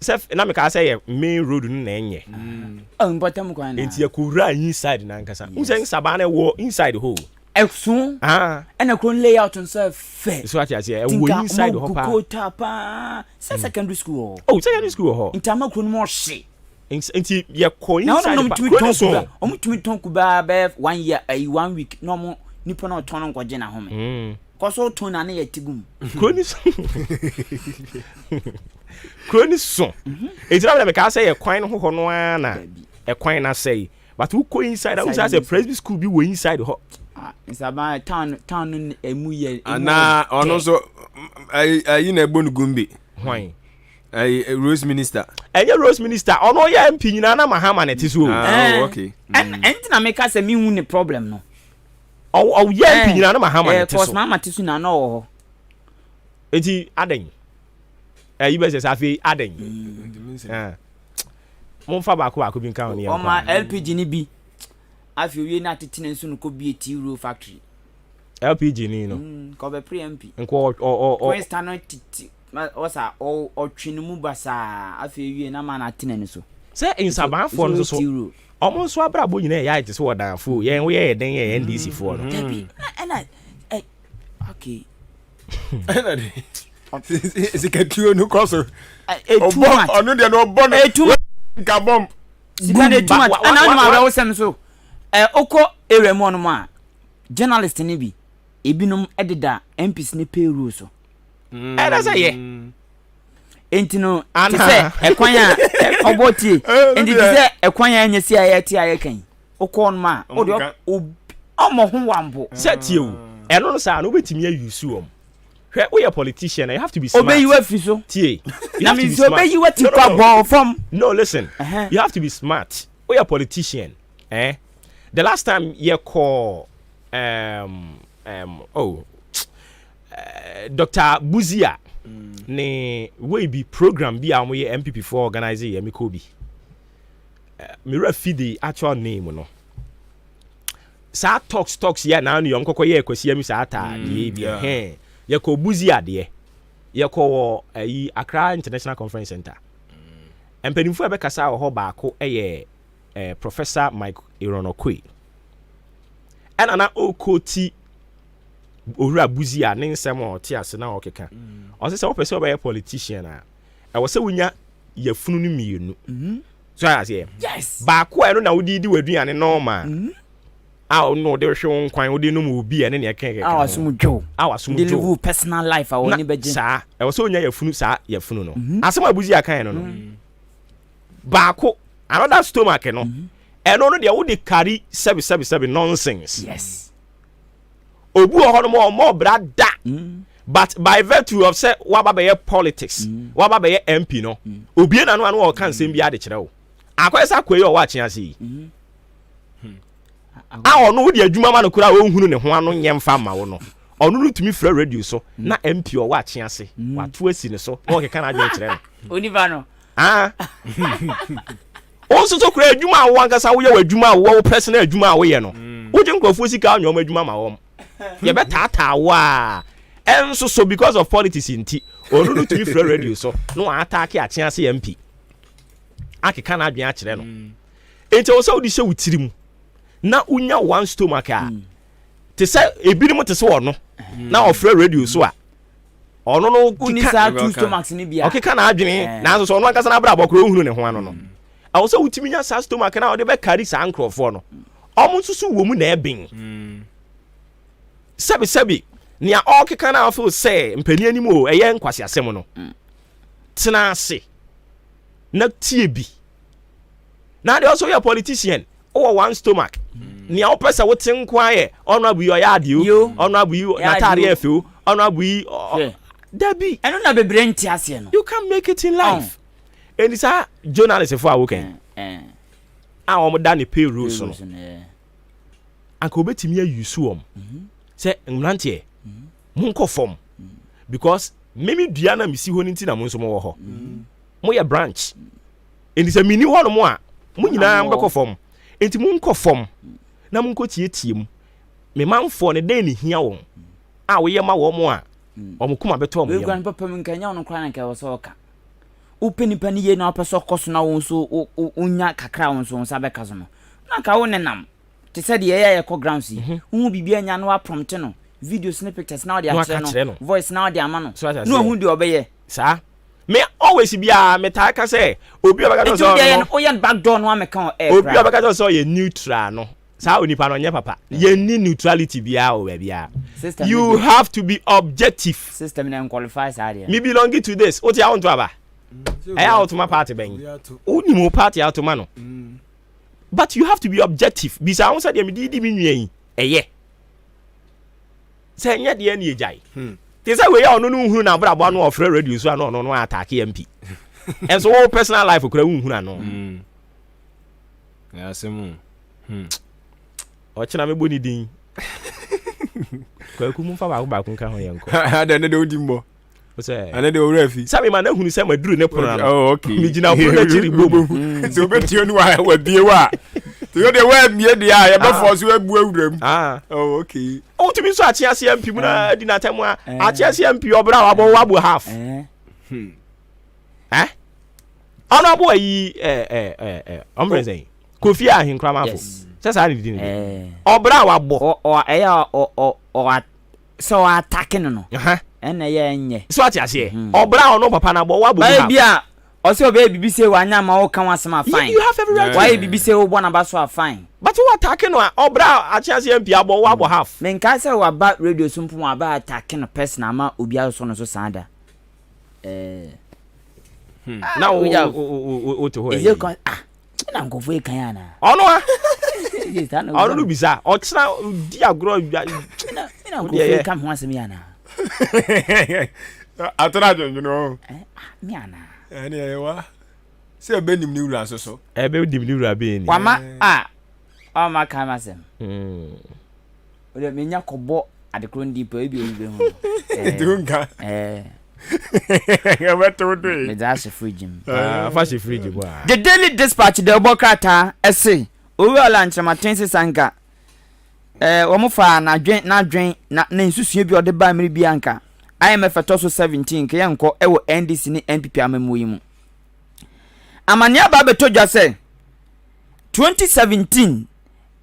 sef na me ka say main road no na enye important kwan na enti yakura inside na nkasa unse nsaba na wo inside ho exun ena kron layout nso fe so ati ase wo inside ho pa kota pa secondary school secondary school ho intama kron mo hye enti yakọ inside pa omutumi tonku ba 1 year 1 week no mo nipo na oton nko je na home koso ton na ya tigum kroni so ejira me ka say e kwan ho no na e kwan na say but who go inside I say presby school bi wo inside ho insaba town emu ye ana ono so ayi na egbonu gumbi hwan Rose Minister Rose Minister ono ya MP nyina na mahama na tiso okay enti na me ka say mi hu ne problem no ya MP nyina na mahama na tiso cause mama tiso na no ho enti aden you be say afi aden mo fa ba ko bi nkan oni o ma LPG ni bi afi wie na tetene nso no ko bi tea factory LPG ni no ko be pre MP nko Queensta no titi osa o twinu mu basa afi wie na ma na tene nso say insaba fo no so omo so abrabo nyina ya ite so odan fo ye we den ye NDC fo no na okay is it katuo no koso onu de no bono ka bomb sikane too much ana no ma wosem so oko area mo no ma journalist ni bi ebinum ededa MPs ni payroll so na say ye entino tise ekwan a obotie enti tise ekwan a nyesi ayeti ayekan oko no ma o de omo ho wambo set you eno no sa no betimi ayusu om hwe we a politician you have to be smart obey you afi so tie you have to be obey you what you go from no listen you have to be smart we a politician the last time you call Dr. Buzia ne we be program bi a mo ye MPP for organize ye me ko bi me refi the actual name no sa talks ya na no nkokọ ye kwasi mi sa ta de bi ye ko Buzia de ye ko ayi Accra International Conference Center empanimfo ebe kasa ho ba ko Professor Mike Ironokwe ana na okoti Owura Buzia ne nsem o te ase na okeka o se wo be politician a e wo se wunya yafunu no mienu so I say yes ba ko eno na wodi di waduane normal a no de hwe nkwan wodi no mu obi ene ne ekeke deliver personal life a woni beje sa e wo se wunya yafunu sa yafunu no asem Buzia kan no ba ko another stomach no eno no de wodi carry 7 nonsense yes obu ohono mo brada but by virtue of say waba be politics waba be MP no obi na no anu o kan nsem bi ade kire wo akwesa kwei o wa chiase ono wo de adwuma ma no kura o hunu ne ho anu nyemfa ma wo no ono no tumi fra radio so na MP o wa chiase wato asi ne so o keka na adwe kire no oniva no onso so kura adwuma wo ankasa wo ye adwuma wo personal adwuma wo ye no wo je nkofo sika anyo adwuma ma wo ye betata wa enso so because of politics inti onu to free radio so no attack a chiase MP akeka na adwen a kire no enti wo so di se wutirim na unya one stomach a te se ebirim te se wono na o free radio so a ono no unisa two stomachs ni bia okeka na adwen na so ono akasa na bra bokoro hunu ne ho ano no a wo so wutimi nya sa stomach na o de be carry sa ankrofo no omo susu wo mu na eben sebi nia okeka na afo say mpani anim o eye nkwase asem no tena ase na tie bi na dey also your politician o one stomach nia o pesa wotin kwaye onu abu yo ya ade o onu abu yi na tare afi o onu abu yi dabi eno na bebre nti ase no you can make it in life and it's a journalist for awoken a o mo da ne pay rules no anka obetimi ayusu om say nrantie munko form because memi dua na misi ho nti na mo nso mo wo ho mo ye branch and it's a mini ho no mo a mo nyina mbekọ form enti munko form na munko tietie mu me manfo ne den ne hia won a wo ye ma wo mo a o mo kuma beto mo ye gwan papa mun kanya won kra na ka wo so ka upeni pani ye na opeso koso na won so unya kakra won so sa beka so no na ka wo nenam te said ye ko ground si hu bibia nya no wa prompt no video snippets now they are no voice now they are man no hu de obeye sa me always bia me ta ka say obi obaka so o yan back door no am kan air obi obaka so ye neutral no sa onipa no nye papa ye ni neutrality bia o bia you have to be objective system na qualify sa there me belong to this o ti want to aba out my party ben oni mo party out ma no but you have to be objective bisa won say me di mi nwan eye say nya de na ejai they say we ya onu no hunu na bra bo no ofre radio so na no attack MP and so all personal life okura hunu na no ya semu o china me boni din kwa ku mu fa ba ku kan ho yenko ada na de odi mbo o say ana de owura fi sabe ma na hunu say maduru ne pono na oh okay mi gina pono na chiri bom so betio ni wa bie wa to yo de wa mie de a ya be force we bu awuram oh okay o tumi so achi ase MP mu na di na temu a achi ase MP obra wa bo half ono bo yi ombre say Kofi Ahenkan Fm say sa ni di ni obra wa bo o eya o so attacking no ena ye nye so achi ase obra ono papa na bo wa bo half bia o se obe bibi say wanya ma o kan wasema fine you have every right why bibi say o bona ba so fine but who attacking no obra achi ase MP abo wa bo half men ka say wa ba radio sumpu wa ba attacking no person ama obi aso no so sanda na o to ho is you kan na ngofo e kan ya na ono a ono lu bisa o kira di agro na ngofo e kan ho asem ya na atara jonjo mi ana ene yewa se be nim ni wura so be dim ni wura be ni wama o ma kan asem o de me nya kobo adekro ndi pa ebi obi ho dunga ya beto do me da se fridge fa se fridge bo the Daily Dispatch the bokrata ese owi ala nchama 20 sanka wo mo fa na dwen na nsusua bi ode ba mmiri bi anka IMF etoso 17 ke yanko ewo NDC ni NPP amamu yi mu amania ba betodwa se 2017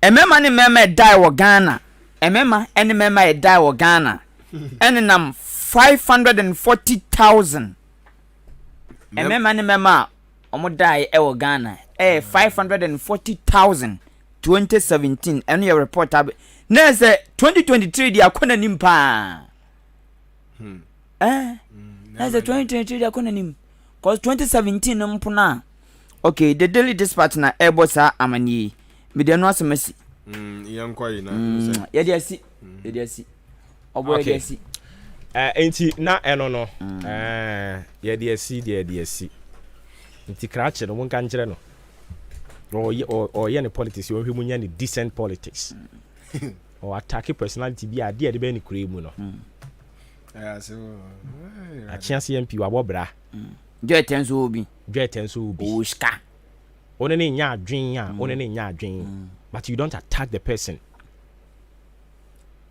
emema ni mema die wo Ghana emema eni mema die wo Ghana eni nam 540,000 emema ni mema omo die wo Ghana 540,000 2017 eni your report ab na se 2023 dia kona nimpa na se 2023 dia kona nim cause 2017 mpuna. Okay, the Daily Dispatch na ebosa amani media no asemasi yankwa na ya dia si obo ya dia si enti na eno no ya dia si enti krache no monka nkire no o ye ne politics o hwemu nya ne decent politics o attack personality bi ade de be ne kure mu no so a chance MP wa bobra Joy tenso obi oshka one ne nya adwen but you don't attack the person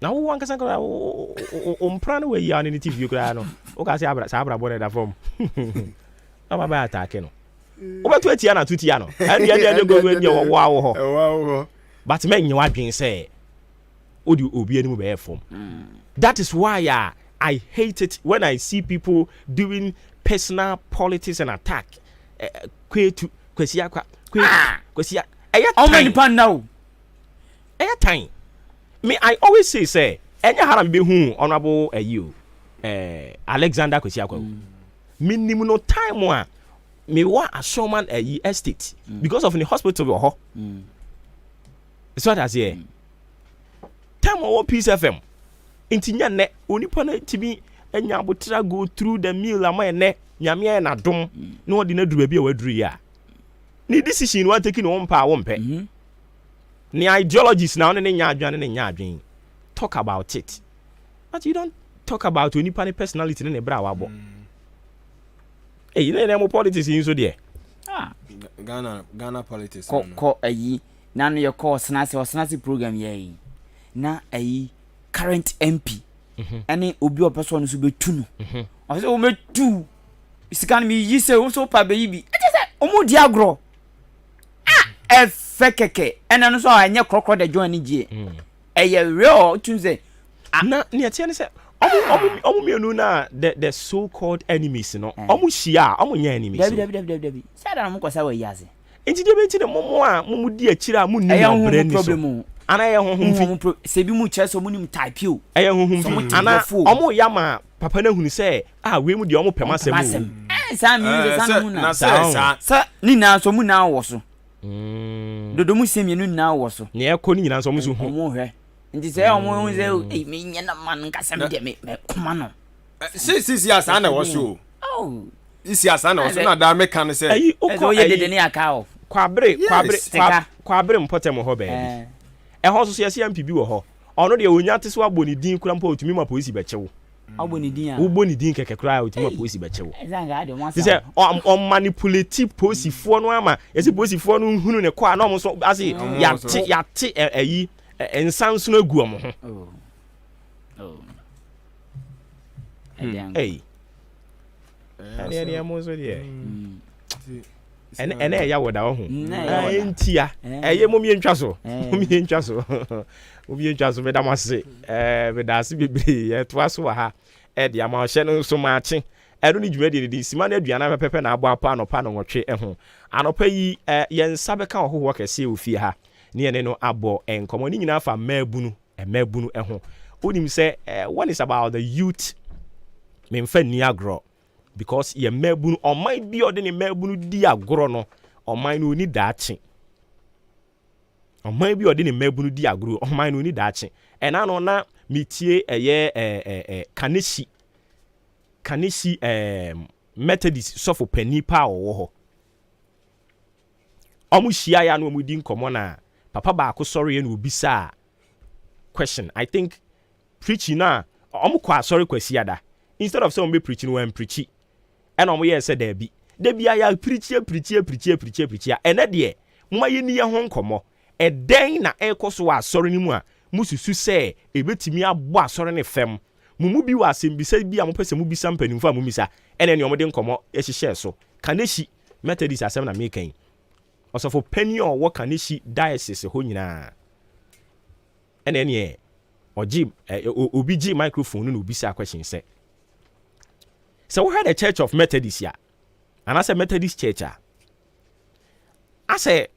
na wo wanka sanka o mpra no we ya ne TV kura no o ka se abra bone da form na ba attack no o betu atia na tutia no ade go nya wo ho but me nya wadwen say odi obi ani mu be form. That is why I hate it when I see people doing personal politics and attack. Kwesia how many pound now? Time. Me, I always say, any haram be who honorable you, Alexander Kwesia minimum no time one. Me want a showman estate because of the hospital. So that's here. Time one Peace FM. Intinya ne onipa na tibi enya abotra go through the meal ama ne nyame na dom na odi na duru bia waduru ya ni decision one taking one pa one pe ni ideologies na one ne nya adwan talk about it but you don't talk about onipa ne personality ne bra wabo you know politics in so there Ghana politics ko ayi na no your course na se program ye na ayi current MP any obi o person so betu no o say o metu sika mi yi say o so pa be yi bi e say o mu di agro fekeke ena no so anya krokro de join ni gie ye real tun say na ne tie ne say omu mienu na the so called enemies no omu hia omu nya enemies dabi say da mo kwasa wa yi ase enti de beti ne momo a momu di akira mu ni no problem ana ye honhom se bi mu cheso mu nim type o eye honhom ana omo yama papa na hunu se we mu di omo pema sem sa mi sa mu na sa ni na so mu na wo so dodo mu se mienu na wo so ne ekọ ni nyina so mu so hu omo hwe nti se omo hu se me nya na man nka sem de me kuma no si asa na wo so isi asa na wo so na da me kan se o ye de ne aka o kwabre mpotem ho be ho so yesi MPB wo ho ono de onya te so aboni din kura mpa otumi ma polisi be chewo aboni din a uboni din keke kura otumi ma polisi be chewo ezanga ade mo say say on manipulate polisi fo no ama yesi polisi fo no hunu ne kwa na omo so ase yate ayi ensanso no agu omo ho hey ani mo so de ene ya woda ho entia eye momientwa so me da mase me da se bebre ye to aso ha de ama hye no so maache eno ni dwuma de sima na aduana pepe na abo apa no pa no nwotwe ho anopa yi ye nsa beka ho kese ofie ha ne ene no abo enkomo ni nyina fa mabunu ho onim se one is about the youth me mfa ni agro because ye mabunu oman bi ode ne mabunu di agro no oman no ni daache oman bi ode ne mabunu di agro oman no ni daache ena no na mitie eye kanishi methodist sofo pani pa wo ho omu hia ya no mu di nkomo na papa ba ko sorry na obisa question I think preaching na omo kwa sorry kwasi ada instead of say omo be preaching when preach and omo ye say there be ya preach ene de mo ye ni ye ho nkomo den na ekoso wa sorry ni mu a mususu say ebetimi abo asori ne fem mumu bi wa asembisa bi a mo pese mu bisa mpanimfo a mu misa ene ne omo de nkomo ehihye so kaneshi Methodist asem na mekan osofo panyin o wo kaneshi diocese ho nyina ene ne obi gi microphone no obi sa question say so we had a church of Methodist ya and I say Methodist church I say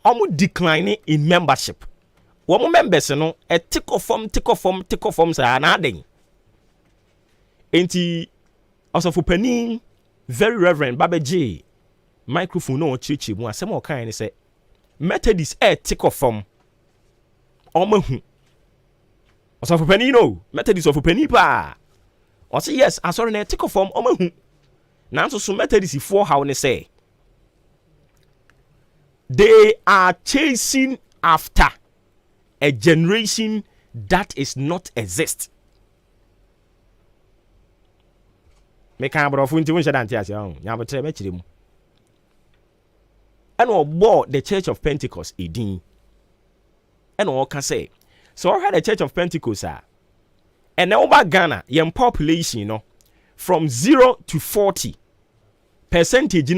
almost declining in membership. One members no a tick of form say another. Enti also for penny very reverend Baba J microphone no church mu asem o kan say Methodist tick of form omahu also for penny no Methodist of penny pa or say yes I saw na tick of form omahu na so Methodist for how ne say they are chasing after a generation that is not exist. Me kan bro funti won shada antia se on nya botre me chire mu and obo the Church of Pentecost edin and o ka say so I had a Church of Pentecost and now over Ghana your population from 0 to 40 percentage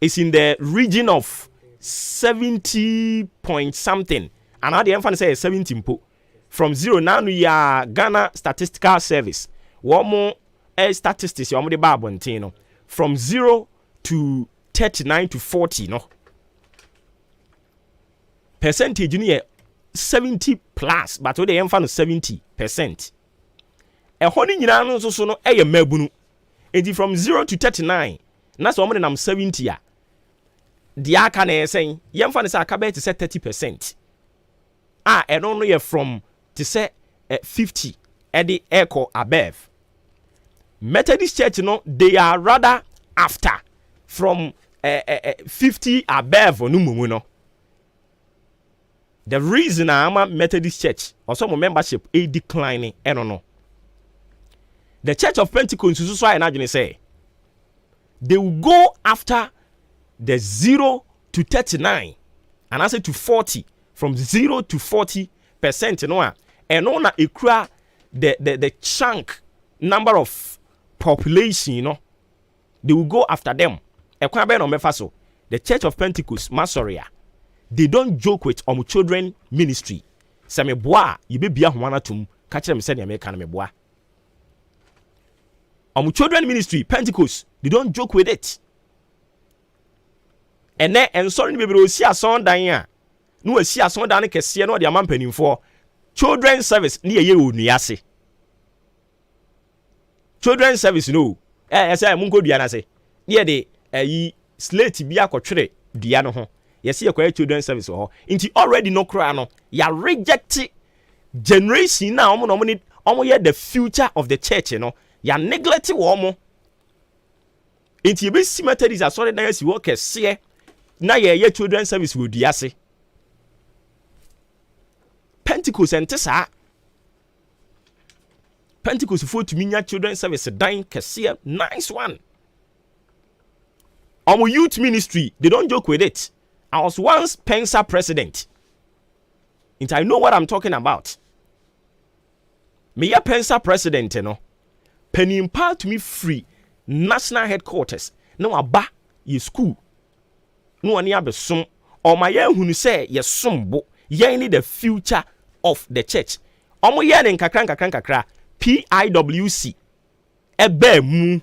is in the region of 70 point something and how the emphasis say 70 from 0 now we are Ghana Statistical Service one more statistics you the babon from 0 to 39 to 40 percentage near 70 plus but what the emphasis 70%. A honey nyina so no eye mabunu enti from 0 to 39 na so mo nam 70 a the aka na say yemfa ne say aka be to say 30% eno no ye from to say 50 e the echo above. Methodist church they are rather after from 50 above no mumu no. The reason I'm a Methodist church also my membership is declining no. The Church of Pentecost is so I say they will go after the 0 to 39 and I say to 40 from 0 to 40% and on a the chunk number of population they will go after them. The Church of Pentecost Masoria they don't joke with children ministry. Say me boa yibe bia hwana tum ka kire me say na me kan me boa. Children ministry Pentecost they don't joke with it. And then and sorry be bro si ason dan a no asi ason dan kese no de amampanimfo children service ne ye onuase. Children service no say mun ko dua na say ne de yi slate bi akotwere dua no ho. Yes, you children service or into already no cry no ya reject generation now omo the future of the church ya neglect wo into be cemetery is sorry na yes work kese na ye children service wo diase Pentecost entesa Pentecost for to minya children service dying kese nice one youth ministry they don't joke with it. I was once Pensa president. And I know what I'm talking about. Me ya Pensa president, penny impart to me free national headquarters. No aba ye school. No ani abe sum. Or my young who say ye sumbo. Ye need the future of the church. Omo ye nen kakra PIWC. Ebe mu.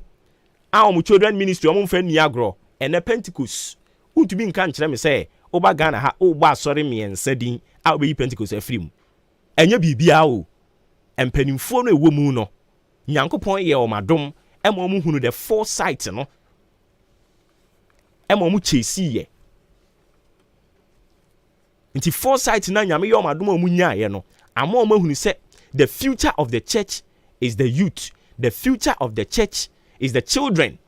Omo children ministry omo fe niagro. Ene Pentecost. To be in country, me say, Oba Ghana ha Oba sorry me and said, I'll be Pentecost a film. And you be biao. And penny for no woman no. Yanko point ye o madam, and momu who the foresight no. And momu chase ye. Into foresight na yami yo madam munya ye no. And momu who say, the future of the church is the youth. The future of the church is the children.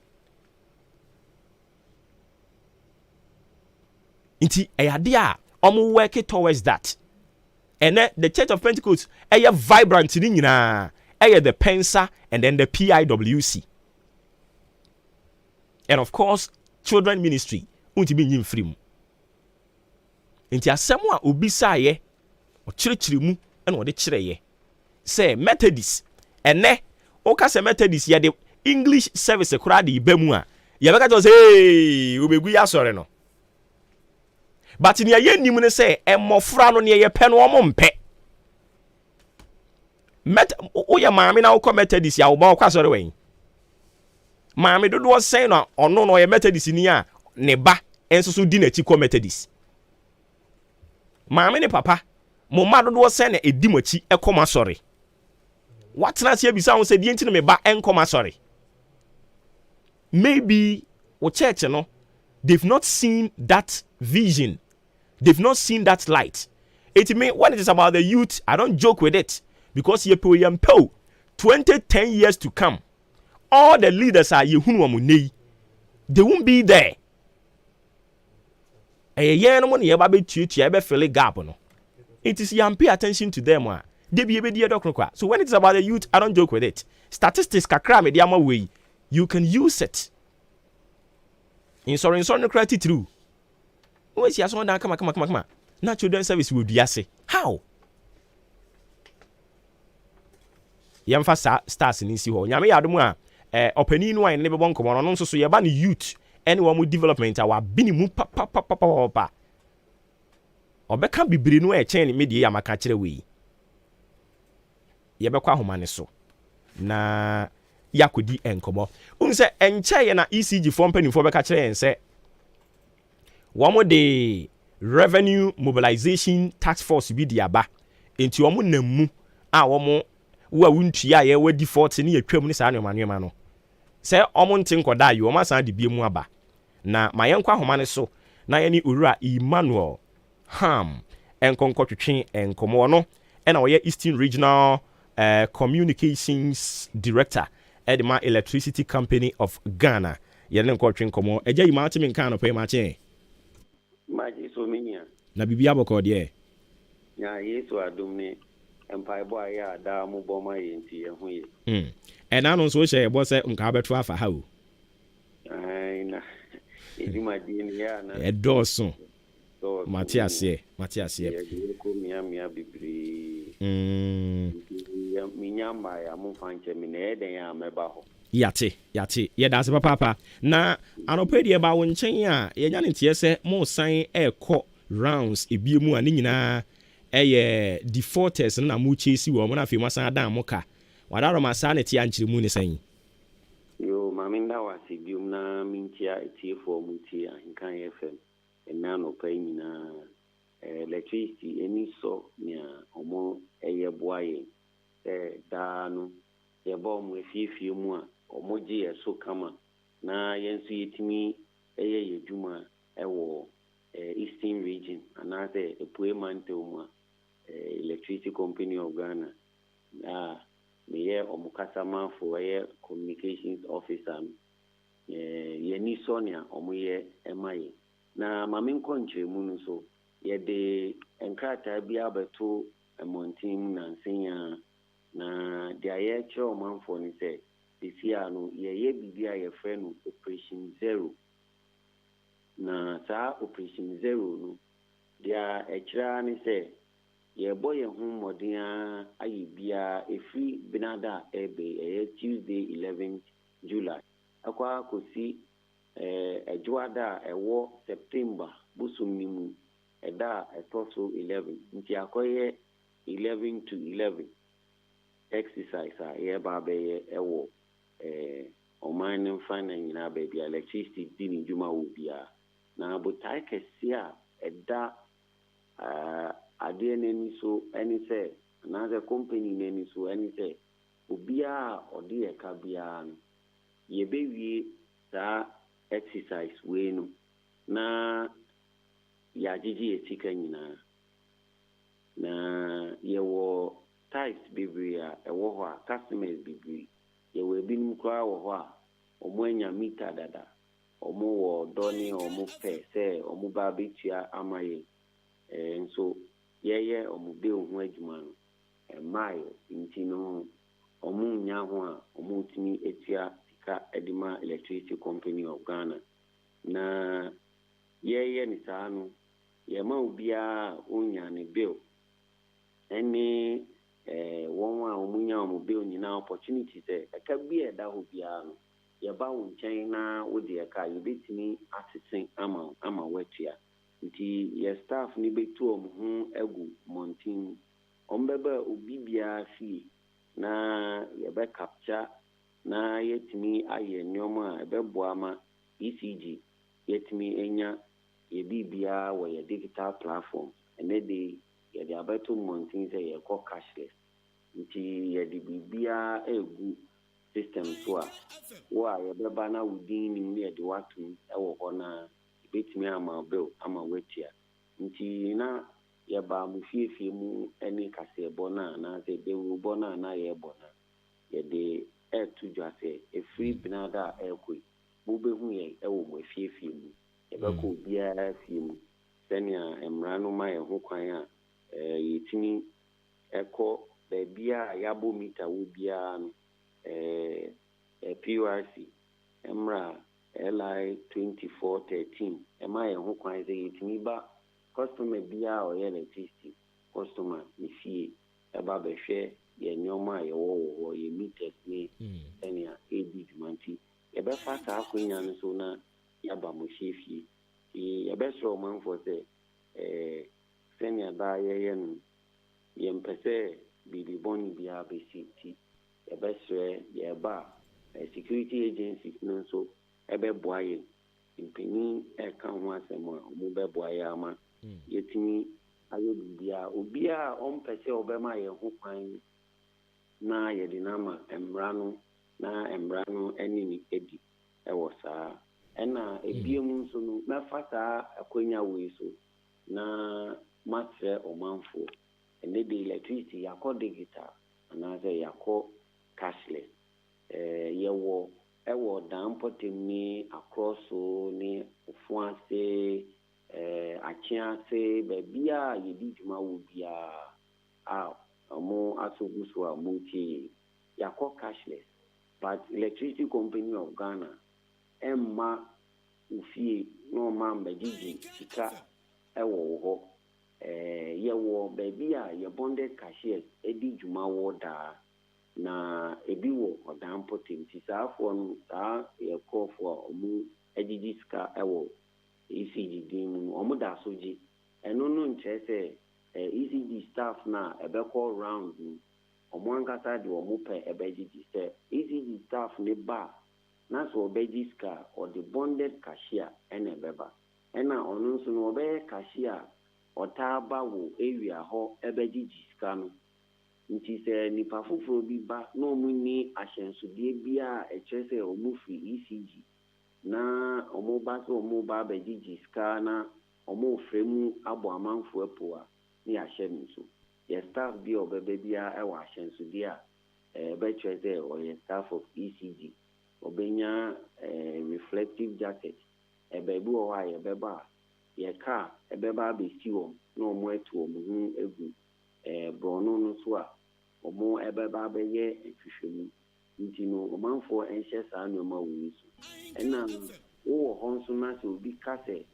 Inti ayade a omo work towards that And then the Church of Pentecost, vibrant in the Pensa and then the PIWC. And of course, children ministry, unti be free. Inti asemwa obisa ye, o chiri mu, and what de ye. Say Methodist, and ne, oka se Methodist ya de English service kura de ibemua. Ya beka to say, ubegu ya sore no. But in ye nimu ne say, mmofra no ne ye pe no omo mpe. Oya maame na ukọ Methodist ya uba okwa sore wen. Maame dodo was saying no ono no ye Methodist ni a ne ba enso so di na chi kọ Methodist. Maame ne papa, mo ma dodo was saying na edi machi ekoma sore. What na se bisa won say die ntino me ba enkoma sore. Maybe o church no, they've not seen that vision. They've not seen that light. It mean when it is about the youth, I don't joke with it. Because ye po 10 years to come, all the leaders are yehunu amunei. They won't be there. No money eba be tutu ebe fill gap no. It is you pay attention to them. They be ebe dokwa. So when it's about the youth, I don't joke with it. Statistics kakra me diama way. You can use it. In sorry credit true. Who is yaso na come. Na children service will be say. How? Yamfa stars in si ho. Nyame yadom a opani no an ne bebon komo no so ye ba ne youth anyone mu development our binimu pa. Obeka bibiri no e chen media amaka kire we. Ye bekwa homa ne so. Na yakodi enkomo. Unse enche ye na ECG form panifo beka kire en se womo de revenue mobilization task force bi dia ba. Enti womo namu a womo wa wuntua ye wa default ne yatwam ne saa nneema no se omo ntin koda yi omo san de biemu aba na mayenkwa homa ne so na ye ni owura Emmanuel Ham enkonkotwetwe enkomo no na wo ye Eastern Regional Communications Director at the Electricity Company of Ghana ye ne nkotwe enkomo eja yi ma timi nkan no pe ma che maji so minia na bibia boko de ya Yesu adum ne empire boy ya da mu boma yenti ehu ye na no so she ebo se nka beto afa ha o ai na eduma di ni ya na edoso Matias ye ko mia bibiri ya minyama ya mu fanche mi na eden ya meba ho yate ye da se papa na anopedi e ba wo nchen a ye nya ne tie se mo san ekọ rounds ebiemu a ni nyina defaulters na mu chesi wo mo na fe masan adam moka wadaro masan ne tia nchiri mu ne san yo maminda wasi bium na mintia etie fo mu tie Ahenkan FM na no pa nyina electricity eni so nia omo boaye da no ye bo mu efifie mu a omo je eso kama na yensu yetimi yedwuma ewo Eastern Region another epue mante mu Electricity Company of Ghana. Me omukasama for communications officer. Ye ni Sonia omuye emaye. Na mamin kontre munu so ye de enkrata bia beto montim na nsenya na dia ye che omanfo ni se bisia no ye bibia ye frɛ no Operation Zero. Na sa Operation Zero no dia ekra ni se ye boy hu modern ayibia efi binada ebe Tuesday 11th July akwa kosi ejuada ewo September busumnimu eda etoso 11 nti akoye 11 to 11 exercise ye ba be ewo oman fana nyina be bia electricity dini juma obia na botai kesia eda ade neni so any say another company neni so any say obia odi e ka bia ye bewie sa exercise we no na ya jiji etika nyina na ye wo types bibria e wo ho customers bibri ye we binum kwa wo ho a omo anya meter dada omo wo doni omo pe se omo ba bitia amaye nso yɛyɛ ɔmo bill ho adwuma no ɛmaayo nti no ɔmo nya ho a ɔmo tumi etua sika edima electricity company of Ghana na yɛyɛ ne saa no yɛma obiara onya ne bill ɛne wɔn a ɔmo nya ɔmo bill nyinaa opportunity sɛ ɛka bi ɛda hɔ biara no yɛba wo nkyɛn na wode ɛka yɛbɛtumi asese ama watua nti yɛ staff ni betu ɔmo ho agu mmɔnten ɔmo bɛba obi biara fie na yɛbɛ capture na yɛtumi ayɛ nneɛma a ɛbɛboa ma ECG yɛtumi enya yɛbibia wɔ yɛ digital platform ɛnɛ de yɛde abɛto mmɔnten sɛ yɛkɔ cashless nti yɛde bibia egu system so a wo a yɛbɛba na wodin nim ne yɛde watom ɛwɔ hɔ na yɛbɛtumi ama bill ama watua nti na yɛba mu fiefie mu ɛne kaseɛbɔ no a na sɛ dewurubɔ no a na yɛbɔ no yɛde ɛto dwa sɛ ɛfiri binada a ɛkɔi mobɛhu yɛn ɛwɔ mu afiefie mu yɛbɛkɔ obiara fie mu sɛnea mmara no ma yɛn ho kwan a yɛtumi ɛkɔ baabi a yɛabɔ mita wɔ biara no PRC mmara LI 2413 ɛma yɛn ho kwan sɛ yɛtumi ba customer biara ɔyɛ electricity customer ne fie ɛba bɛhwɛ yɛn nneɛma a yɛwɔ wɔ hɔ yɛ meters ne sɛnea ɛdi dwuma nti yɛbɛfa saa akonya no so na yɛaba mo hye fie yɛbɛsrɛ ɔmanfoɔ sɛ sɛnea daa yɛyɛ no yɛmpɛ sɛ biribi bɔne biara bɛsi nti yɛbɛsrɛ yɛba security agencies no nso ɛbɛboa yɛn mpanyin ɛka ho asɛm a ɔmo bɛboa yɛ ama yɛtumi ayɛ biribiara obiara ɔmpɛ sɛ ɔbɛma yɛn ho kwan na yɛde nama mmara no na mmara no ɛne ne edi ɛwɔ saa ɛna ebiem nso no mɛfa saa akonya wei so na matrɛ ɔmanfoɔ ɛne de electricity yakɔ digital anaasɛ yakɔ cashless yɛwɔ ɛwɔ dampɔtem ne akrɔso ne ofuase akyease baabi a yɛdi dwuma wɔ biara a ɔmo asogu so a motie yakɔ cashless but electricity company of Ghana ɛmma ofie na ɔma mbɛgyegye sika ɛwɔ hɔ yɛwɔ baabi a yɛ bonded cashiers ɛdi dwuma wɔ daa na ebi wɔ ɔdampɔtem nti saafoɔ no saa yɛkɔɔfoɔ a ɔmo agyegye sika ɛwɔ ECG din mu ɔmo da so gye ɛno no nkyerɛ sɛ ECG staff na ɛbɛkɔ round no ɔmo ankasa de ɔmo pɛ ɛbɛgyegye sɛ ECG staff ne ba na sɛ ɔbɛgye sika ɔde bonded cashier ɛna ɛbɛba ɛna ɔno nso no ɔbɛyɛ cashier ɔtaa ba wɔ area hɔ ɛbɛgyegye sika no nti sɛ nipa foforɔ bi ba na ɔmo ni ahyɛnsodeɛ bi a ɛkyerɛ sɛ ɔmo firi ECG na ɔmo ba sɛ ɔmo ba abɛgyegye sika na ɔmo frɛ mu abɔ amanfoɔ po a ne yɛahyɛ no nso yɛ staff bi a ɔbɛba biara ɛwɔ ahyɛnsodeɛ a ɛbɛkyerɛ sɛ ɔyɛ staff of ECG ɔbɛnya reflective jacket ɛbaabi wɔ hɔ a yɛbɛba a yɛka a ɛbɛba abɛsi wɔn na ɔmo atu ɔmo ho egu borɔno no so a ɔmo ɛbɛba abɛyɛ nhwehwɛmu nti no ɔmanfoɔ ɛnhyɛ saa nneɛma wɔ yi so ɛna wowɔ hɔ nso na sɛ obi ka sɛ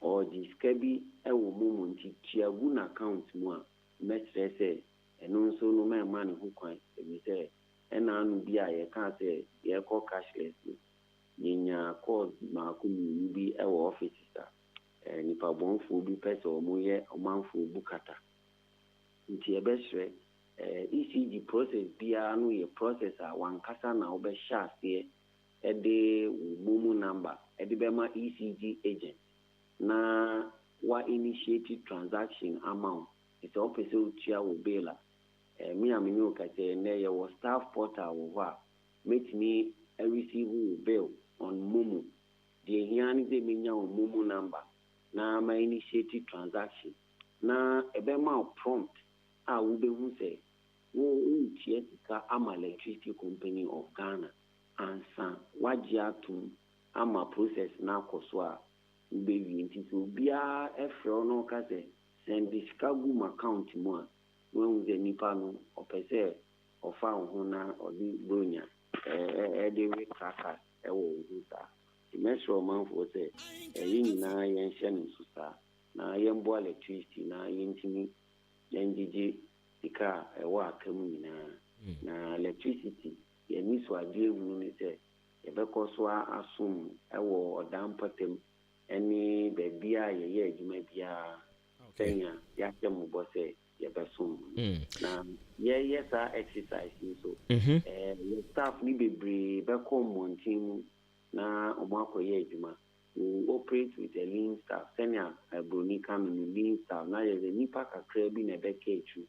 ɔgye sika bi ɛwɔ mu mu nti tuagu n'account mu a mɛkyerɛ sɛ ɛno nso no mɛma ne ho kwan ebi sɛ ɛna ano bi a yɛka sɛ yɛkɔ cashless no yɛnya calls maako mmienu bi ɛwɔ offices a nipa bɔnfoɔ bi pɛ sɛ ɔmo yɛ ɔmanfoɔ bukata nti yɛbɛhyerɛ ECG process biara no yɛ process a wankasa na wobɛhyɛ aseɛ ɛde wo momu number ɛde bɛma ECG agent na wa initiate transaction amount ɛsɛ ɔpɛ sɛ otua wo bill a me a menye okasɛ nnɛ yɛwɔ staff portal wɔ hɔ a mɛtumi receive wo bill on momu deɛ hia ne sɛ menya wo momu number na ma initiate transaction na ɛbɛma wo prompt a wobɛhu sɛ wotua sika ama electricity company of Ghana ansa wagye atom ama process na akɔ so a wobɛwie nti sɛ obiara ɛfrɛ no ka sɛ send the Chicago account more when the Nipano or per se or found Hona or the Brunia, the cracker, a the measure man for say, a yin na yen shannon susa, na yen boy electricity, na yen timi, yen gigi, the car, a walk coming na electricity, yen miss what deal when say, a becoswa assume, a war or damn patem, any baby, ye, you may be a Kenya, Yakem Bosse, Yabasum. Yes, I exercise so. Your staff need be brave, back home one team. Na omako yejuma we operate with a lean staff senior broni come in lean staff na ye nipa kakra bi na bekechu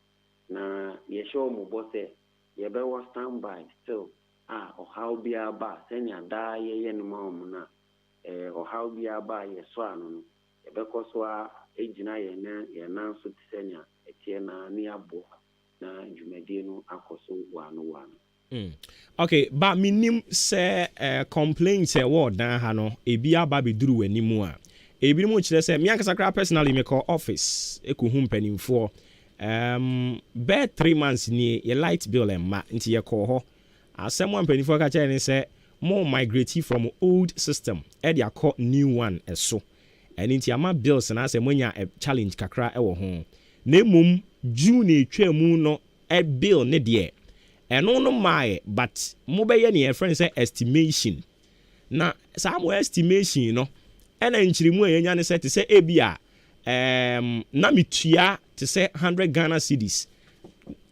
na ye show mo boss ye be was standby still or how be aba senior da ye no ma na or how be aba ye so anu ye be ko so ejina ye na so senior etie na ni abo na dwumade no akoso wano Okay, but minim say complaints word dan ha no ebi aba be duru wanimu a ebi mo kire say me ankasa kra personally me call office ekuhu mpanimfo be 3 months ni ye light bill emma nti ye call ho asem one mpanimfo ka kire ni say more migrate from old system e dia call new one eso and nti ama bills na say monya challenge kakra e wo ho na mum June etwa mu no e bill ne de eno no my but mo be ye ne friend say estimation na some estimation no ena nchirimu enya ne say to say ebia na mitua to say 100 Ghana cedis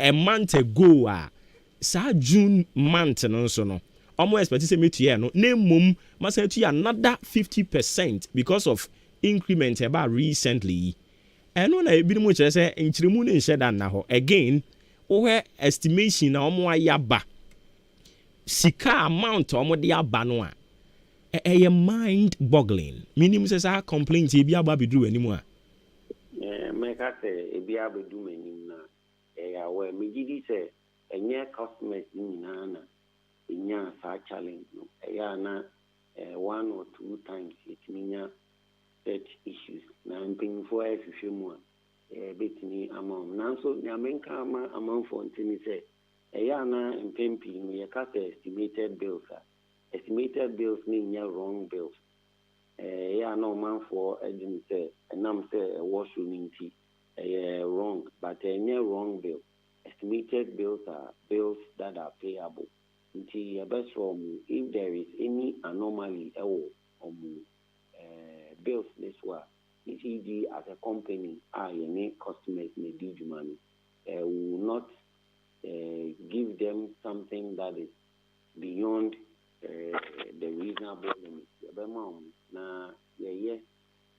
a month ago sa June month no so no omo expect say metua no na mum masa tua another 50% because of increment about recently eno na ebi mo kire say nchirimu ne nhye dan na ho again where estimation na omo ayaba sika amount omo de aba no a mind boggling minimum says our complaints e bi aba bedru animu a make say e bi aba du manim na ya we me gidi say enye customers ni na enya sa challenge no ya na 1 or 2 times it minya such issues na mpin for efifemu a betini amount nanso nyamenka ama amount for ntini say eya na mpempi no ye ka estimated bills ni nya wrong bills eya na man for edin say enam say wash unity wrong but nya wrong bill estimated bills are bills that are payable until best from if there is any anomaly bills this one ECG as a company, any customers may do money. We will not give them something that is beyond the reasonable limit. Na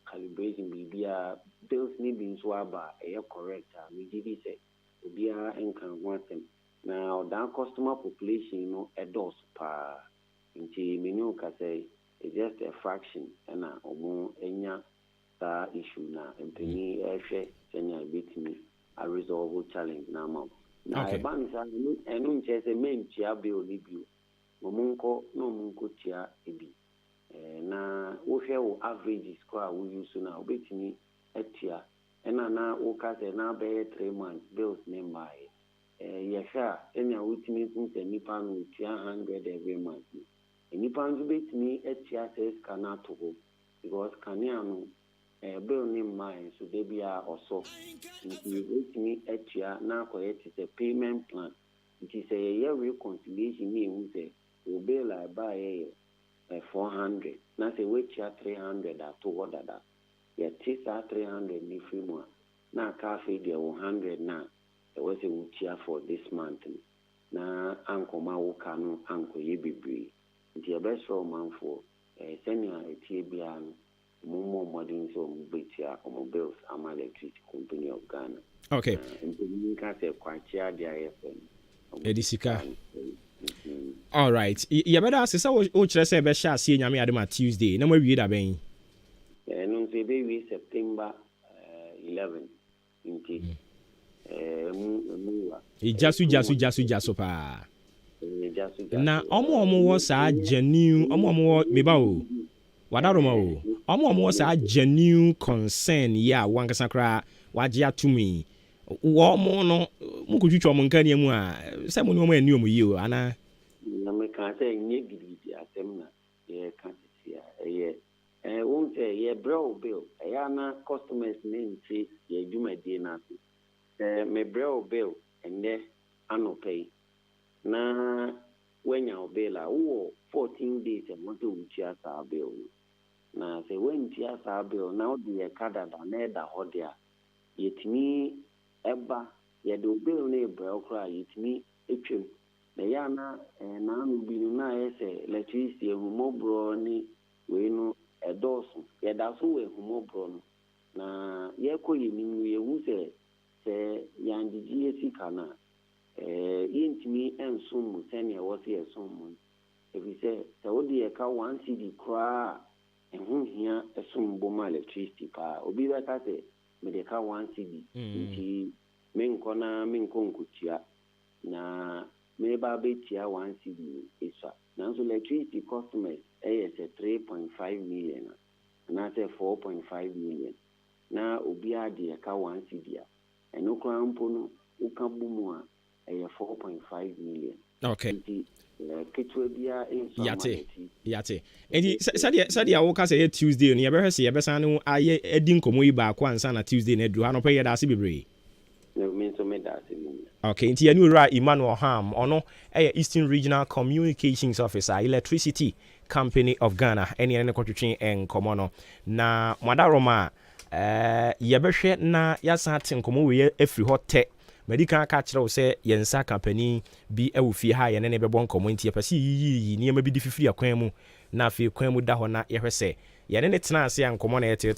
calibration BBR bills need be swaba correct. We did say BBR and can want them. Now that customer population a dose per into menu can say it's just a fraction and enya issue na mpeni ehwe senya betimi a resolve challenge na ma na e ban sa enu nche se mentia bill ni bio momunko tia ebi na wo hwe wo average score wo use na obetimi etia ena na wo ka se na be 3 months bills ne mai yesha enya witimi nse nipa no tia 100 every month nipa nzu betimi etia se kana to go because kania no bill name mine so they be also with me etia na ko it is a payment plan it is a year reconciliation mean say we bill I buy 400 na say we chia 300 to order that ya tisa 300 ni free mo na ka fe dey 100 na e we say we chia for this month na anko ma wo kanu anko ye bibiri nti e best for man for senior etie bia more modern so betia on bills am electricity company of Ghana. Okay. You can say quite the IFM. Edisika. All right. You better ask so o chere say be sha see nyame ade ma Tuesday. Na we wie da ben. No say be September 11 inti. Jasu pa. Na omo wo sa genuine omo wo me ba o. Wadaroma o omo sa genuine concern ya wankasa kra wagye atumi wo mo no mo ko twitwa mo nkan ne mu a se mo no mo ani omo yi o ana na me kan say nye gidi atem na ye kan sia ye won say ye brow bill ya na customers name say ye dwuma die na me brow bill ende anopay na wenya obela wo 14 days e moto uchi asa bill na say when uchi asa bill na odi ye kadada na eda hodia yetimi eba ye do bill na brow kra yetimi etwem na ya na anu bi na ese electricity ehumobro ni we no edoso ye da so we ehumobro no na ye koyi ni ye hu se yandiji esika na yintimi ensum sene wo se esum ebi se odi ye ka 1 cd kra ehun hia esum boma electricity pa obi ba ka se me de ka 1 cd nti men konkutia na me ba betia 1 cd isa na so electricity customers say 3.5 million na say 4.5 million na obi ade ka 1 cd a eno kra mpo no uka bumu a 4.5 million. Okay. Kitwe bia yate enti sadia wo ka say Tuesday no ye be hwese ye be san no aye edi nkomo yi ba kwa ansa na Tuesday na du ha no pe ye da se bebre. No me so me da se. Okay, enti anu ra Emmanuel Ham ono Eastern Regional Communications Officer Electricity Company of Ghana eni ne kwatwetwe enkomo no na madaroma ye be hwe na yasa te nkomo we afri hote medical ka kire wo se yensa company bi awufie ha ye ne bebo nkomo nti epese yi niema bi di fifiri akwan mu na afi kwan mu da ho na ye hwese ye ne tena ase nkomo na ye til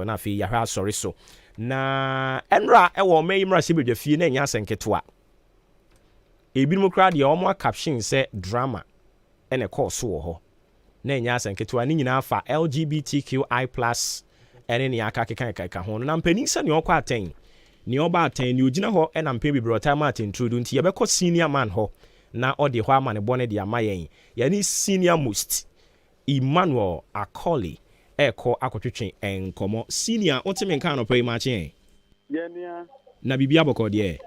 na afi ya hwa asori so na enra ewo mayimra sibedwa fie na nya asenketo a ebinom kra de omo caption se drama ene course wo ho na nya asenketo a ni nyina fa LGBTQI+ ene ne aka keka ho na mpani se ne okwa aten ni oba aten ni ogina ho ena mpe bibro time at intrude nti yebekọ senior man ho na odi ho amane bone de amayen ya ni senior most Emmanuel Akoli eko akotwetwe enkomo senior otime nka no pe ma chen yenia na bibia boko de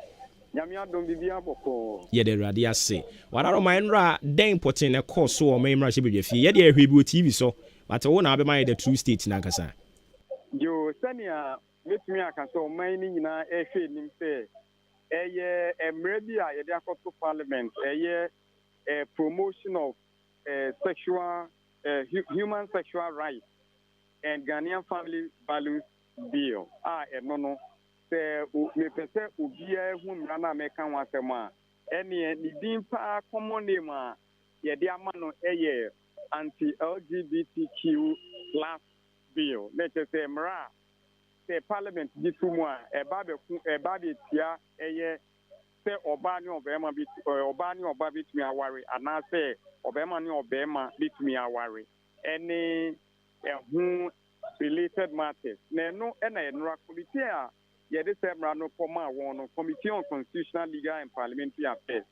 nyamia dom bibia boko ye de rade ase wararo manra den potin e course o memra shebedwa fi ye de ahwe bi o TV so but wo na abema ye the true state na kasa yo senior metumi aka so man ni nyina ehwe nim se eye emre bi a ye de akoto parliament eye promotion of sexual human sexual rights and Ghanaian family values bill no se me pese obia hu mra na me kan wasema ene ni din pa common name a ye de ama no eye anti LGBTQ+ bill let us say mra the parliament bitumu a eba be tia eye se oba ni obema bit oba ni oba bitumi aware ana se obema ni obema bitumi aware any who related matters na no na enra committee a ye de semra no forma won no committee on constitutional legal and parliamentary affairs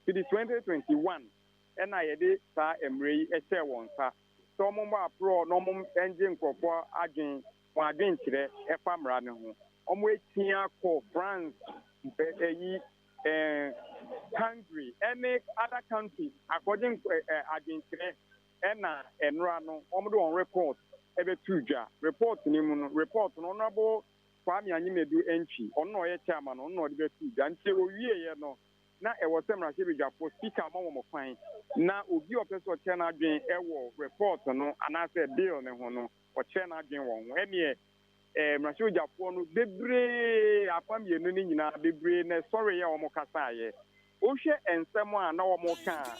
to the 2021 na ye de sa emre yi eche won sa so mo ma pro no mo engine nkofo agin wa agin kire e famra ne ho omo etia ko France Hungary any other countries according agin kire na enra no omo do on report ebe tuja report ni mu no report no honorable Kwame Anyimedu entry ono ye chairman ono de be tuja nti owie ye no na e wo semra shebedwa for speaker mo kwan na obi opeso che na adwen e wo report no anase bill ne ho no o che na adwen won ho ene mrashebedwa no bebre afam ye no ni nyina bebre na sorry ye wo mo kasa ye o hwe ensem a na wo mo ka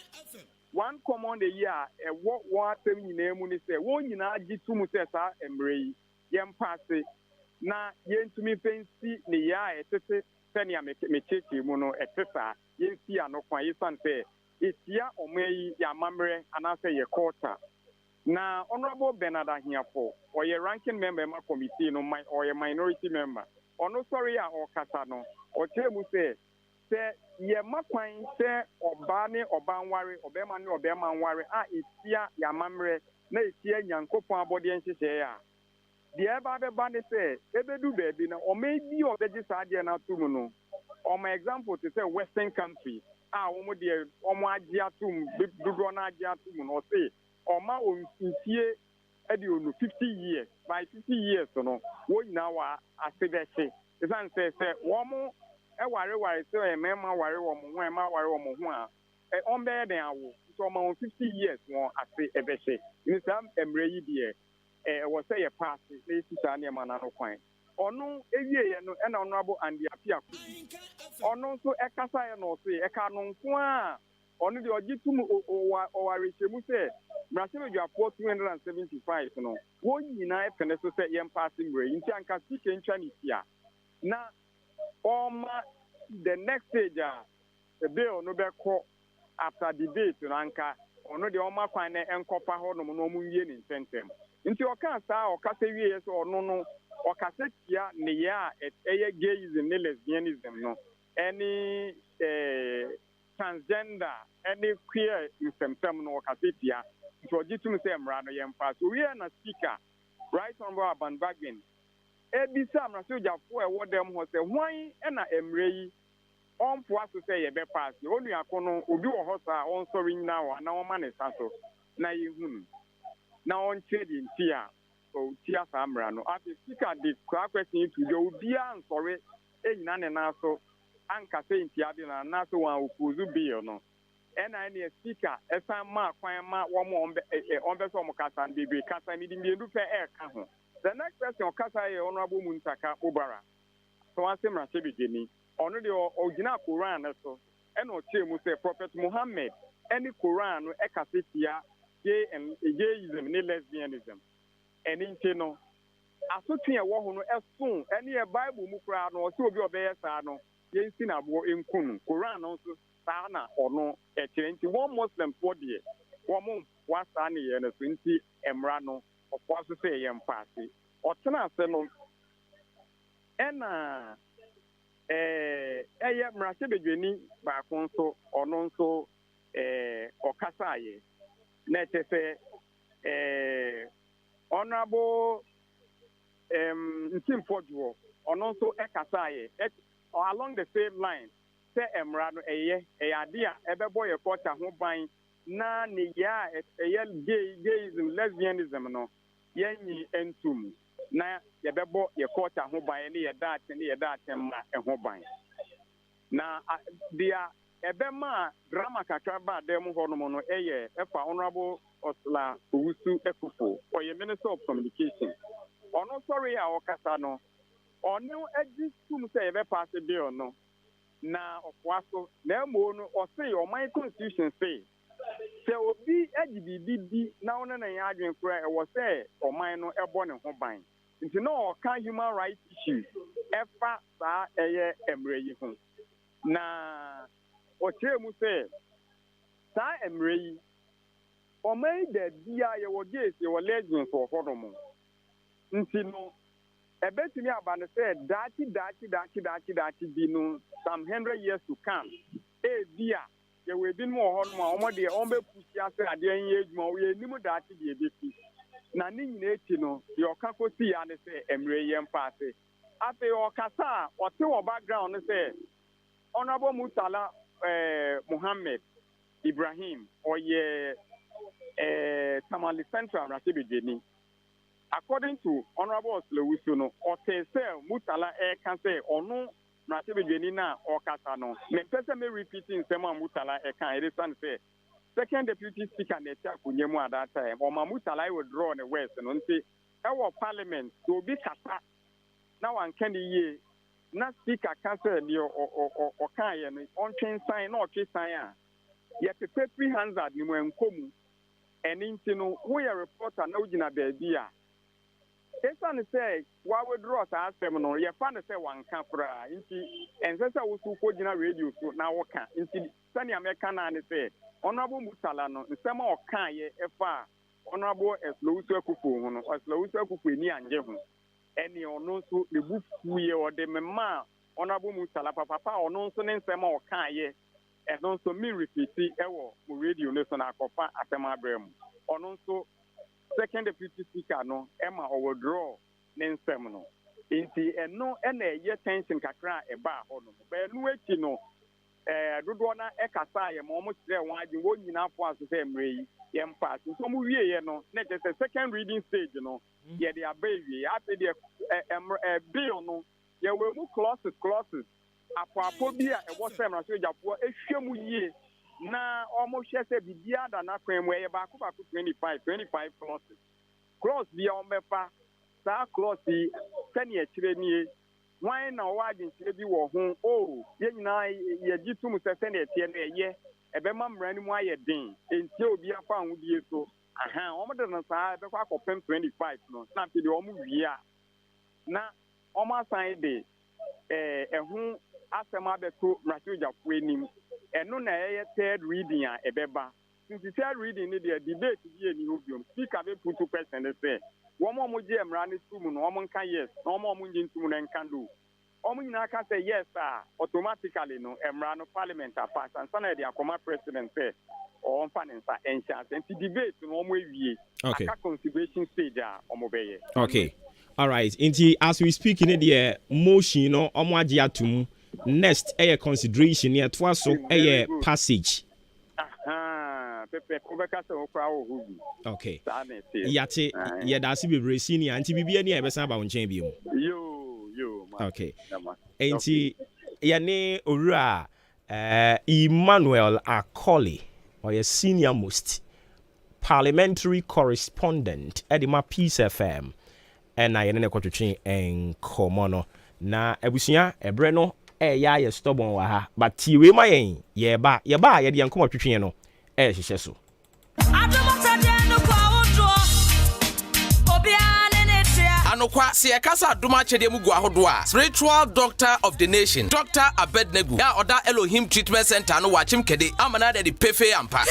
one common the year what tem nyina mu ni se wo nyina agitum se sa emre yi yem passe na yentumi pensi ne ya etete senia mecheche mu no etesa yensi anokwan yisan se etia omayi ya mamre anase ye quarter na honorable Bernard Ahiafo or ye ranking member ma committee no or ye minority member ono sorry ya o kasa no o chemu se ye makwan se oba ne oba nware obema ne obema nware a etia ya mamre na etia nyankopon abode nhyehyɛ ya the ever band say, ebe do baby na or maybe or veggie sadia na tumuno. Or my example to say Western country, omo dear, omo ajia tum, dudona ajia tum, or say, or ma on sincere, 50 years, by 50 years, no, what now are say that say, the son says, woman, a worry, so a man, worry, woman, where my worry, woman, on there, they are, so among 50 years, more, I say, a bessie, in some embrace, dear, was say a pass, this is a near man, no point. Or no, a year, and honorable and the appear. Or no, so a cassa, no say, a canon, only the Ojitum or Arichemu say, Brazil, you are 475, no. One united can say, young passing way, in Chanka, in Chinese here. Now, the next stage, the bill no be call after debate, Ranka, or no, the Oma Fine and Copper Honor, no Munyan in Sentem. Into your cancer or Cassavias or no, or Cassetia, Nia, at a gayism, lesbianism, no. Any transgender, any queer in some or Cassetia. For this to say, rather young pass. We are not speaker, right on our bandwagon. Every time I saw for what them was a wine and a emray on for us to say a bad pass. The only akono will do a horse on sorry now, and now man is also. Now you now on trading fear. So, Tia Samrano. After speaker, the question to you be sorry, a none and also, Anka saying Tiadina, and not one who could be or no. And I need a speaker, a mark, one more on the Somocasa and Bibi Casa meeting the Lupe Air Cajon. The next question of Casa, Honorable Muntaka Ubara. So I say, Rasebi Jenny, honor the original Quran, so, and no Tim say Prophet Muhammad, any Quran, Ekasetia, gay and gayism, lesbianism. And in Chino, as soon as one as soon, any Bible Mukra, or so be obeyed, no, Yen Sinabo in Kun, Quran also. Sana or no, a 21 Muslim 4 years. One was sunny and a 20 Emrano, or what to say, young party. Or Tana Senon. And Mrasibini by Conso or non so or Casaye. Let us say, honorable Tim Forduo or non so a Casaye, or along the same line. Say Emrano a idea, ever boy a quarter who buying na ya gayism, lesbianism, no, yenny entum. Na ya bebo ya quarter who buy any that and who buying. Na dia ebema drama kakaba demo hormono efa honorable Osla Usu Ekufu or your Minister of Communication. Or no sorry, our Casano. Or no exist to say ever pass a bill, no. Na okwaso na emo or say or my constitution say obi agbibi na wona na ya adwen kura e wo say o man no ebo ne ho ban nti no kan human rights issue efa sa eye emre yi ho na o chemu say sa emre yi o mai da dia ye wo gate ye wo legends for hodomo nti no ebetimi abane say dachi bi no some 100 years to come. Dear, you will be more on my dear, on the pussy after a dear age, more we knew that to be a bit. Nani, your caco see and say, Emre and Party. After your Casa or two background, say, Honorable Mutala Muhammad Ibrahim or ye Tamale Central Rasibi Jenny. According to Honorable Lewisuno, or say, Mutala can say, or no. Nasibi Jenina or Casano. Me person me repeating Sema Mutala Ekan. It is say second deputy speaker Netia Kunyemu at that time. Or Mamutala will draw on the west and say our parliament to be Kasa. Now one can ye not speaker cancer or Kayan on chain sign or case sign. Yet the 300 Nimu Komu and into we are reporter no Jina Bedia. This one say, why would draw our seminar? You find to say one camper, and that's how we could radio so now. Into Sunny American and say, Honorable Mutalano, and some more Kaye, F.R. Honorable as Louisa Kufu, as Louisa Kufini and Jevon. Any or no so the book we or the Mama, Honorable Mutala Papa, or no so name some more Kaye, and also me repeat, radio listen at Papa at the Mabrem, or no so. Second deputy speaker no Emma or withdraw ne nsɛm no nti ɛno ɛna ɛyɛ tension kakra a ɛbaa hɔ no bɛɛno akyi no dodoɔ na ɛkasa yɛ ma ɔmo kyerɛ wɔn agye wɔn nyinaa fo aso sɛ mmerɛ yi yɛn pass nso ɔmo wieɛ no na kyerɛ sɛ second reading stage no yɛde aba ewie afei deɛ bill no yɛwɔ mu clauses apɔapɔ bi a ɛwɔ sɛ mmarahyɛ agyafoɔ ehwɛ mu yie na ɔmo hwɛ sɛ biribiara da n'akwan mu ɛyɛ baako 25 clause bi a ɔmbɛfa saa clause yi sɛnea ɛkyerɛ nie wan na ɔwɔ adwenkyerɛ bi wɔ ho yɛn nyinaa yɛgye tom sɛ sɛnea ɛteɛ no ɛyɛ ɛbɛma mmara no mu ayɛ den ɛntie obi afa ahodie so ɔmo de no saa ɛbɛkɔ akɔpem 25 no na afei deɛ ɔmo wie a na ɔmo asan de ɛho asɛm abɛto mmarahyɛ agyafoɔ anim ɛno na ɛyɛ third reading a ɛbɛba since third reading ne deɛ debate bi ɛni hɔ biom speaker bɛputu question ne sɛ wɔn a wɔgye mmara no to mu no wɔn nka yes na wɔn a wɔgye ntom no nka no wɔn nyinaa ka sɛ yes a automatically no mmara no parliament apass ansa na yɛde akɔma president sɛ ɔmfa ne nsa ɛnhyɛ ase nti debate no wɔn awie aka consideration stage a wɔn bɛyɛ. Okay, all right. Nti as we speak in the motion no wɔn agye atum next ɛyɛ consideration yɛ toa so ɛyɛ passage. Okay. Yate yɛdaase bebree senior nti bibia ni a yɛbɛsan ba wo nkyɛn bi mu. Okay. Nti yɛne owura Emmanuel Akoli ɔyɛ senior most parliamentary correspondent Edima Peace FM ɛna yɛne ne kɔtwetwe nkɔmmɔ no na abusua ɛbrɛ no ɛyɛ stubborn wɔ ha but tiwe ma yɛn yɛba a yɛde nkɔmmɔ twetwe no hyehyɛ so. Anokwa se yakasa adoma chede mu gu ahodo a spiritual doctor of the nation Dr. Abednego ya oda Elohim treatment center no wachim kede amana de pefe ampa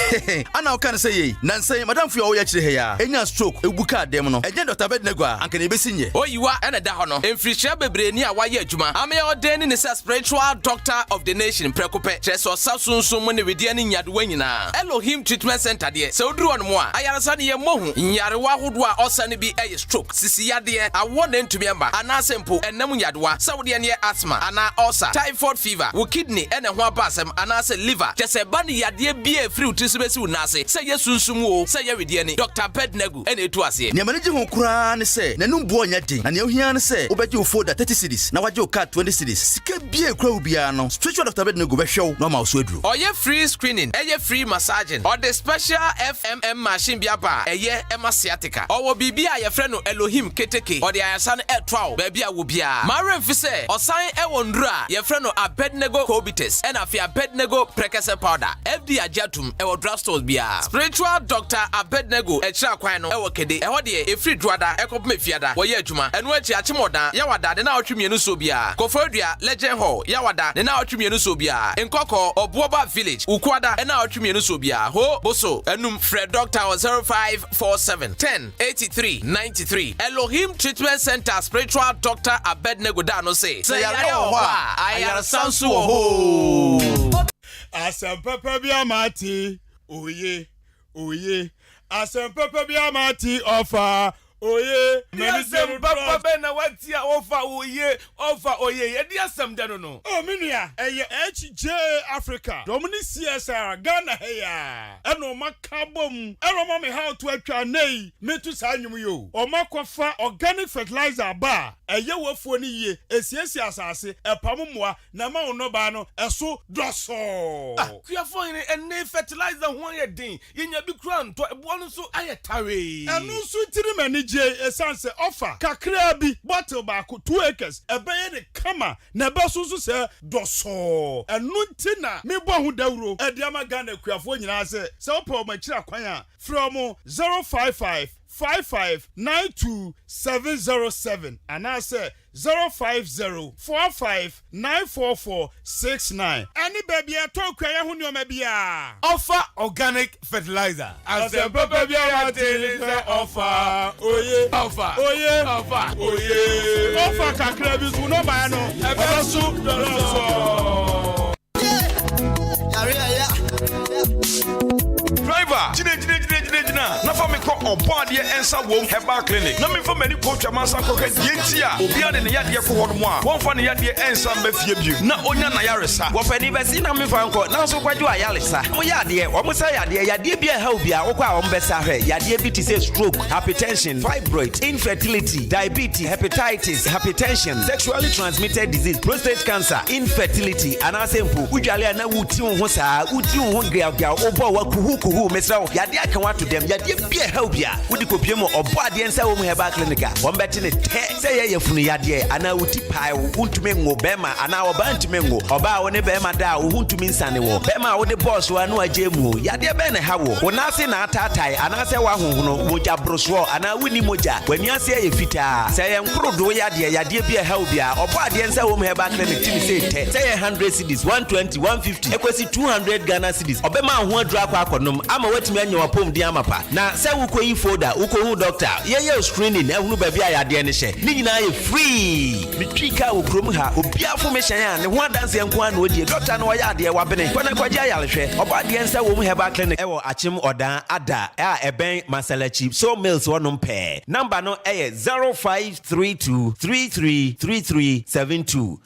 ana okan say yi nansan madam fu o ya kire he ya enya stroke ebuka dem no eje Dr. Abednego a anka na ebesinye oyiwa ena da ho no emfirihia bebre ni a waye adwuma ame odeni ne say spiritual doctor of the nation prekope treso sasunsun mu ne wedie ne nyado wanyina Elohim treatment center de se oduru on mo a ayarasa ne ye mohu nyarewa hodo a osane bi eye stroke sisi yade awon ntumi amba ana sempo enam nyadoa sawde ne asthma ana ulcer typhoid fever wo kidney ene ho abasem ana se liver kese ba ne yade bia free utrisu besi unase se yesunsum o se ye wedie ni Dr. Abednego ene etu ase ne manage ho kura ne se nanum bo nya den na ne ohia ne se obeje wo folder 30 cedis na waje wo card 20 cedis sika bia kura obia no spiritual Dr. Abednego behwew no ma so aduru oye free screening eye free massaging or the special FMM machine bia ba eye emasiatica owo bibia ye frɛ no Elohim keteke or the ayasan etwao baby a wo bia mare mfise osan ewo ndura ye frɛ no Abednego cobitus and afia Abednego prekese powder FD ajatum ewo drugstores bia spiritual Dr. Abednego ekira kwan no ewo kede eho de efri duada ekopme fiada wo ye adwuma eno achi achimoda yawada de na otwemienu so bia kofodua legend hall yawada de na otwemienu so bia nkoko obuoba village ukwada de na otwemienu so bia ho boso enum Fred Dr. 0547 10 83 93 Elohim treatment center spiritual Dr. Abednego Dano say yare owa ayar sansu oho asempepe bi amati oye asempepe bi amati ofa oye medicine papa be na watia ofa oye ye dia sam da no minua eye HJ Africa domini CSR Ghana heya eno makabom eno ma me how to atwa nei metu sa nwum yo o makofa organic fertilizer ba eye wafuo ni ye esiesi asase epammoa na ma ono ba no eso doso kuafo ni ene fertilizer ho ye din yenya bi kura nto ebo no so ayetare eno so tiri mani essence offer kakra bi bottle baako 2 acres ebeye de kama na besusu se doso enu ntina me bo hu dawro ediama Ghana kuafo nyina se opo ma kira kwan a from 055 5592707 and I say 05045944669. Any baby I talk where you know maybe offer organic fertilizer. As a baby I offer. Oh yeah. Offer kakrebis who no buy no. Driver, jina. Na for me ko mo body ensa wo herbal clinic na me for many coach amansa koka dientia obi ade ne yade ko hodo mo a won fa ne yade ensa mafie bi na onya na yaresa wo pani besi na me fa nko na so kwadwo ayaresa mo yade wo mo say yade bi a ha obi a wo kwa wo mbesa hwe yade bi ti say stroke, hypertension, fibroid, infertility, diabetes, hepatitis, hypertension, sexually transmitted disease, prostate cancer, infertility, and asempo. Ujale na wuti ho saa, wuti ho gria obo wa kuhu mesra yade aka wa to dem yade bia help ya. Wudi kopie mo obo ade nsa wo mu heba clinica. Won beti ne te say ye yefunu yade ana wuti pai wuntumi ngo bema ana oba ntumi ngo oba wo ne bema da wo wuntumi nsane wo bema wo de boss wa no agemu yade be ne hawo wo na se na atatai ana se wa honhono moja broswo ana wuni moja wani ase ye fita say ye nkrodo yade bia help ya obo ade nsa wo mu heba clinic timi say te say ye 100 cedis 120 150 ekwesi 200 Ghana cedis obema ho adura kwa akonom ama watimi anya wapom di amapa na say wo koyi folder wo ko hu doctor ye screening ehunu ba bia yade ne hye ni nyina ye free bitwika wo krom ha obi afomehyan a ne ho adanse enko an odie doctor no yade wa bene kwana kwaja yalehwe obo ade nsa wo mu heba clinic ewo achim odan ada a eben masalachi so mills wonom pe number no 0532333372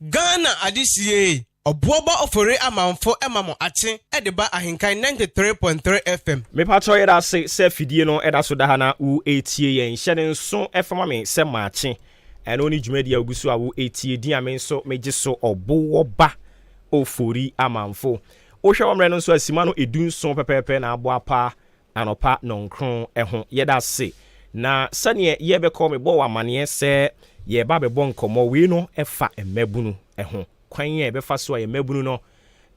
Ghana adisiye obuoba ofore amanfo emamo ache edeba ahenkan 93.3 FM. Me patro yeda se fidie no eda so da ha na u etie yen hyene nso efama me se maache eno ni dwumadi agusu a u etie di ame nso meje so obuoba ofori amanfo ohwe omre no nso asima no edun so pepepe na abo apa anopa nonkron eho yeda se na sane ye be call me bo wa mane se ye ba be bon komo we no efa emabunu eho kwan ye be fa so ye mabunu no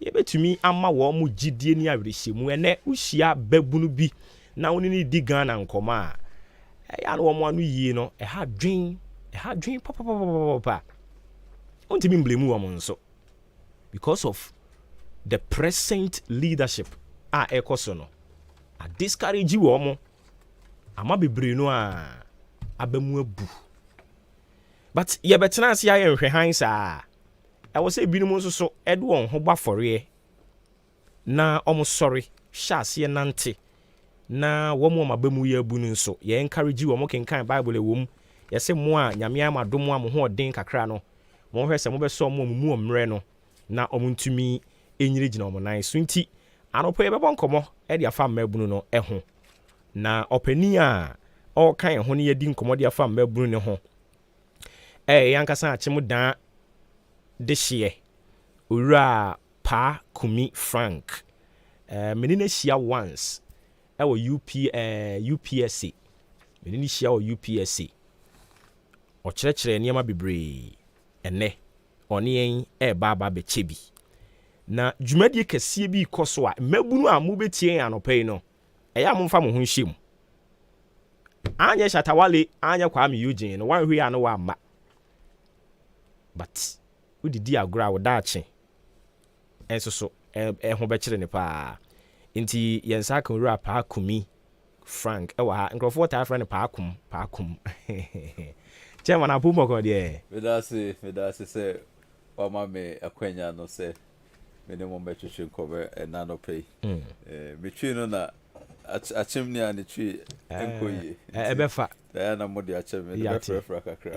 ye betumi ama wo mu gidie ni awerehemu ene uhia babunu bi na woni ni di Ghana nkoma ya no wo anu yie no ha dwen papa ontimi mblemu wo nso because of the present leadership ekoso no a discourage wo mo ama bebre no abamu abu but ye betena ase aye nhwe han saa I was say binum nso so edu on ho gbafore na sorry sha ase nante na wo mo mabamu ye abu nso ye encourage wo mo kenkan Bible ewom ye se mo a nyame amadom a mo ho odin kakra no mo hwese mo be so mo mu omre no na omuntumi enyire gina omo nan so nti anopo ye bebo nkomo e dia fa mabunu no eho na opani a o kan ho ne ye di nkomo dia fa mabunu ne ho yankasa achemu dan dehye ura pa kumi Frank menina hia once ewo UPSC menina hia o UPSC o kyerɛkyerɛ niema bebree ene ɔne yɛn baba bechebi na dwumadie kɛseɛ bi kɔso a mabunu a mu betie anɔpɛ no ɛyɛ amomfa mo ho nhyem anya Shatawale anya Kwame Eugene no wan hwe ya no wa ma but udidi agora wodache enso so ho bekire ne pa nti yensa kan wura pa kumi Frank ewa ha nkrofo ta friend pa akum chema na pumo ko de medase se wa ma me akwanya no se me ne mo betwetwe nkobe na no pay betwe no na achimni ani twi enkoyi ebefa na modi acheme befra kakra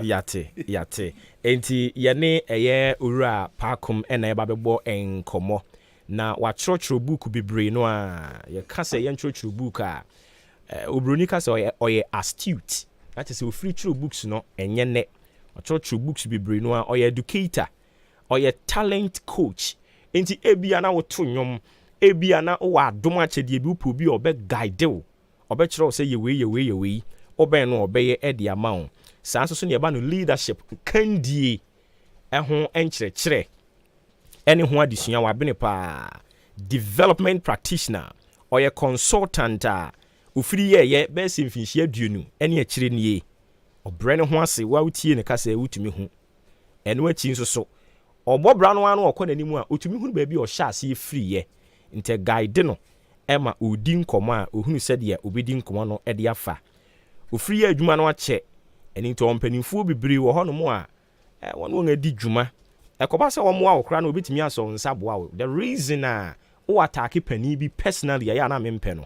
yate enti yene eye owura pakum na eba bebo enkomo na wa church book bibre no a ye kase ye church book a obroni kase oye astute that is free true books no enye ne church books bibre no a oye educator oye talent coach enti ebia na wo to nyom ebia na wo adom achede bi upo bi obe guide wo obe kire wo say ye we obe no obe ye edi amount saa so ne ba no leadership kandie ho enkyerɛkyerɛ ene ho adesua wa bene pa development practitioner or ye consultant ofiri ye be simfinhia aduonu ene akyire nie obre ne ho ase wa utie ne kasa utumi hu ene wachi nso so obobra no anu okɔ nanimu a utumi hu ba bi o hya ase free ye Inte guide no ema odi nkɔmɔ a ohunu sɛ deɛ obedi nkɔmɔ no ɛde afa. Ofiri adwuma no akyɛ. Ɛni nti ɔmpanimfoɔ bebree wɔ hɔ no mu a wɔn adi dwuma. Ɛkɔba sɛ wɔn a wɔkora no obetumi asɔ nsa boa wo. The reason a wo attack pani bi personally ya na mempɛ no.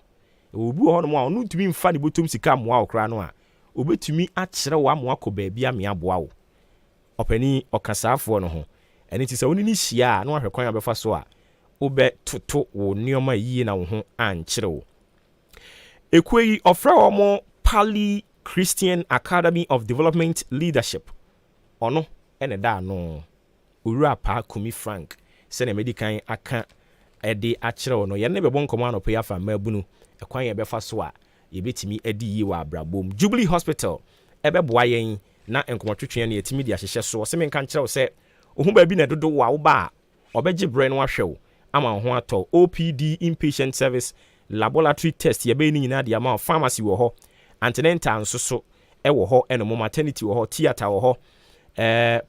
Obi wɔ hɔ no mu a ɔno ntumi mfa ne botom sika mmoa wɔkora no a obetumi akyerɛ wo amoa kɔ baabi amea boa wo. Ɔpani ɔkasaafoɔ no ho. Ɛni ti sɛ wɔn ni hyia a na wɔhwɛ kwan abɛfa so a wobɛ toto wo nneɛma yie na wo ho ankyerɛ wo. Ekuo yi ɔfrɛ wɔn Pali Christian Academy of Development Leadership. Ɔno ɛna da no. Owura pa Kumi Frank sɛ na medikan aka ɛde akyerɛ wo no. Yɛn ne bɛbɔ nkɔmɔ anɔpɛ yɛ afa mabunu. Ɛkwan yɛ bɛfa so a yɛbɛtumi adi yie wɔ abrabom. Jubilee Hospital ɛbɛboa yɛn na nkɔmɔtwetwe ne yɛtumi de ahyehyɛ so. Sɛ menka nkyerɛ wo sɛ ohun baabi na dodo wa wo ba a ɔbɛgye brɛ no ahwɛ wo ama ho atɔ. OPD inpatient service laboratory test yɛbɛyɛ ne nyinaa de ama pharmacy wɔ hɔ. Antenatal nso so ɛwɔ hɔ ɛno mo maternity wɔ hɔ, theater wɔ hɔ,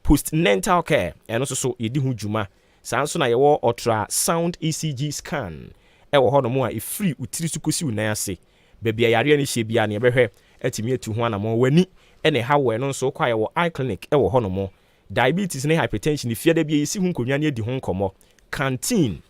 postnatal care ɛno nso so yɛdi ho dwuma. Saa nso na yɛwɔ ultrasound ECG scan ɛwɔ hɔ no mo a ɛfiri utiri so kosi unan ase. Baabi a yare ne hyɛ bia ne yɛbɛhwɛ atumi atu ho anamɔ w'ani ɛne ha wɔ ɛno nso kɔ yɛwɔ eye clinic ɛwɔ hɔ no mo. Diabetes ne hypertension fiada bia yɛsi ho nkonnwa ne adi ho nkɔmmɔ. Canteen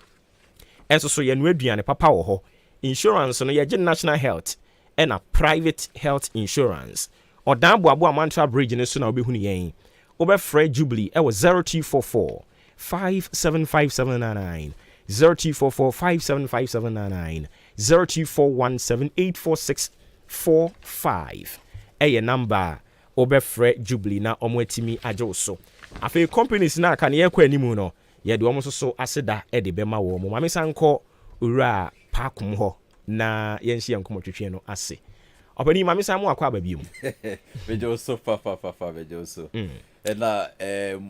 ɛnso so yɛno aduane papa wɔ hɔ. Insurance no yɛgye national health ɛna private health insurance. Ɔdan boaboa Mantra Bridge ne so na wobɛhu ne yɛn. Wobɛfrɛ Jubilee ɛwɔ 0244 575799 0244 575799 0241784645 ɛyɛ number wobɛfrɛ Jubilee na ɔmo atimi agye wo so. Afei companies na aka ne yɛkɔ animu no yɛde ɔmo so aseda ɛde bɛma wɔ mo. Mame sankɔ owura paakom hɔ na yɛnhyia nkɔmɔtwetwe no ase. Ɔpani mame san mu akɔ aba biom. Bejo so papa bejo so. Ɛna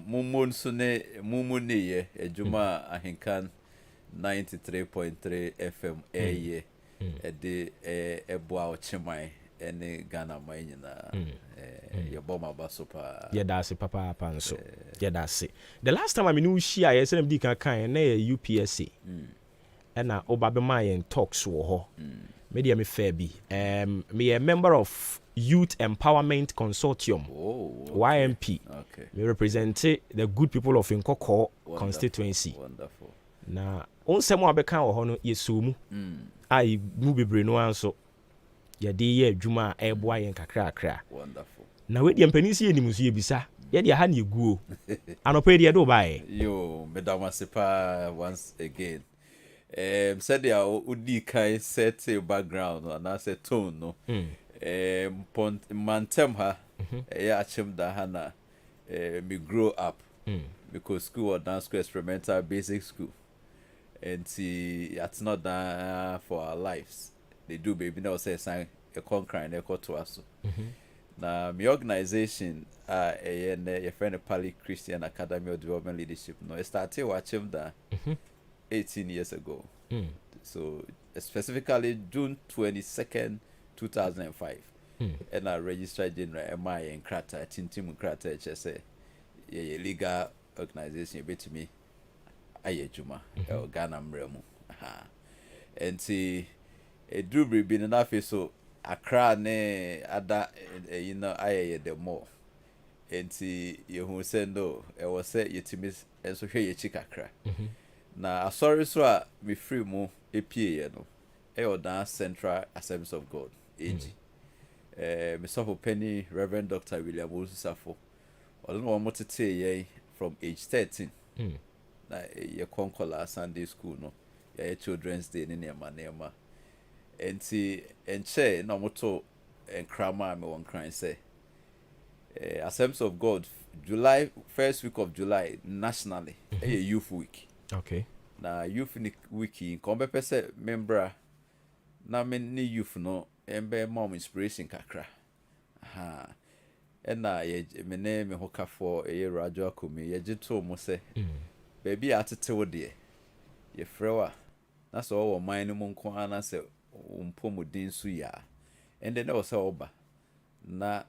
mumu nso ne mumu ne yɛ adwuma ahenkan 93.3 FM ɛyɛ ɛde ɛboa ɔkyeman ɛne Ghana man nyinaa yɛbɔ maba so pa. Yɛda ase papa nso. Yɛda ase. The last time I mean shia yɛsɛ na bi kan na yɛ UPSC. Ɛna oba bɛma yɛn talks wɔ hɔ. Media me fair bi. Me a member of Youth Empowerment Consortium, YMP. Okay. Me represent the good people of Nkoko constituency. Wonderful. Na on semo abeka wɔ hɔ no yesumu. Ai mu bebre no anso. Yɛde yɛ adwuma a ɛboa yɛn kakra. Wonderful. Na we di mpanisi yɛ nimusu yɛ bisa. Yɛde ha na eguo. Anɔpɛ de yɛde obae. Yo, medama sepa once again. Said they are udi kai set background and I said tone no. Mantem ha achim da hana me grow up because school or dance school experimental basic school and see it's not done for our lives. They do baby now say sign a concrete and echo to us. Now my organization your friend Pali Christian Academy of Development Leadership no started watching that 18 years ago. So specifically June 22nd 2005 and I registered general MI and Krata Tintim Krata HSA a legal organization bit me Ayejuma Ghana Mremu and see a Drubri been enough so Accra ne ada you know I the more and see you who send no I was say you to miss and so here you chikakra. Na sorry so me free mu EPA no e dance Central Assemblies of God AG me so penny Reverend Dr. William Osafo no mo tete ye from age 13 na ye konkola Sunday school no ye children's day ne nema enti enche na mo to enkrama me won cry say Assemblies of God July first week of July nationally youth week. Okay. Na youth wiki kombe pese membra na me ni youth no embe mom inspiration kakra. Aha. Ena ye me ne me hoka for e radio akomi ye gito mo se. Baby atete wo de. Ye frewa. Na so wo man no nko ana se umpomodin su ya. Ende na wo se oba. Na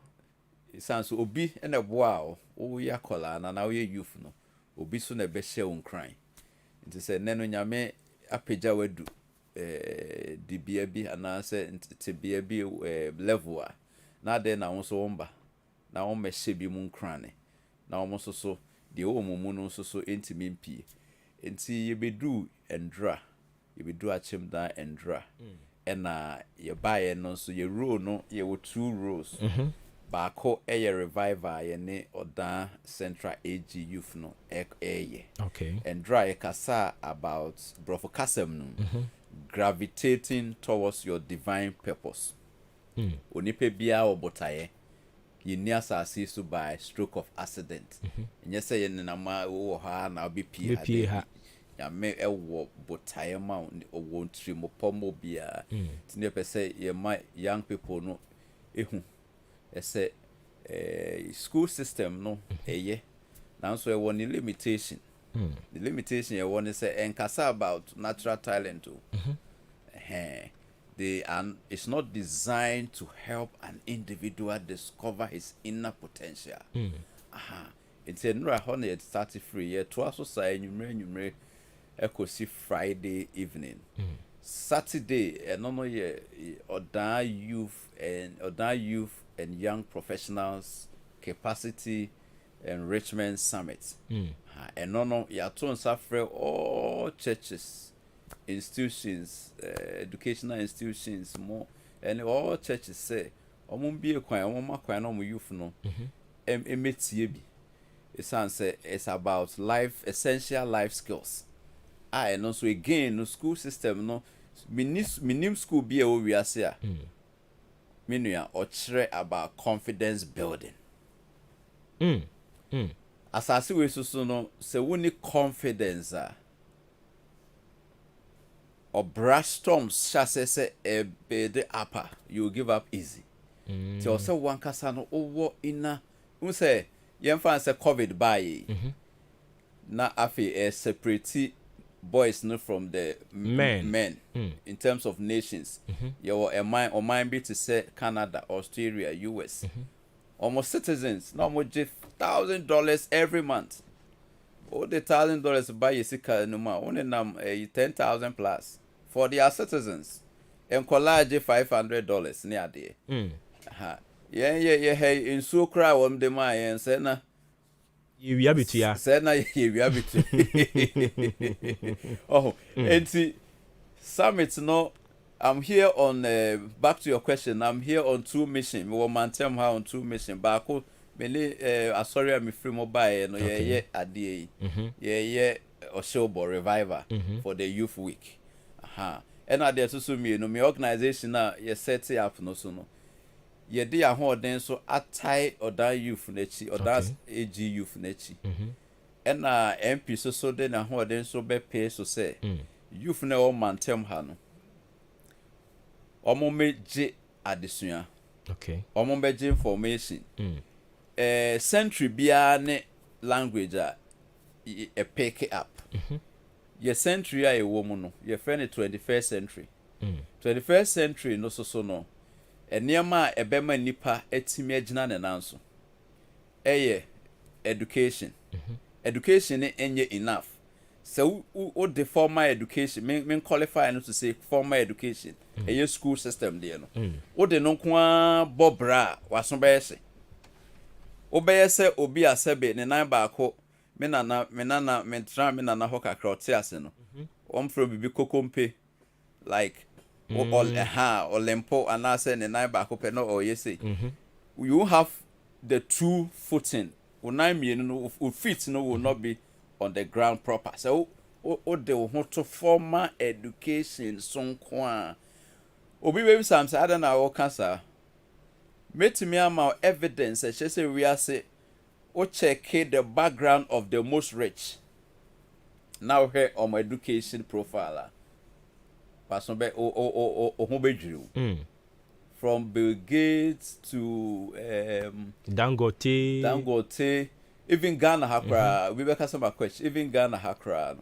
isanso obi ena boa o ya kola na wo ye youth no. Obi so na be share on crying. Nti sɛ neno nyame apeja wedu di bia bi anase te bia bi level a na de na won so womba na won mehye bi mu nkrane na won so de wo mu no so entimi mpie enti yebedu endra yebedu achem dan endra ena ye bae no so ye row no ye wo 2 rows baako eye revival ye ne odan central AG youth no eye okay endra ye kasa about brofo kasem no gravitating towards your divine purpose onipa bia obotaye ye ni asase so by stroke of accident enye say ye na ma wo ha na obi ha ya me ewo botaye ma owo ntrimo pomo bia tine pese ye my young people no ehu ese school system no eye nanso e won limitation the limitation you want to say enkasa about natural talent it's not designed to help an individual discover his inner potential it's a nura honey at 33 year twice so say nyumre ekosi Friday evening Saturday no ye odan youth and young professionals capacity enrichment summit and no ya to suffer all churches institutions educational institutions more and all churches say omon bie kwan omon kwan no youth no emetie bi it's about life essential life skills and also again no school system no minim school bi e wo wiase a menua o chere about confidence building asase we so no se woni confidence or brush storms chase se e bede upper you give up easy so se wan kasa no owo ina un se yemfa se covid by na afi separate boys no from the men in terms of nations you a mind be to say Canada, Australia, US almost citizens no more $1,000 every month. All the $1,000 buy a no more only 10,000 plus for their citizens and collage $500 near there. Hey in so cry on the my and say na you yabitu say na you yabitu and see summit no I'm here on back to your question. I'm here on 2 missions. We will maintain her on 2 missions. But sorry, I'm free mobile. No, yeah, adie. Yeah, Oshobo revival for the youth week. And I dare to me. No, my organization now. You set it up no so no. You dey a whole then so atai or that youth nechi or that AG youth nechi. And MP so then a whole then so be pay so say youth na all maintain her no. Omo meje adesua okay omo meje information century bia ne language a pick it up your century a woman no your friend 21st century 21st century no so no eniema ebema nipa etimi agina ne nanso education education enye enough so o the formal education men qualify no to say formal education a school system there no o de no kwa bobra waso be se o be se obi asebe ne nan baako me nana mentra ho kakra o te ase no o mfro bibi kokompe like all lempo anase ne nan baako pe no o yese you have the true footing o nan mienu no o feet no will not be on the ground proper. So the want to formal education son kwa obi baby sam say I don't know cancer met me am evidence she say we are say o check the background of the most rich now here on my education profile person be ho bedru from Bill Gates to Dangote even Ghana Hakra, we were customer question. Even Ghana Hakra,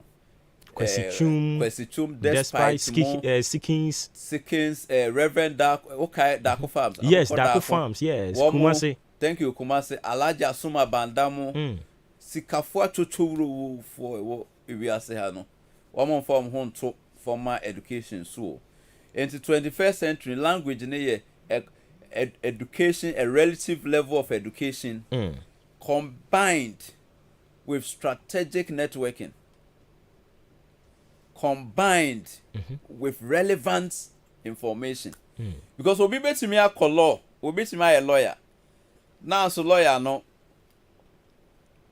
Kwesichum, despite Sickings, Reverend Darko Farms. Yes, Darko Farms. Yes, Kumasi. Thank you, Kumasi. Alaja Suma Bandamo. Sikafua Chuchuru for we are saying. One form home to formal education so into 21st century language ne education, a relative level of education combined with strategic networking, combined with relevant information. Because obi betimi akọ law, obi betimi a lawyer. Now so lawyer no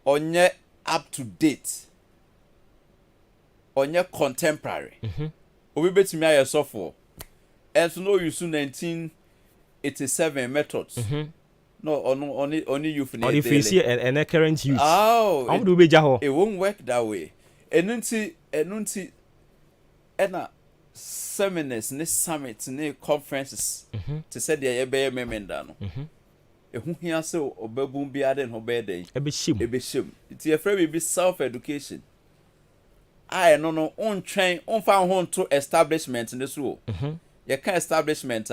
onye up to date, onye contemporary. Obi betimi a software. And so no use 1987 methods. No, only you finish. Only face here and current use. Oh, how do we jaho? It won't work that way. Enunti, seminars, ne summits, ne conferences. To say the ebe memendano. Who here so obebun bi aden obede. Ebeshim. It's a free be self-education. I no on train on found home to establishment in this rule. You can establishment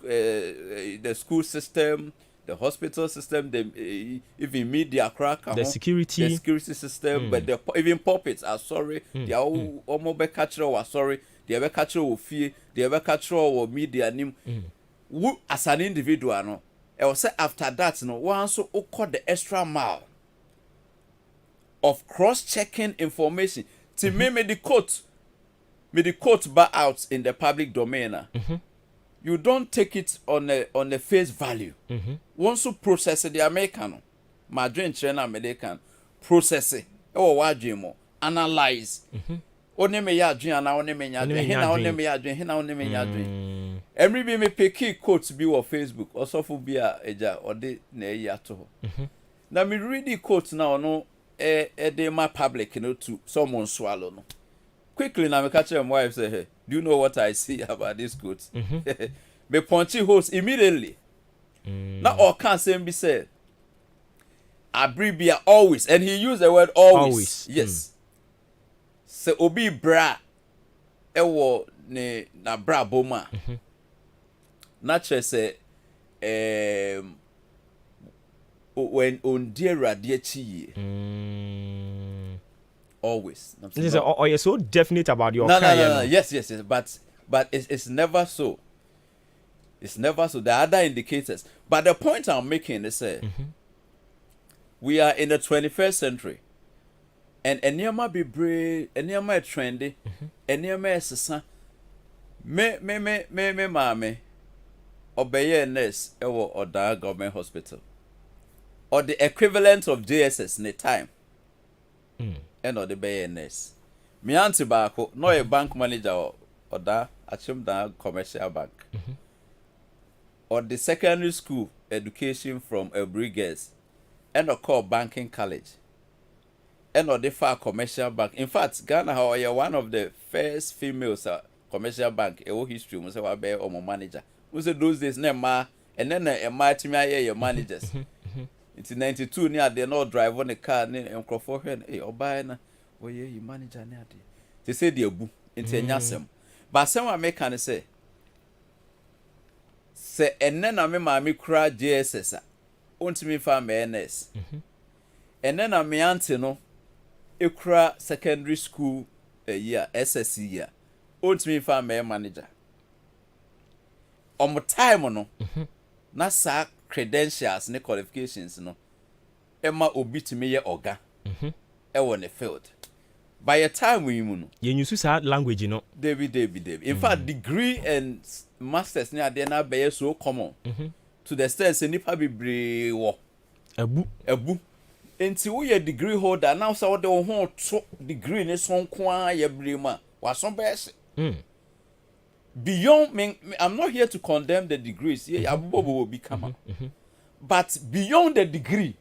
the school system, the hospital system, the even media crack, the security system, but the even puppets are sorry. They are all be catcher are sorry. They ever catcher will fear. They ever catcher or media name. Who as an individual no. I will say after that no one so call the extra mile of cross-checking information to me the quote bar out in the public domain. You don't take it on a face value. Once you process the American, Madrid China American, process it. Oh, what more? Analyze. One me ya dream and one me ya dream. Hina one me ya dream. Hina one me ya dream. Every be me picky quotes be on Facebook. Also for be a eja or de ne ya to. Now me read the quotes now no de my public you know to someone swallow no. Quickly now me catch my wife say hey, do you know what I see about this quotes? Me punchy host immediately. Now all can't say be said. Abribia always and he used the word always. Yes. Se obi bra ewo ne na bra boma na che se when on dear radie chi always oh you're so definite about your no. Yes but it's never so. It's never so. There are other indicators, but the point I'm making is we are in the 21st century. And eniyama be brave, eniyama trendy, eniyama esesa. Me mame. Obeye nurse ewo Oda government hospital. Or the equivalent of JSS in time. And or the beye nurse. Me auntie bako, no a bank manager Oda achim da commercial bank. Or the secondary school education from a brigades and a core banking college. And or the far commercial bank. In fact, Ghana are one of the first females commercial bank. A whole history must have be or manager. We say those days ma and then a martimia your managers. It's in 92 near they not drive on the car and Crawford hey or buy na oh yeah you manager near they say the abu into nyasem. But someone make can say and then I me cry JSS. Untimi fa NS. And then I me auntie no ekura secondary school year SSC year. Untimi fa manager. On time no. Na sa credentials ne qualifications no. Emma obi timi ye oga. E won the field. By the time we no. You use that language you know. David. In fact degree and masters near there na be so common. To the extent say nipa bebre wo. Ebu. Enti wo ye degree holder now say wo de wo ho to degree ne so nko ye brema. Wa so be se. Beyond me, I'm not here to condemn the degrees. Yeah, will become. But beyond the degree,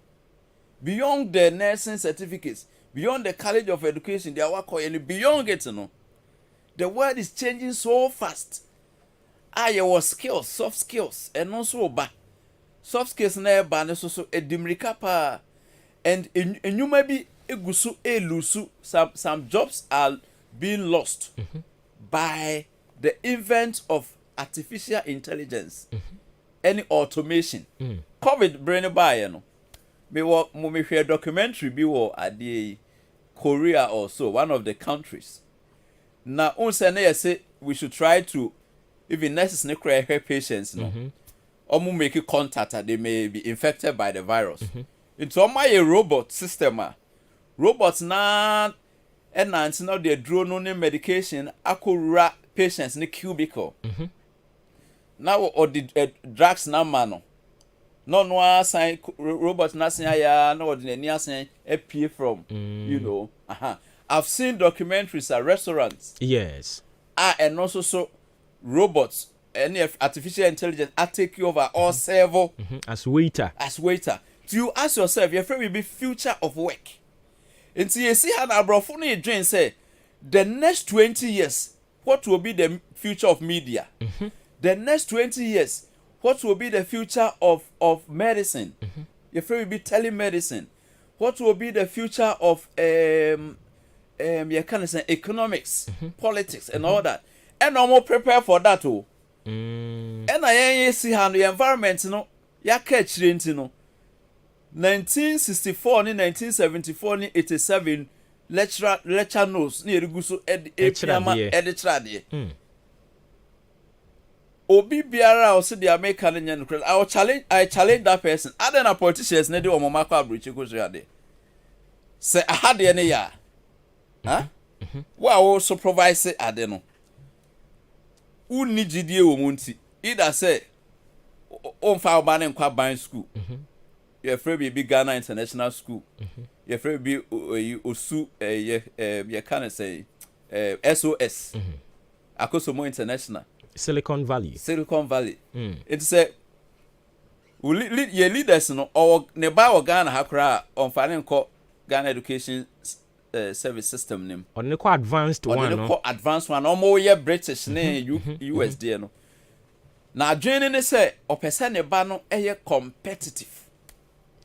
beyond the nursing certificates, beyond the college of education, they are working beyond it, you know. The world is changing so fast. Was skills, soft skills, and also soft skills na ba so edimrika pa, and you may be egusu elusu. Some jobs are being lost by the invent of artificial intelligence, any automation. COVID brain by you know. Me share documentary be at the Korea or so, one of the countries. na on say na say we should try to even nurses ne cry help patients no make contact that they may be infected by the virus. Into my robot system robots na and now they draw no medication akura patients in the cubicle. Now or the drugs na mano. No assign robots na say ya no ordinary assign appear from you know. I've seen documentaries at restaurants. Yes. And also so robots any artificial intelligence are taking over all servo as waiter. Do you ask yourself, your friend will be future of work? And you see how Abrafuni dream say the next 20 years, what will be the future of media? The next 20 years, what will be the future of medicine? Your friend will be telemedicine. What will be the future of you can say economics, politics, and all that? And I'm more prepared for that too. And I see how the environment, you know, ya catch you know. 1964 ni 1974 ni 87 lecture notes ni eruguso editrade. Obi biara o se the American nyan I challenge that person. Other than politicians ne de o mama kwa abrochi ko so ade. Say ahade ne ya. Wa o supervise ade no. Uni gidie wo munti. Either say on fa oba ne nkwa ban school. Your friend be Ghana International School. Your friend be Osu you can say SOS. Akosomo International. Silicon Valley. It's a your leaders no or neba Ghana hakra on finding call Ghana Education Service System name. On the quite advanced one. On the advanced one. Almost yeah British USD no. Now joining say or person neba no competitive.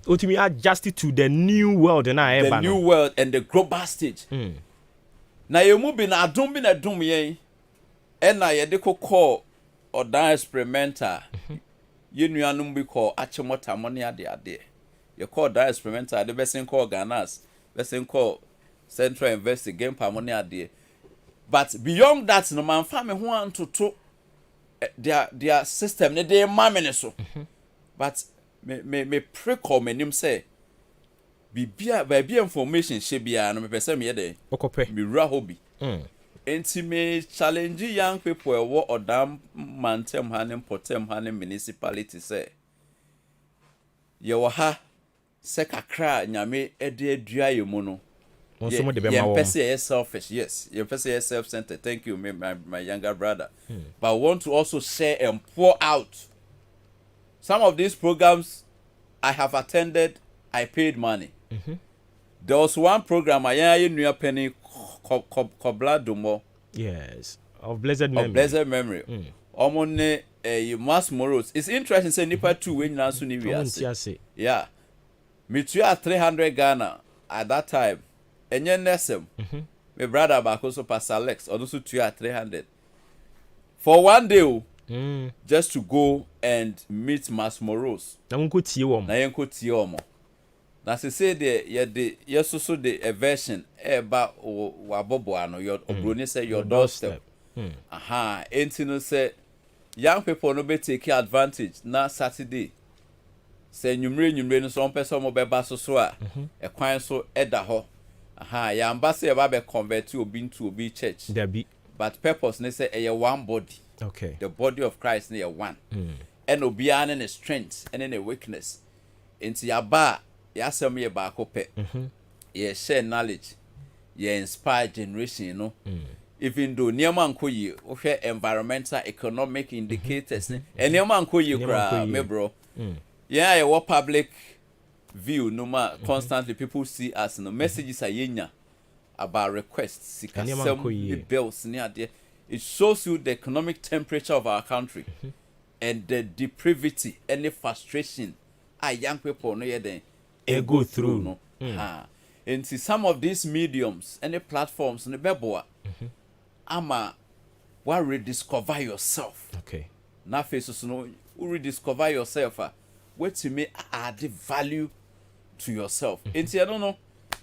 Ultimately adjusted to the new world and the new world and the global stage. Now you move in a doom ye and now you call or down experimenter. You knew we call Achimota money at the idea. You call that experimenter the best thing call Ghana's best thing call Central Invest Game per money idea. But beyond that, no man family want to their system, they mammy so. But me precall me nim say be information she be no me pese me dey me ra hobby enti me challenge young people e wo odam mantem hanem potem hanem municipality say ye wo ha se kakra nyame ede adua ye mu no onso de be ma wo pese selfish yes you pese self-centered. Thank you my younger brother. But I want to also share and pour out. Some of these programs I have attended, I paid money. There was one program I knew penny Kobla Dumo. Yes, of blessed memory. Of blessed memory. Omone Mass Morals. It's interesting say nipa 2 when you answer ni yeah. Me too 300 Ghana at that time. Enye nesem. My brother back also Pastor Alex also 300. For one day just to go and meet Mass Morals. Na unko tie wo mo. Na yenko tie wo mo. Na se say the so the version ba wabobo ano your obroni say your doorstep. Enti no say young people no be take advantage na Saturday. Say nyumre no so on person mo be ba so a ekwan so eda ho. Ya ambassador ba be convert to obi church. There be. But purpose ne say one body. Okay. The body of Christ near one. And obiane ne strength and in a weakness. Into ya ba ya some ye ba kope. Ye share knowledge. Ye inspire generation, you know. Even though near man ko ye environmental economic indicators and near man ko ye kra me bro. Yeah, what public view no ma constantly people see us no messages are yenya about requests. Sikasem bills near there. It shows you the economic temperature of our country and the depravity and the frustration our young people know they go through. No? And see some of these mediums and the platforms and the beboa, ama wa rediscover yourself. Okay. Na faces no rediscover yourself. What to me add the value to yourself. And see I don't know.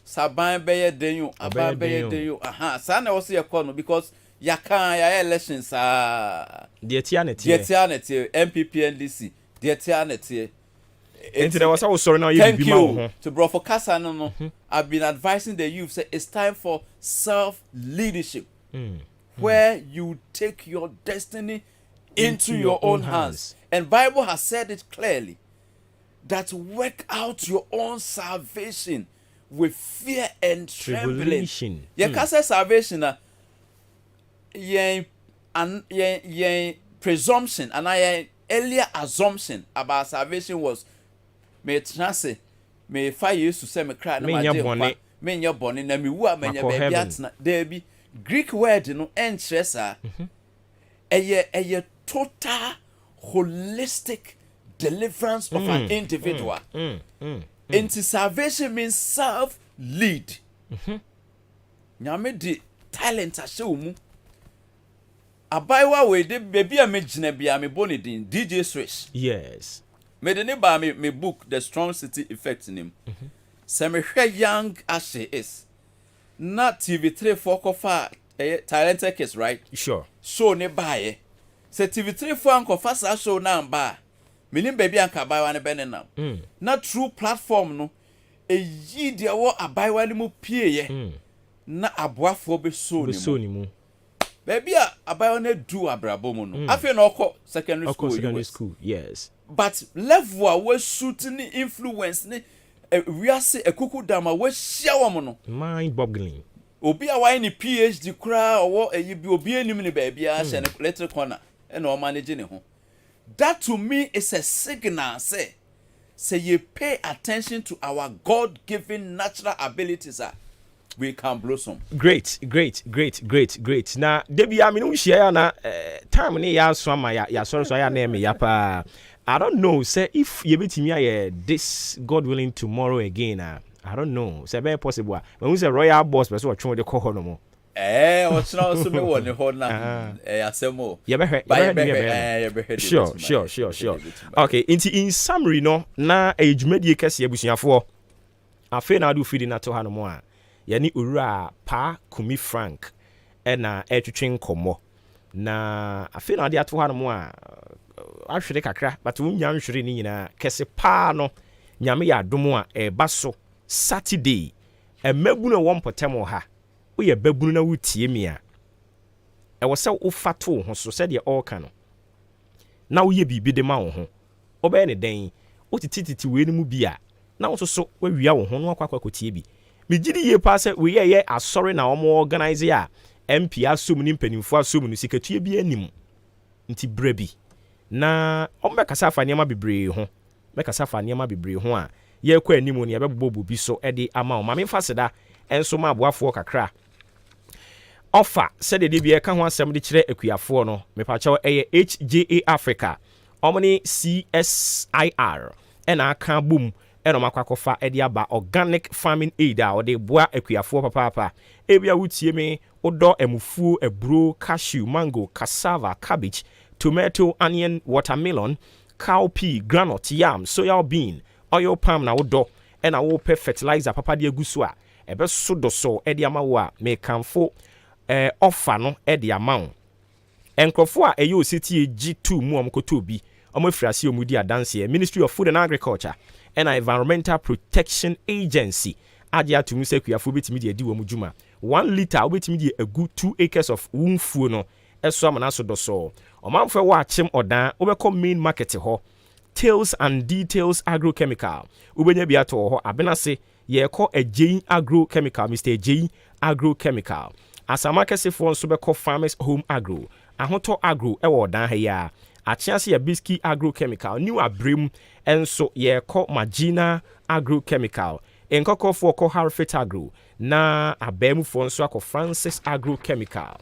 Saban beye denyo, aban beye denyo. Sana also your corner because yaka ya elections the tianity MPP NDC the tianity. There was also now thank you to bro for Kasa no. I've been advising the youth say it's time for self leadership where you take your destiny into your own hands. And Bible has said it clearly that work out your own salvation with fear and trembling. You can say salvation presumption and earlier assumption about salvation was me trance me 5 years to say me cry no me your bonny na me wu amanya baby atna there be Greek word no entresa a total holistic deliverance of an individual. Into salvation means self lead. Nyame di talent ashe mu abaiwa we de baby a me gina bia me boni din DJ Swish. Yes. Me de ne ba me book The Strong City Effect in him. Se me hwe young ashe is not TV3 for kofa talented kids, right? Sure. So ne bae se TV3 for anko fasa show na ba menim baby anka abaiwa ne bene na na true platform no eyi de wo abaiwa ne mu pie ye na aboafo be so ni mu baby abaiwa ne du abrabo mu no afi na okọ secondary school yes, but level a we suit ni influence ni we are say ekuku dama we share wo no mind boggling obi a why ni PhD kura owo eyi bi obi enim ni baby a share electric corner and o manage ne ho. That to me is a signal say you pay attention to our God-given natural abilities we can blossom. Great. Now, Debbie, I mean, we share na time ni ya swama ya sorry so ya name ya pa. I don't know, say if you be me this God willing tomorrow again. I don't know. Say very possible. When we say royal boss, but so try to call her no more. What's now so me one hold na asemo. Sure. Okay, in summary no na ejumedie kese abusuafo. Afi na do feeding na to ha no mo a. Ye ni owura pa Kumi Frank na etwetwe nkomo. Na afi na de ato ha no mo a ahwere kakra, but unya nhwere ni nyina kese pa no nyame ya domo a eba so Saturday. Emegbu na won potem ha. Oye babunu na wutie mi a e wo se wo fato ho so se de all kan na wo ye bibi de ma wo ho obe ne den o tititi we ni mu bi a na wo so wa wia wo ho no akwa kotie bi me gidi ye pa se we ye asori na omo organize a MP asum ni mpanimfo asum no sikatue bi anim nti brebi na omo kasa fa niam bebre ho me kasa fa niam bebre ho a ye kwa anim ne ye bebobo bi so e de ama o ma me fa seda enso ma aboafo kakra offer said the DBA can want somebody chire ekuafo no me pa chawo HJA Africa omni CSIR and aka boom eno makwakofa e dia ba organic farming aid a de boa ekuafo papa ebia wutie me odo emufuo ebro cashew mango cassava cabbage tomato onion watermelon cowpea groundnut yam soya bean oil palm na odo and a wo fertilizer papa de aguso a ebe so do so e dia ma wo a me kanfo offer no e de amount enkrofo a eyo city G2 mu omkoto bi omafirase omudi adanse Ministry of Food and Agriculture and Environmental Protection Agency adia to musa kuafo betimi de adi wo mujuma 1 liter obetimi de agu 2 acres of wumfuo no eso amana so do so omamfo wa achim odan obekọ main market ho Tales and Details Agrochemical ubenya bia to ho abenase ye ko Ajein Agrochemical Mr. Ajein Agrochemical asama kese fo nso be ko Farmers Home Agro ahoto agro e wo dan ha ya achiase ya Bisky Agrochemical new abrem enso ye ko Magina Agrochemical enkoko fo ko Harfit Agro na abemu fo nso akọ Francis Agrochemical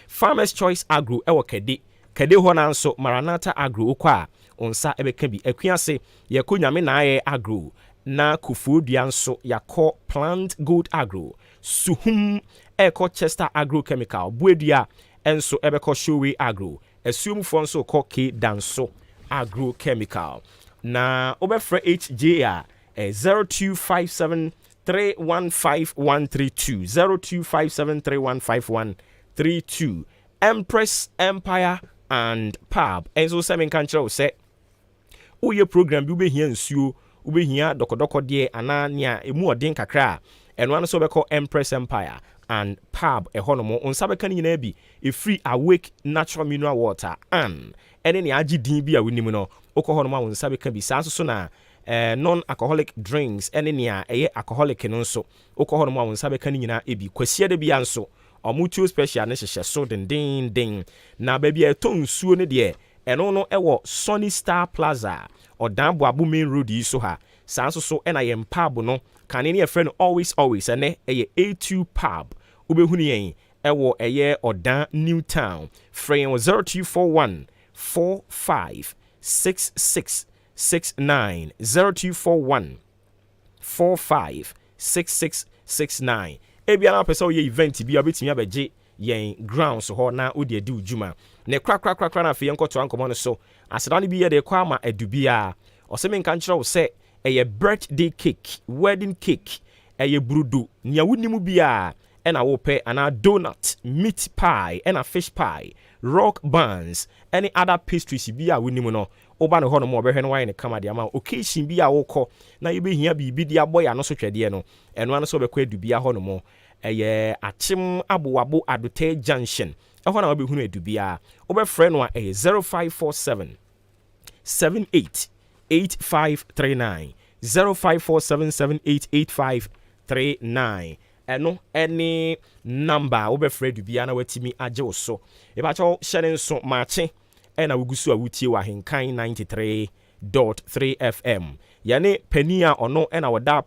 Farmers Choice Agro e wo kede ho na nso Maranatha Agro okwa onsa ebeka bi akuase ye ko nyame na aye agro na Kufuodua nso yakọ Plant Gold Agro Suhum eko Chester Agrochemical Buedua enso ebeko Showe Agro Esumfo nso ko K Danso Agrochemical na obefra HJA 0257 315 132 0257 315 32 Empress Empire and Pub. And so Simon Cancho say, "Oh, your program you be here and sue, you be here, Doko de Anania, a more din kakra, and one so called Empress Empire and Pub, a honomo on Sabakan Nebi, a free awake natural mineral water, and any AGD be a winimono, Oklahoma on Sabakan be Sansona, non-alcoholic drinks, any alcoholic and also Oklahoma on Sabakanina, ebi, Quesia de Bianso. Or mutual special necessary so ding na baby a ton suo ne de e no no ewo Sunny Star Plaza or Dambo Abu Main Road yi so ha sanso so na ye pub no kan ne friend always ene e A2 pub ubehunu yen ewo eye Odan New Town frame 0241 45 6669 0241 45 6669 ebia na pese oye event bi obetimi abeje yen grounds ho na odi adi ujuma ne kra na fe yenkoto ankomo no so aseda ne bi ye de kwa ma adubia oseme nka nkyerɛ wo se eye birthday cake wedding cake eye brudo nia wunimu bia ena wo pe ana donut meat pie ena fish pie rock buns any other pastries bia wunimu no oba no ho no mo obehwe no wine kama de ama occasion bia wo kɔ na ye behia bibi de aboya no so twede no eno ano so bekɔ adubia ho no mo eye achim abowabo adote junction ho na wabehunu adubia obɛfrɛ no a 0547 78 8539 0547788539 eno any number obɛfrɛ adubia na watimi agye wo so ebacho hyɛne nso maache ena wugusu a wutie wa Ahenkan 93.3 FM yane penia ono ena wada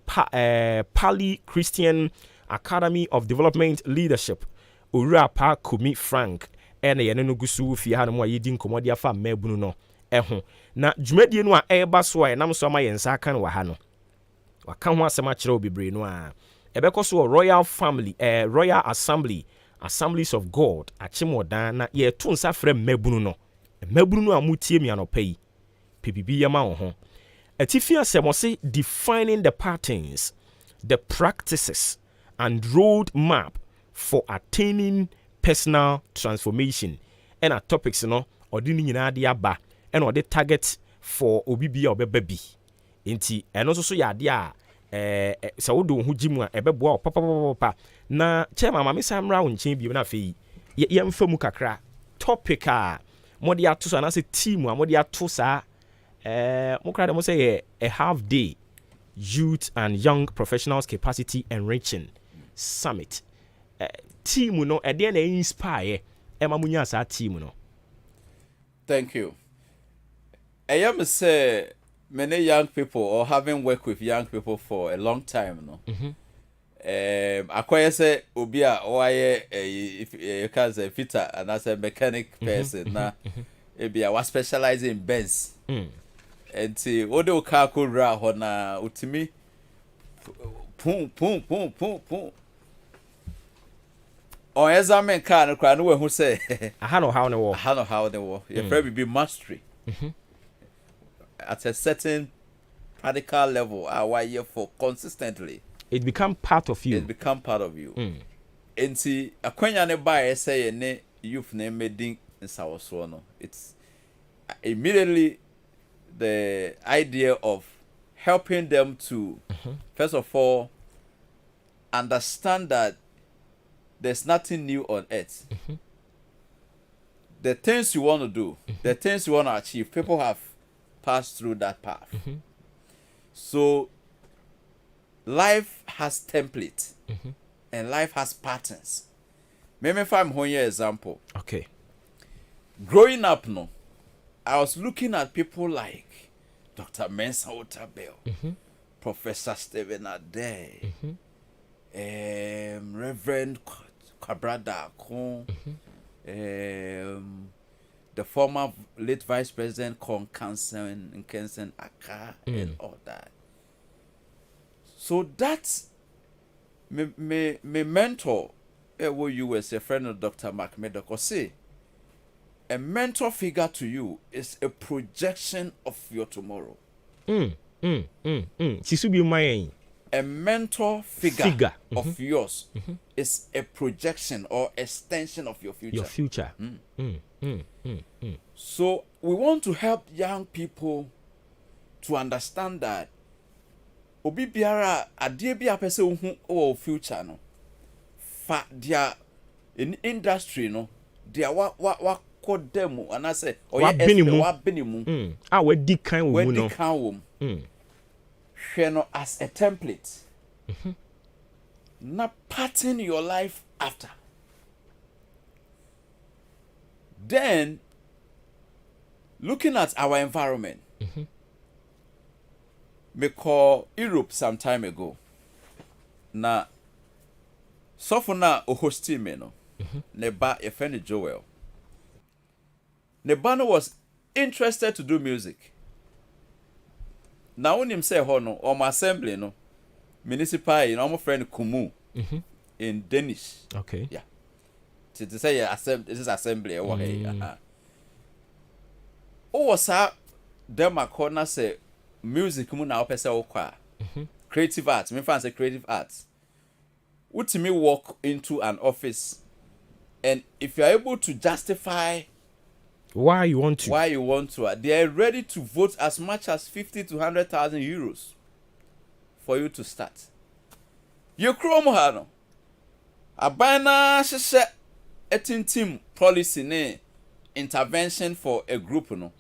Pali Christian Academy of Development Leadership Owura Pa Kumi Frank ena yane no gusu fie ha no mo yedi nkomodi afa mabunu no eho na dwumadie no a eba so a enam so ama yensa kan wa ha no waka ho asema kyerɛ obibre no a ebekɔ so Royal Family Royal Assembly Assemblies of God achimodan na ye to nsa frɛ mabunu no mabunu no amutie mi anopai pibibi yama wo ho atifi asɛmose defining the patterns the practices and road map for attaining personal transformation and our topics no odi ni nyina de aba and odi target for obibi obeba bi enti eno so ya de a sa wodo ho gimu a ebeboa papa na chairman mama samra wo nchen bi na afei ye mfa mu kakra topic a modi ato so na se team a modi ato sa mo kra de mo say a half day youth and young professionals capacity enriching summit team no e dey na inspire e ma munya sa team no. Thank you. I am say many young people or having worked with young people for a long time no. Akwai say obi a oye if you can say fitter and as a mechanic person na ebi a was specialize in Benz. Enti odo ka ko ra ho na utimi pum o examine car no kra no we hu say aha no how ne wo your friend be mastery at a certain radical level why you for consistently it become part of you. Enti akwanya ne ba say ne youth na medin nsawoso no it's immediately the idea of helping them to first of all understand that there's nothing new on earth. The things you want to do, the things you want to achieve, people have passed through that path. So life has templates and life has patterns. Maybe if I'm holding an example. Okay. Growing up, no, I was looking at people like Dr. Mensa Otabel, Professor Stephen Ade, Reverend Kabrada Akon, the former late Vice President Kon Kensen Aka, and all that. So that's my mentor, who you was a friend of Dr. Mark Medoko, say, a mentor figure to you is a projection of your tomorrow. Sisubi Mayen. a mentor figure. Of yours is a projection or extension of your future. Your future. So we want to help young people to understand that obi biara adie bi apese ohu o future no fa dia in industry no dia wa kodem ana say wa benimu we di kan wo mu no hwe no as a template na pattern your life after. Then looking at our environment, me call Europe some time ago. Na so na o hosti me no. Neba a friend Joel. Nebano was interested to do music. Na unim say ho no or my assembly no municipal in our friend Kumu in Danish. Okay. Yeah. To say this is assembly or was that them a corner say music mu na opese okwa. Creative arts, me fancy creative arts. Would me walk into an office and if you're able to justify why you want to, they are ready to vote as much as 50 to 100,000 euros for you to start. You chrome hano. Abana sheshe etintim policy ne intervention for a group no.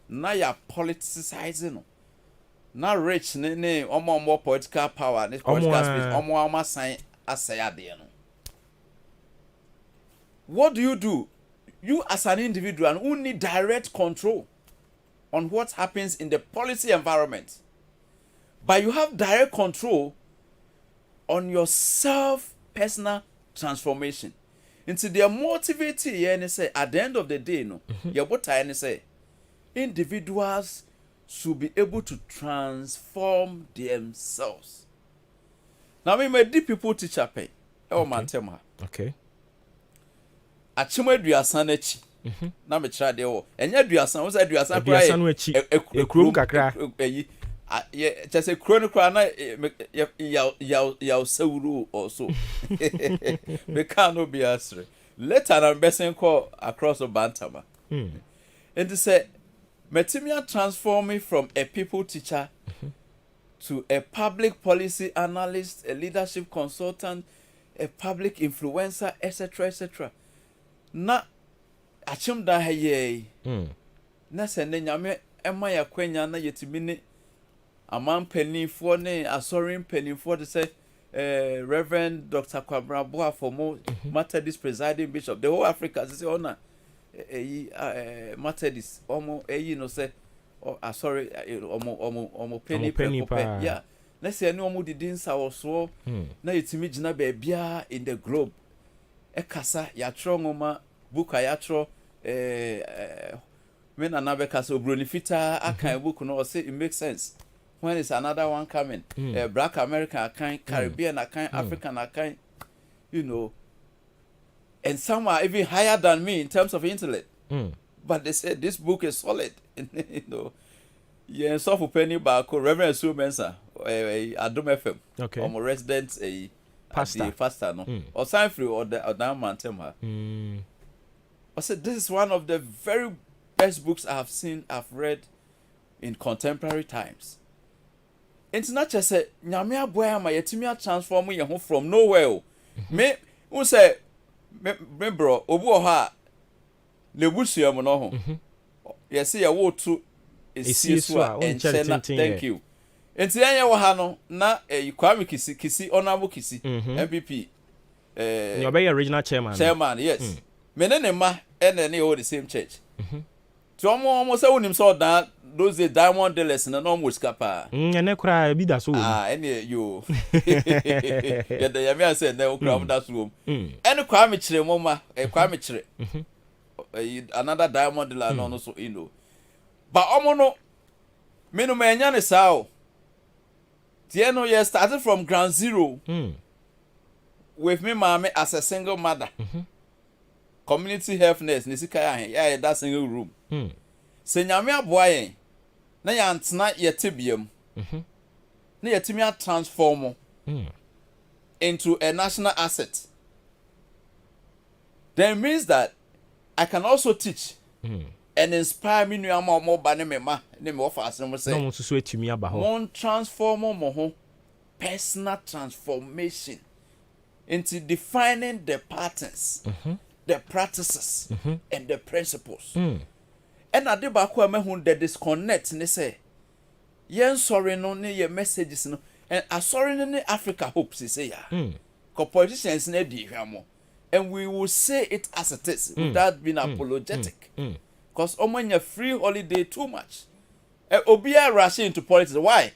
Na ya politicizing no. Na rich ne omo political power ne political space omo sign asaya de no. What do? You as an individual who need direct control on what happens in the policy environment. But you have direct control on your self-personal transformation. Into their motivating, and say at the end of the day, no, say individuals should be able to transform themselves. Now, me my deep people teacher pay. Okay. Achimo aduasan echi na me kira de wo enya aduasan wo say aduasan kra ekrum kakra ye chese kro no kra na ya sawuru also me can no be asre later na besen call across the bantama and say metimia transform me from a people teacher to a public policy analyst, a leadership consultant, a public influencer, etc. Na achim da haye na se ne nyame ema ya kwanya na yetimi ne amam penifo ne asorin penifo de say Reverend Dr. Kwabra Boa for more Methodist presiding bishop the whole Africa say honor Methodist omo no say sorry omo penny yeah let's say no omo didin sa so na yetimi gina ba bia in the globe ekasa ya tro ngoma buka ya tro when another kasa obroni fita akan book no say it makes sense when is another one coming black American akan Caribbean akan African akan you know and some are even higher than me in terms of intellect but they said this book is solid you know yeah so for penny back Reverend Sue Mensa Adom FM okay I'm a resident pastor no or sign free or that man tema I said this is one of the very best books I've read in contemporary times. It's not just say nyame aboya ma yetimi transform ye ho from nowhere me who say me bro obu ha lebusuam no ho yes ya wo to esiesu enchena thank you enti anya wo ha no na Kwame kisi honorable kisi MVP you be original chairman yes menene ma ene all the same church to almost say unim so that those the diamond dealers na no mo skapa ene kura bi da so ene yo ya da ya me say na okura mo da so ene kwa me kire mo ma kwa me kire another diamond dealer no so you know but omo no me no menya ne sao tie no you started from ground zero with me mama as a single mother community health nurse ni sika ya that single room se nyame aboa yen na ya ntena ye tebiam na yɛtumi transform into a national asset, then it means that I can also teach and inspire me new more bane me ma ne me offer asem say no so etumi aba ho one transform mo ho personal transformation into defining the patterns, the practices, and the principles. And I did back when me the disconnect ne say yen sorry no ne your messages no and I sorry no Africa hopes say ya politicians ne di hwamo, and we will say it as it is without being apologetic. Because omanya free holiday too much. Obia rushing into politics. Why?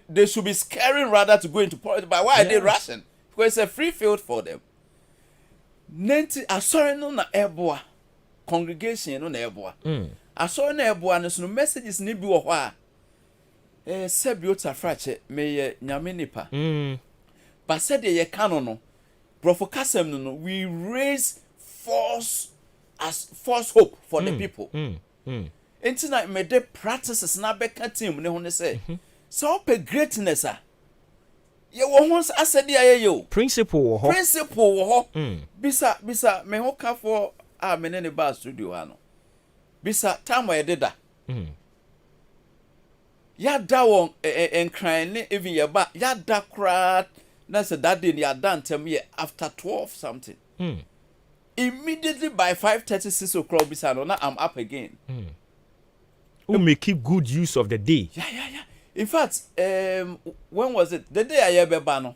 They should be scaring rather to go into politics. But why are they rushing? Because it's a free field for them. Nenti asori no na eboa congregation no na eboa. Asori na eboa no so messages ni bi wo ho a sebiota frache me nyame nipa. But said ye canon no brofokasem no we raise false hope for the people. Enti na me de practices na beka team ne ho ne say so pe greatness a ye wo ho asede aye yo principle wo ho bisa me ho ka for a me ne ba studio ha no bisa time ye deda ya da won enkran ne even ye ba ya da kra na say that day ya da ntem ye after 12 something immediately by 5:36 o'clock bisa no na I'm up again. Who may keep good use of the day. Yeah. In fact, when was it? The day I beba no.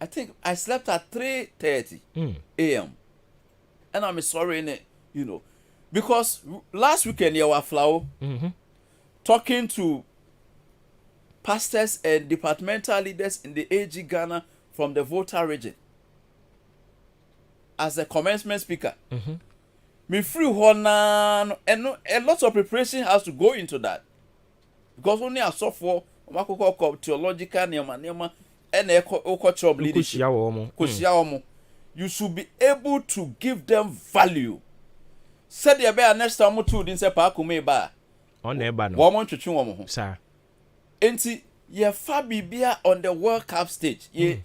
I think I slept at 3:30 a.m. And I'm sorry in it, because last weekend you were flower talking to pastors and departmental leaders in the AG Ghana from the Volta region as a commencement speaker. Me free honor and a lot of preparation has to go into that, because only a software theological nema and cultural leadership you should be able to give them value. Said the bear next time to din se pa kume ba on eba no woman twetwe wo ho sir enti ye fa bibia on the World Cup stage ye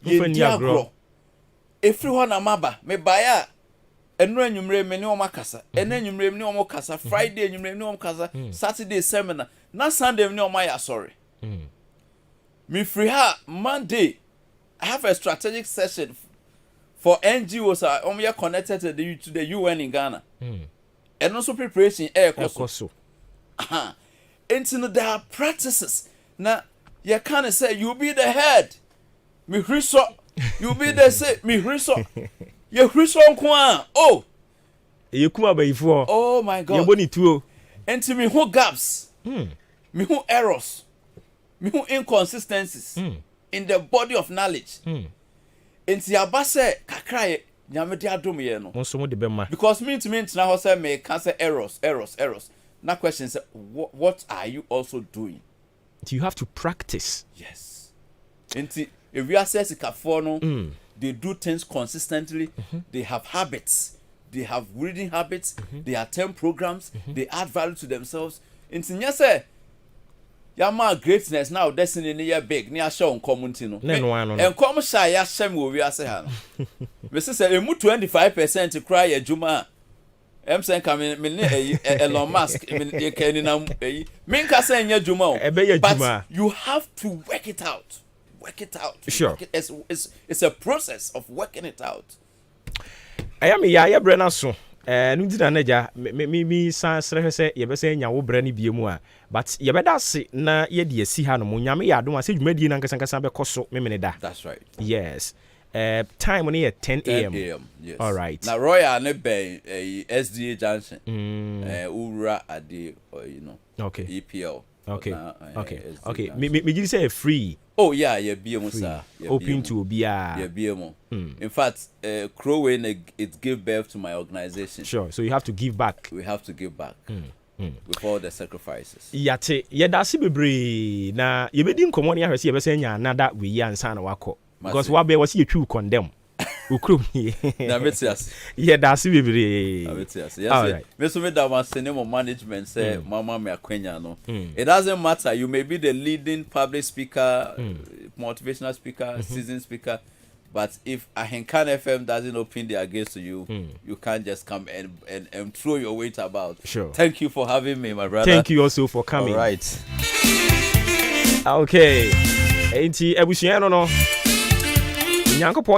diagro efri ho na maba me baya enu anwumre me ne o makasa enu anwumre me ne o makasa Friday anwumre me ne o makasa Saturday seminar na Sunday me ne o maya sorry me free her Monday I have a strategic session for NGOs are connected to the UN in Ghana and also preparation air course and there are practices now you can't say you be the head me riso you be the say me riso you riso kwa oh you kuma ba ifo oh my god you boni tuo enti me who gaps me who errors me who inconsistencies in the body of knowledge enti abase kakra nyame de adom ye no onso mo de bema because me na ho say me can say errors na question say what are you also doing? You have to practice. Yes. Enti if we assess ikafo no they do things consistently, they have habits, they have reading habits, they attend programs, they add value to themselves. Enti nya say yama greatness now destiny ni ya big ni asha on community no en kom sha ya shem wo wi ase ha no me say emu 25% cry adwuma em say come me Elon Musk me can na me nka say nya adwuma o but you have to work it out sure it's a process of working it out. I am ya brena so no dina na ja me san sere se ye be se nya wo bra ne biemu a but ye be da se na ye de asi ha no mo nyame ya do ma se dwuma di na nkasa be koso me da. That's right. Yes. Time on here 10 a.m. Yes. All right. Na Royal ne be SDA Junction. Ura ade okay. EPL. Okay. Okay. Me give say free. Oh yeah, yeah, BMO sir. Open to Obia. Yeah, BMO. In fact, Croway it gave birth to my organization. Sure. So you have to give back. We have to give back. With all the sacrifices. Yate, yedasi bebre na yebedi nkomo ne ahwese yebese nya nada we yi ansa na wako. Because wabe was you true condemn. Ukrum ye. Na betias. Yeah, that's bebre. Betias. Yes. Me so me da wan cinema management say mama me akwenya no. It doesn't matter. You may be the leading public speaker, motivational speaker, seasoned speaker, but if Ahenkan FM doesn't open their gates to you, you can't just come and throw your weight about. Sure. Thank you for having me, my brother. Thank you also for coming. All right. Okay. Enti ebusuano no. Nyankopon